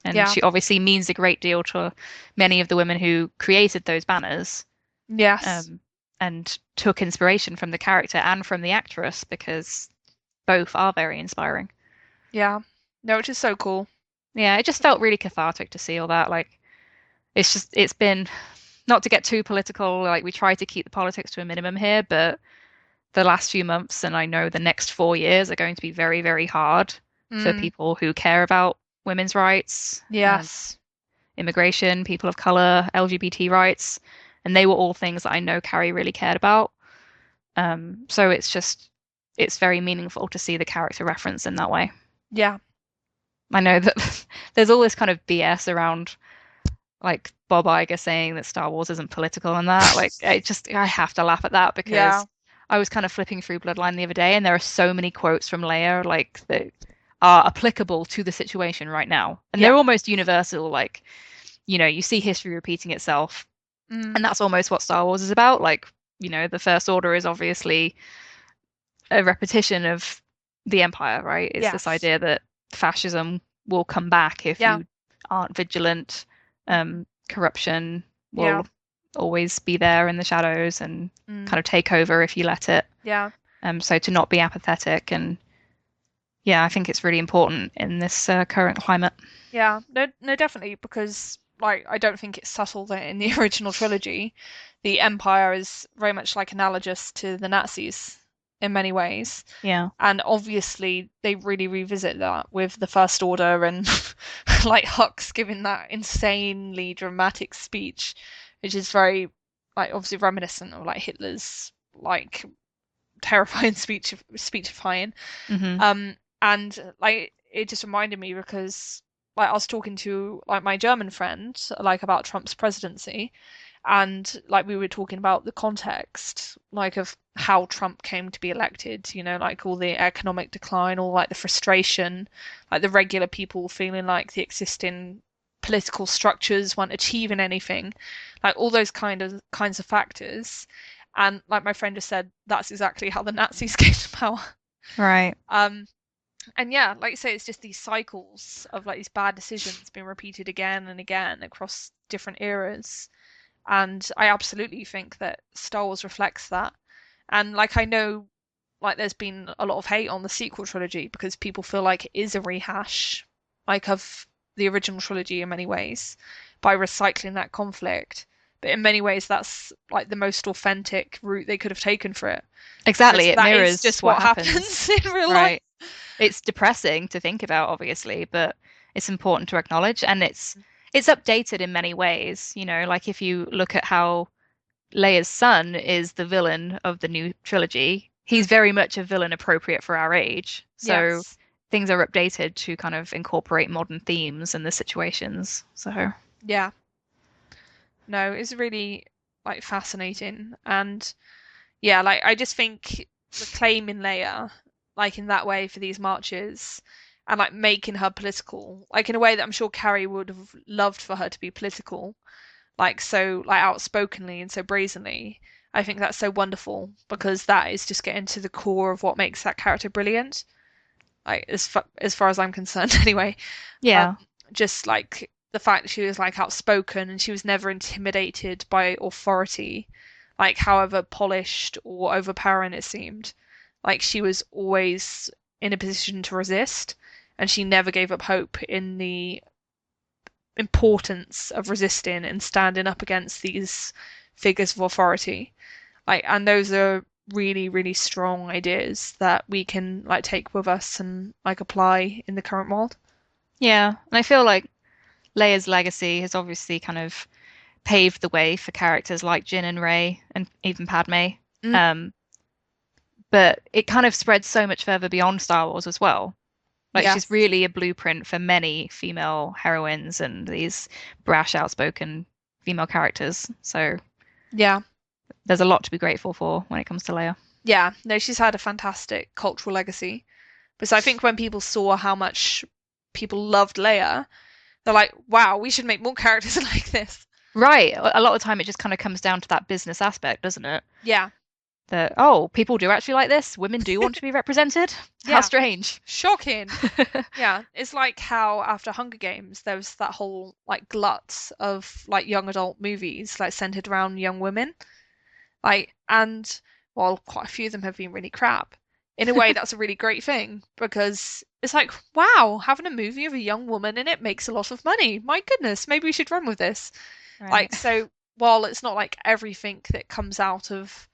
[SPEAKER 2] And
[SPEAKER 1] yeah.
[SPEAKER 2] she obviously means a great deal to many of the women who created those banners,
[SPEAKER 1] Yes.
[SPEAKER 2] um, and took inspiration from the character and from the actress because both are very inspiring.
[SPEAKER 1] Yeah. No, which is so cool.
[SPEAKER 2] Yeah, it just felt really cathartic to see all that. Like, it's been, not to get too political, like, we try to keep the politics to a minimum here, but the last few months, and I know the next 4 years are going to be very, very hard for
[SPEAKER 1] Mm,
[SPEAKER 2] people who care about women's rights,
[SPEAKER 1] yes.
[SPEAKER 2] immigration, people of color, LGBT rights, and they were all things that I know Carrie really cared about. So it's very meaningful to see the character reference in that way.
[SPEAKER 1] Yeah.
[SPEAKER 2] I know that there's all this kind of BS around like Bob Iger saying that Star Wars isn't political and that. Like I have to laugh at that
[SPEAKER 1] Yeah.
[SPEAKER 2] because I was kind of flipping through Bloodline the other day and there are so many quotes from Leia like that are applicable to the situation right now. And
[SPEAKER 1] Yeah.
[SPEAKER 2] they're almost universal, like, you know, you see history repeating itself.
[SPEAKER 1] Mm,
[SPEAKER 2] And that's almost what Star Wars is about. Like, you know, the First Order is obviously a repetition of the Empire, right? It's this
[SPEAKER 1] yes.
[SPEAKER 2] idea that fascism will come back if
[SPEAKER 1] Yeah.
[SPEAKER 2] you aren't vigilant. Corruption
[SPEAKER 1] Yeah.
[SPEAKER 2] will always be there in the shadows and
[SPEAKER 1] Mm,
[SPEAKER 2] kind of take over if you let it.
[SPEAKER 1] yeah.
[SPEAKER 2] So to not be apathetic, and yeah, I think it's really important in this current climate.
[SPEAKER 1] Yeah. No, no, definitely, because like I don't think it's subtle that in the original trilogy, the Empire is very much like analogous to the Nazis in many ways.
[SPEAKER 2] Yeah.
[SPEAKER 1] And obviously they really revisit that with the First Order and like Hux giving that insanely dramatic speech, which is very like obviously reminiscent of like Hitler's like terrifying speechifying.
[SPEAKER 2] Hmm.
[SPEAKER 1] And like it just reminded me because like I was talking to like my German friend like about Trump's presidency, and like we were talking about the context like of how Trump came to be elected, you know, like all the economic decline, all like the frustration, like the regular people feeling like the existing political structures weren't achieving anything, like all those kinds of factors. And like my friend just said, that's exactly how the Nazis came to power.
[SPEAKER 2] Right.
[SPEAKER 1] Um, and yeah, like you say, it's just these cycles of like these bad decisions being repeated again and again across different eras. And I absolutely think that Star Wars reflects that. And like I know like there's been a lot of hate on the sequel trilogy because people feel like it is a rehash like of the original trilogy in many ways by recycling that conflict. But in many ways that's like the most authentic route they could have taken for it.
[SPEAKER 2] Exactly.
[SPEAKER 1] Because
[SPEAKER 2] It
[SPEAKER 1] that is
[SPEAKER 2] mirrors
[SPEAKER 1] just
[SPEAKER 2] what
[SPEAKER 1] what
[SPEAKER 2] happens.
[SPEAKER 1] happens in real life.
[SPEAKER 2] Right. It's depressing to think about, obviously, but it's important to acknowledge, and it's updated in many ways. Like if you look at how Leia's son is the villain of the new trilogy, he's very much a villain appropriate for our age. So
[SPEAKER 1] Yes.
[SPEAKER 2] things are updated to kind of incorporate modern themes and the situations. So
[SPEAKER 1] Yeah. No, it's really like fascinating. And yeah, like I just think reclaiming Leia, like in that way for these marches, and like making her political, like in a way that I'm sure Carrie would have loved for her to be political, like so like outspokenly and so brazenly. I think that's so wonderful because that is just getting to the core of what makes that character brilliant. Like as far as I'm concerned, anyway. Um,
[SPEAKER 2] yeah,
[SPEAKER 1] just like the fact that she was like outspoken and she was never intimidated by authority, like however polished or overpowering it seemed. Like she was always in a position to resist, and she never gave up hope in the importance of resisting and standing up against these figures of authority. Like, and those are really, really strong ideas that we can like take with us and like apply in the current world.
[SPEAKER 2] yeah. And I feel like Leia's legacy has obviously kind of paved the way for characters like Jin and Rey and even Padme.
[SPEAKER 1] Mm,
[SPEAKER 2] Um, but it kind of spreads so much further beyond Star Wars as well. Like she's
[SPEAKER 1] yes.
[SPEAKER 2] really a blueprint for many female heroines and these brash, outspoken female characters. So
[SPEAKER 1] Yeah.
[SPEAKER 2] there's a lot to be grateful for when it comes to Leia.
[SPEAKER 1] Yeah. No, she's had a fantastic cultural legacy. But so I think when people saw how much people loved Leia, they're like, wow, we should make more characters like this.
[SPEAKER 2] Right. A lot of the time it just kind of comes down to that business aspect, doesn't it?
[SPEAKER 1] Yeah.
[SPEAKER 2] That, oh, people do actually like this. Women do want to be represented. How
[SPEAKER 1] Yeah.
[SPEAKER 2] strange.
[SPEAKER 1] Shocking. Yeah. It's like how after Hunger Games, there was that whole like glut of like young adult movies like centered around young women. Like, and while quite a few of them have been really crap, in a way, that's a really great thing because it's like, wow, having a movie of a young woman in it makes a lot of money. My goodness, maybe we should run with this.
[SPEAKER 2] Right.
[SPEAKER 1] Like, so while it's not like everything that comes out of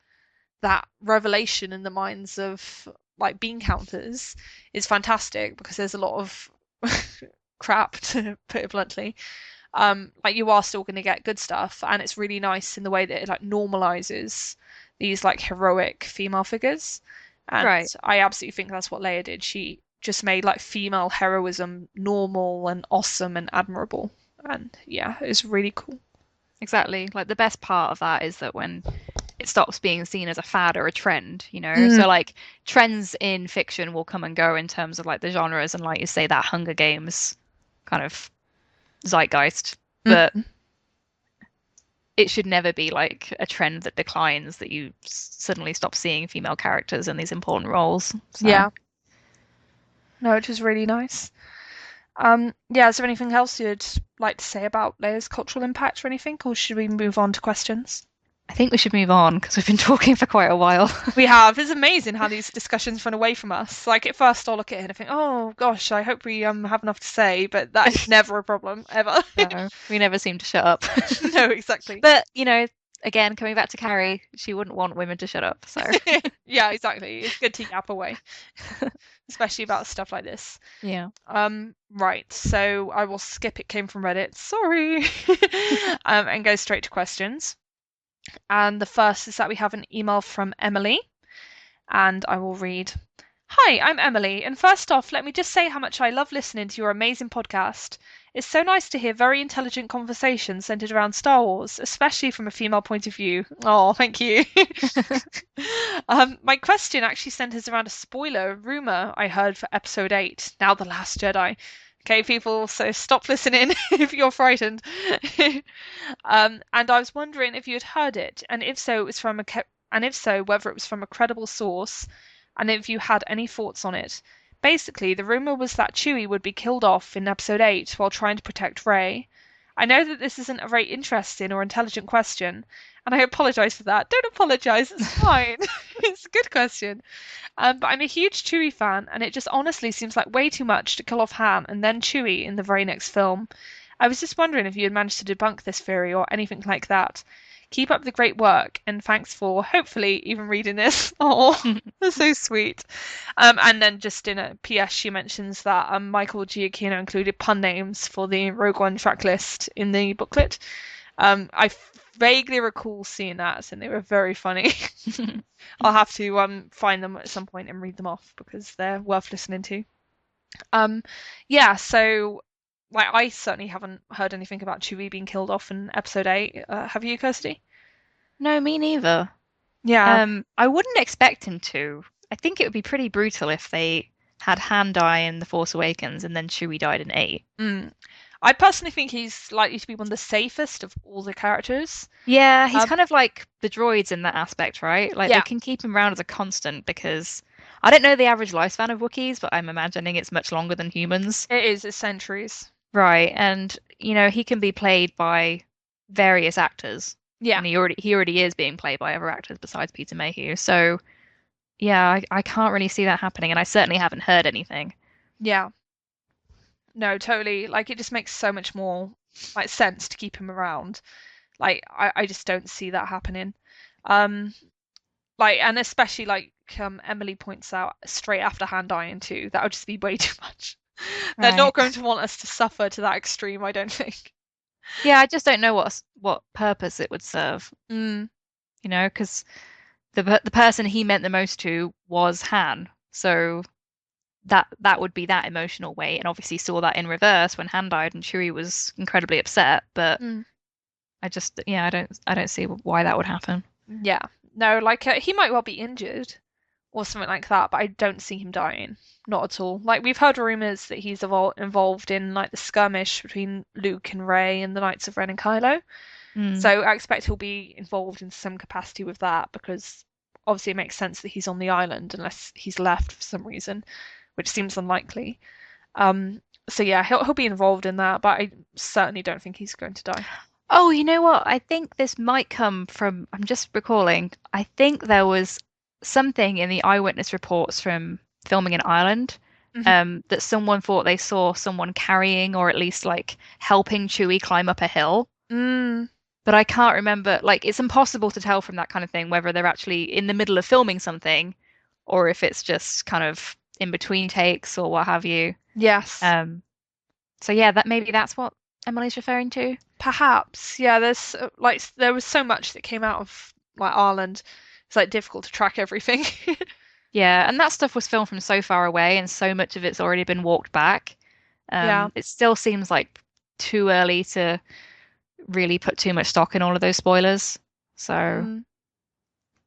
[SPEAKER 1] that revelation in the minds of like bean counters is fantastic because there's a lot of crap, to put it bluntly. Like you are still going to get good stuff, and it's really nice in the way that it like normalizes these like heroic female figures. And
[SPEAKER 2] Right.
[SPEAKER 1] I absolutely think that's what Leia did. She just made like female heroism normal and awesome and admirable. And yeah, it's really cool.
[SPEAKER 2] Exactly. Like the best part of that is that when it stops being seen as a fad or a trend, you know?
[SPEAKER 1] Mm,
[SPEAKER 2] So like trends in fiction will come and go in terms of like the genres and like you say that Hunger Games kind of zeitgeist, but
[SPEAKER 1] mm,
[SPEAKER 2] it should never be like a trend that declines that you suddenly stop seeing female characters in these important roles. So
[SPEAKER 1] yeah, no, it was really nice. Yeah, is there anything else you'd like to say about Leia's cultural impact or anything, or should we move on to questions?
[SPEAKER 2] I think we should move on because we've been talking for quite a while.
[SPEAKER 1] We have. It's amazing how these discussions run away from us. Like at first I'll look at it and I think, oh gosh, I hope we have enough to say, but that is never a problem, ever.
[SPEAKER 2] No, we never seem to shut up.
[SPEAKER 1] No, exactly.
[SPEAKER 2] But, again, coming back to Carrie, she wouldn't want women to shut up. So,
[SPEAKER 1] Yeah, exactly. It's good to yap away, especially about stuff like this.
[SPEAKER 2] yeah.
[SPEAKER 1] Right. So I will skip it came from Reddit. Sorry. And go straight to questions. And the first is that we have an email from Emily, and I will read. Hi, I'm Emily, and first off, let me just say how much I love listening to your amazing podcast. It's so nice to hear very intelligent conversations centered around Star Wars, especially from a female point of view. Oh, thank you. My question actually centers around a spoiler rumor I heard for episode 8, Now the Last Jedi. Okay, people, so stop listening if you're frightened. And I was wondering if you had heard it, and if so, it was from and if so, whether it was from a credible source, and if you had any thoughts on it. Basically, the rumor was that Chewie would be killed off in Episode 8 while trying to protect Rey. I know that this isn't a very interesting or intelligent question, and I apologize for that. Don't apologize, it's fine. It's a good question. But I'm a huge Chewie fan, and it just honestly seems like way too much to kill off Han and then Chewie in the very next film. I was just wondering if you had managed to debunk this theory or anything like that. Keep up the great work, and thanks for hopefully even reading this. Oh, that's so sweet. And then just in a PS, she mentions that Michael Giacchino included pun names for the Rogue One track list in the booklet. I vaguely recall seeing that, and they were very funny. I'll have to find them at some point and read them off because they're worth listening to. Yeah, so like I certainly haven't heard anything about Chewie being killed off in episode 8. Have you, Kirsty?
[SPEAKER 2] No, me neither.
[SPEAKER 1] Yeah.
[SPEAKER 2] I wouldn't expect him to. I think it would be pretty brutal if they had Han die in The Force Awakens and then Chewie died in 8.
[SPEAKER 1] I personally think he's likely to be one of the safest of all the characters.
[SPEAKER 2] Yeah, he's
[SPEAKER 1] Um,
[SPEAKER 2] kind of like the droids in that aspect, right? Like they
[SPEAKER 1] yeah,
[SPEAKER 2] can keep him around as a constant because I don't know the average lifespan of Wookiees, but I'm imagining it's much longer than humans.
[SPEAKER 1] it is. It's centuries.
[SPEAKER 2] Right, and he can be played by various actors,
[SPEAKER 1] Yeah,
[SPEAKER 2] and he already is being played by other actors besides Peter Mayhew. So yeah, I can't really see that happening, and I certainly haven't heard anything.
[SPEAKER 1] yeah. No, totally. Like it just makes so much more like sense to keep him around. Like I just don't see that happening. Um, like and especially like Emily points out straight after Han dying too. That would just be way too much. They're not
[SPEAKER 2] Right.
[SPEAKER 1] going to want us to suffer to that extreme, I don't think.
[SPEAKER 2] Yeah, I just don't know what purpose it would serve,
[SPEAKER 1] Mm,
[SPEAKER 2] because the person he meant the most to was Han. So that would be that emotional weight, and obviously saw that in reverse when Han died and Chewie was incredibly upset. But
[SPEAKER 1] mm.
[SPEAKER 2] I don't see why that would happen.
[SPEAKER 1] Yeah. No, like he might well be injured or something like that, but I don't see him dying. Not at all. Like we've heard rumors that he's involved in like the skirmish between Luke and Rey and the Knights of Ren and Kylo.
[SPEAKER 2] Mm.
[SPEAKER 1] So I expect he'll be involved in some capacity with that because obviously it makes sense that he's on the island unless he's left for some reason, which seems unlikely. So yeah, he'll be involved in that, but I certainly don't think he's going to die.
[SPEAKER 2] Oh, you know what? I think this might come from, I'm just recalling, I think there was something in the eyewitness reports from filming in Ireland,
[SPEAKER 1] Mhm.
[SPEAKER 2] that someone thought they saw someone carrying or at least like helping Chewie climb up a hill.
[SPEAKER 1] Mm,
[SPEAKER 2] But I can't remember, like, it's impossible to tell from that kind of thing whether they're actually in the middle of filming something or if it's just kind of in between takes or what have you.
[SPEAKER 1] yes.
[SPEAKER 2] Um, so yeah, that maybe that's what Emily's referring to.
[SPEAKER 1] Perhaps, yeah. There's like there was so much that came out of like Ireland. It's like difficult to track everything.
[SPEAKER 2] Yeah, and that stuff was filmed from so far away, and so much of it's already been walked back.
[SPEAKER 1] Yeah.
[SPEAKER 2] It still seems like too early to really put too much stock in all of those spoilers. So,
[SPEAKER 1] Mm,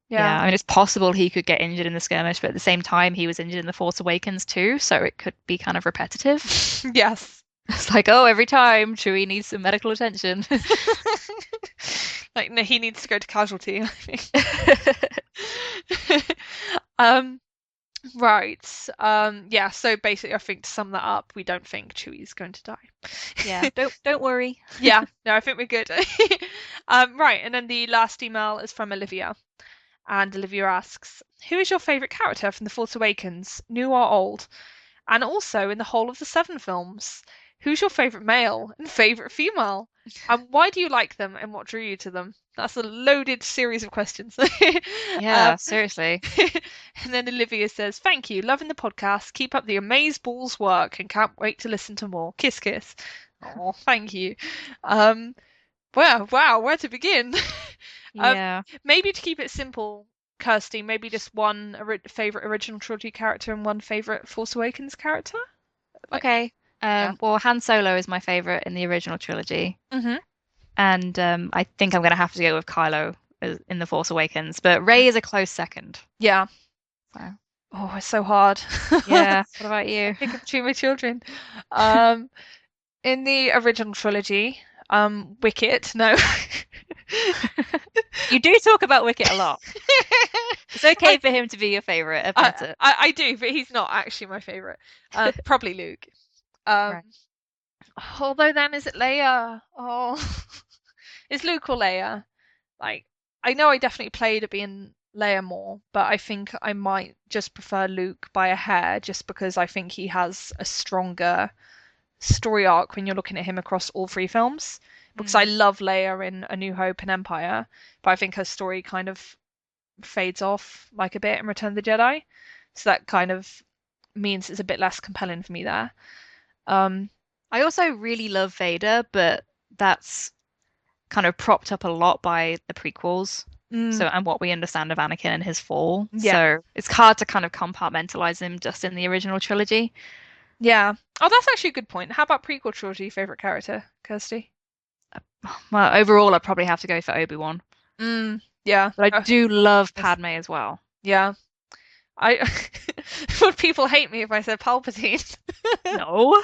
[SPEAKER 2] yeah,
[SPEAKER 1] yeah.
[SPEAKER 2] I mean, it's possible he could get injured in the skirmish, but at the same time, he was injured in The Force Awakens too, so it could be kind of repetitive.
[SPEAKER 1] Yes.
[SPEAKER 2] It's like, oh, every time Chewie needs some medical attention.
[SPEAKER 1] Like no, he needs to go to casualty, I think. Um, right. Yeah, so basically I think to sum that up, we don't think Chewie's going to die.
[SPEAKER 2] Yeah, don't worry.
[SPEAKER 1] Yeah, no, I think we're good. Right, and then the last email is from Olivia. And Olivia asks, who is your favourite character from The Force Awakens, new or old? And also in the whole of the 7 films, who's your favourite male and favourite female? And why do you like them and what drew you to them? That's a loaded series of questions.
[SPEAKER 2] Yeah, seriously.
[SPEAKER 1] And then Olivia says, thank you, loving the podcast. Keep up the amaze balls work and can't wait to listen to more. Kiss, kiss. Oh, thank you. Um, well, wow, where to begin? Um,
[SPEAKER 2] Yeah.
[SPEAKER 1] maybe to keep it simple, Kirsty, maybe just one favorite original trilogy character and one favorite Force Awakens character. Like,
[SPEAKER 2] Okay.
[SPEAKER 1] yeah.
[SPEAKER 2] Well, Han Solo is my favorite in the original trilogy,
[SPEAKER 1] Hmm.
[SPEAKER 2] and I think I'm going to have to go with Kylo in The Force Awakens, but Rey is a close second.
[SPEAKER 1] Yeah.
[SPEAKER 2] So,
[SPEAKER 1] Oh, it's so hard.
[SPEAKER 2] yeah. What about you?
[SPEAKER 1] Pick between my children. Um, in the original trilogy, Wicket, no.
[SPEAKER 2] You do talk about Wicket a lot. It's okay
[SPEAKER 1] I,
[SPEAKER 2] for him to be your favorite. Admit it.
[SPEAKER 1] I do, but he's not actually my favorite. Probably Luke. Um,
[SPEAKER 2] Right.
[SPEAKER 1] although then, is it Leia? Oh, is Luke or Leia? Like, I know I definitely played at being Leia more, but I think I might just prefer Luke by a hair, just because I think he has a stronger story arc when you're looking at him across all 3 films. because I
[SPEAKER 2] Mm.
[SPEAKER 1] love Leia in A New Hope and Empire, but I think her story kind of fades off like a bit in Return of the Jedi. So that kind of means it's a bit less compelling for me there. Um,
[SPEAKER 2] I also really love Vader, but that's kind of propped up a lot by the prequels.
[SPEAKER 1] mm,
[SPEAKER 2] So, and what we understand of Anakin and his fall.
[SPEAKER 1] yeah,
[SPEAKER 2] So it's hard to kind of compartmentalize him just in the original trilogy.
[SPEAKER 1] yeah. Oh, that's actually a good point. How about prequel trilogy favorite character, Kirsty?
[SPEAKER 2] Well, overall, I'd probably have to go for Obi-Wan.
[SPEAKER 1] Yeah.
[SPEAKER 2] But I do love
[SPEAKER 1] Yes.
[SPEAKER 2] Padme as well.
[SPEAKER 1] Yeah. I would people hate me if I said Palpatine?
[SPEAKER 2] No,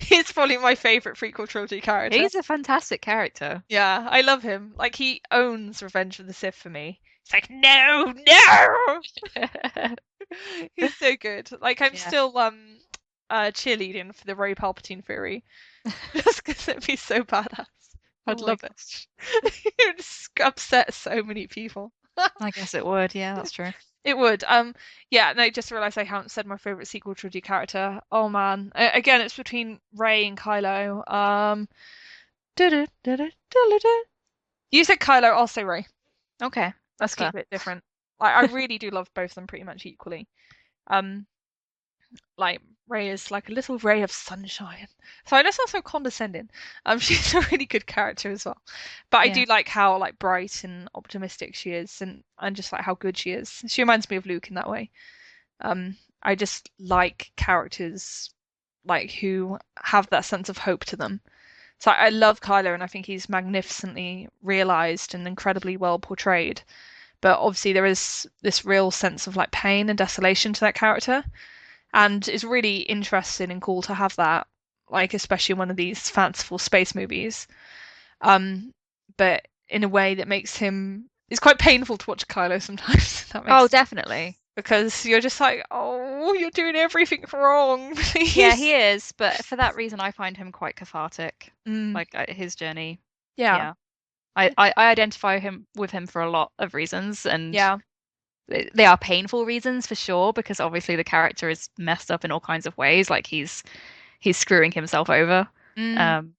[SPEAKER 1] He's probably my favorite prequel trilogy character.
[SPEAKER 2] he's a fantastic character.
[SPEAKER 1] Yeah, I love him. Like he owns Revenge of the Sith for me. It's like no, no. He's so good. Like I'm
[SPEAKER 2] Yeah.
[SPEAKER 1] still cheerleading for the Rey Palpatine theory just because it'd be so badass. Oh
[SPEAKER 2] I'd
[SPEAKER 1] my
[SPEAKER 2] love it.
[SPEAKER 1] gosh, it would just upset so many people.
[SPEAKER 2] I guess it would. Yeah, that's true.
[SPEAKER 1] It would. Yeah, no, just realised I haven't said my favourite sequel trilogy character. Oh man. Again, it's between Rey and Kylo. Du-du-du-du-du-du-du. You said Kylo, I'll say Rey.
[SPEAKER 2] Okay,
[SPEAKER 1] Let's
[SPEAKER 2] that's fair.
[SPEAKER 1] keep it different. Like I really do love both of them pretty much equally. Um, like Rey is like a little ray of sunshine. So that's also condescending. She's a really good character as well. But I
[SPEAKER 2] Yeah.
[SPEAKER 1] do like how like bright and optimistic she is, and just like how good she is. She reminds me of Luke in that way. I just like characters like who have that sense of hope to them. So I love Kylo, and I think he's magnificently realized and incredibly well portrayed. But obviously, there is this real sense of like pain and desolation to that character, and it's really interesting and cool to have that, like especially in one of these fanciful space movies. Um, but in a way that makes him it's quite painful to watch Kylo sometimes. That
[SPEAKER 2] Oh,
[SPEAKER 1] makes
[SPEAKER 2] definitely.
[SPEAKER 1] because you're just like, oh, you're doing everything wrong,
[SPEAKER 2] Yeah,
[SPEAKER 1] please.
[SPEAKER 2] he is, but for that reason, I find him quite cathartic.
[SPEAKER 1] Mm,
[SPEAKER 2] Like his journey.
[SPEAKER 1] yeah,
[SPEAKER 2] Yeah. I identify him with him for a lot of reasons, and
[SPEAKER 1] yeah.
[SPEAKER 2] they are painful reasons for sure, because obviously the character is messed up in all kinds of ways, like he's screwing himself over.
[SPEAKER 1] Mm.
[SPEAKER 2] Um,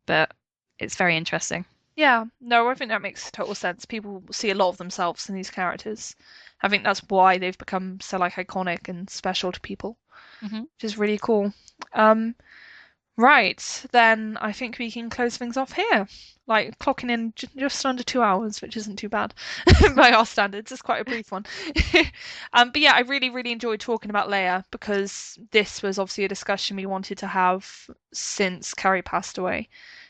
[SPEAKER 2] but it's very interesting.
[SPEAKER 1] Yeah, no, I think that makes total sense. People see a lot of themselves in these characters. I think that's why they've become so like iconic and special to people,
[SPEAKER 2] Hmm.
[SPEAKER 1] which is really cool. Um, right, then I think we can close things off here. Like clocking in just under 2 hours, which isn't too bad by our standards. It's quite a brief one. But yeah, I really, really enjoyed talking about Leia because this was obviously a discussion we wanted to have since Carrie passed away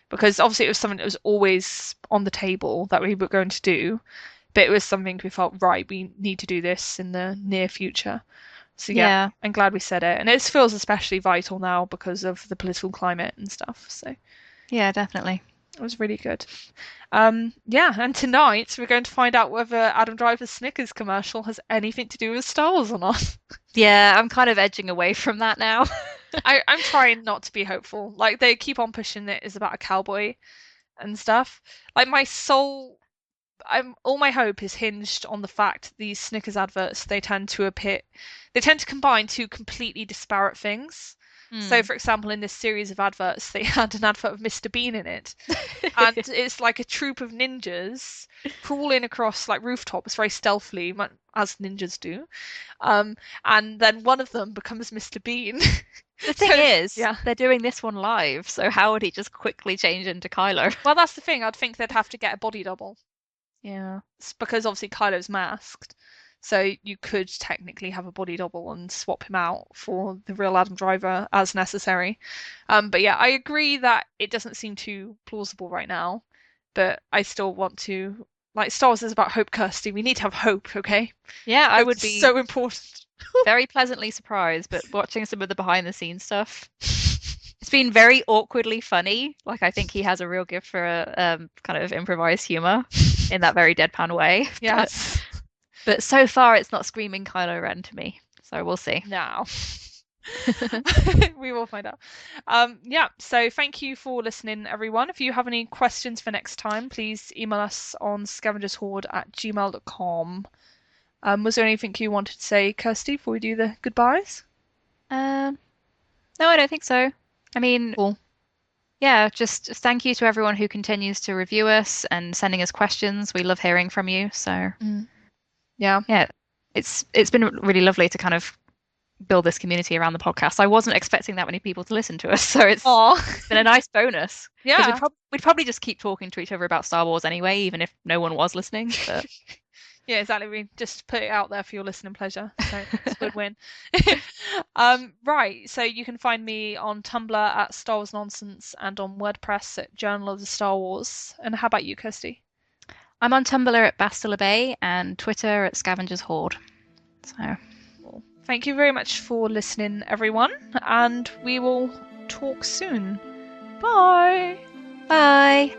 [SPEAKER 1] because obviously it was something that was always on the table that we were going to do, but it was something we felt right, we need to do this in the near future. So yeah,
[SPEAKER 2] Yeah,
[SPEAKER 1] I'm glad we said it, and it feels especially vital now because of the political climate and stuff. So
[SPEAKER 2] yeah, definitely.
[SPEAKER 1] it was really good. Yeah, and tonight we're going to find out whether Adam Driver's Snickers commercial has anything to do with Star Wars or not.
[SPEAKER 2] Yeah, I'm kind of edging away from that now.
[SPEAKER 1] I'm trying not to be hopeful. Like they keep on pushing it is about a cowboy and stuff. Like my soul all my hope is hinged on the fact these Snickers adverts they tend to combine two completely disparate things. So,
[SPEAKER 2] Hmm.
[SPEAKER 1] for example, in this series of adverts, they had an advert of Mr. Bean in it, and it's like a troop of ninjas crawling across like rooftops very stealthily, as ninjas do. Um, and then one of them becomes Mr. Bean.
[SPEAKER 2] The
[SPEAKER 1] So,
[SPEAKER 2] thing is,
[SPEAKER 1] yeah.
[SPEAKER 2] they're doing this one live, so how would he just quickly change into Kylo?
[SPEAKER 1] Well, that's the thing. I'd think they'd have to get a body double.
[SPEAKER 2] Yeah.
[SPEAKER 1] It's because obviously Kylo's masked. So you could technically have a body double and swap him out for the real Adam Driver as necessary. But yeah, I agree that it doesn't seem too plausible right now. But I still want to like Star Wars is about hope, Kirsty. We need to have hope, okay?
[SPEAKER 2] Yeah, I
[SPEAKER 1] Hope
[SPEAKER 2] would
[SPEAKER 1] is
[SPEAKER 2] be
[SPEAKER 1] so important.
[SPEAKER 2] very pleasantly surprised, but watching some of the behind the scenes stuff, it's been very awkwardly funny. Like I think he has a real gift for kind of improvised humor in that very deadpan way. But
[SPEAKER 1] Yes.
[SPEAKER 2] but so far it's not screaming Kylo Ren to me. So we'll see.
[SPEAKER 1] Now. We will find out. Yeah, so thank you for listening, everyone. If you have any questions for next time, please email us on scavengershoard@gmail.com. Was there anything you wanted to say, Kirsty, before we do the goodbyes?
[SPEAKER 2] Um, no, I don't think so. I mean,
[SPEAKER 1] Cool.
[SPEAKER 2] yeah, just thank you to everyone who continues to review us and sending us questions. We love hearing from you. So
[SPEAKER 1] Mm. Yeah.
[SPEAKER 2] yeah, it's been really lovely to kind of build this community around the podcast. I wasn't expecting that many people to listen to us, so
[SPEAKER 1] Oh,
[SPEAKER 2] it's been a nice bonus because
[SPEAKER 1] yeah.
[SPEAKER 2] we'd probably just keep talking to each other about Star Wars anyway, even if no one was listening. But
[SPEAKER 1] Yeah, exactly. We just put it out there for your listening pleasure. So it's a win-win. Right. So you can find me on Tumblr at Star Wars Nonsense and on WordPress at Journal of the Star Wars. And how about you, Kirsty?
[SPEAKER 2] I'm on Tumblr at Bastila Bay and Twitter at Scavenger's Hoard. So
[SPEAKER 1] Well, thank you very much for listening, everyone, and we will talk soon. Bye.
[SPEAKER 2] bye.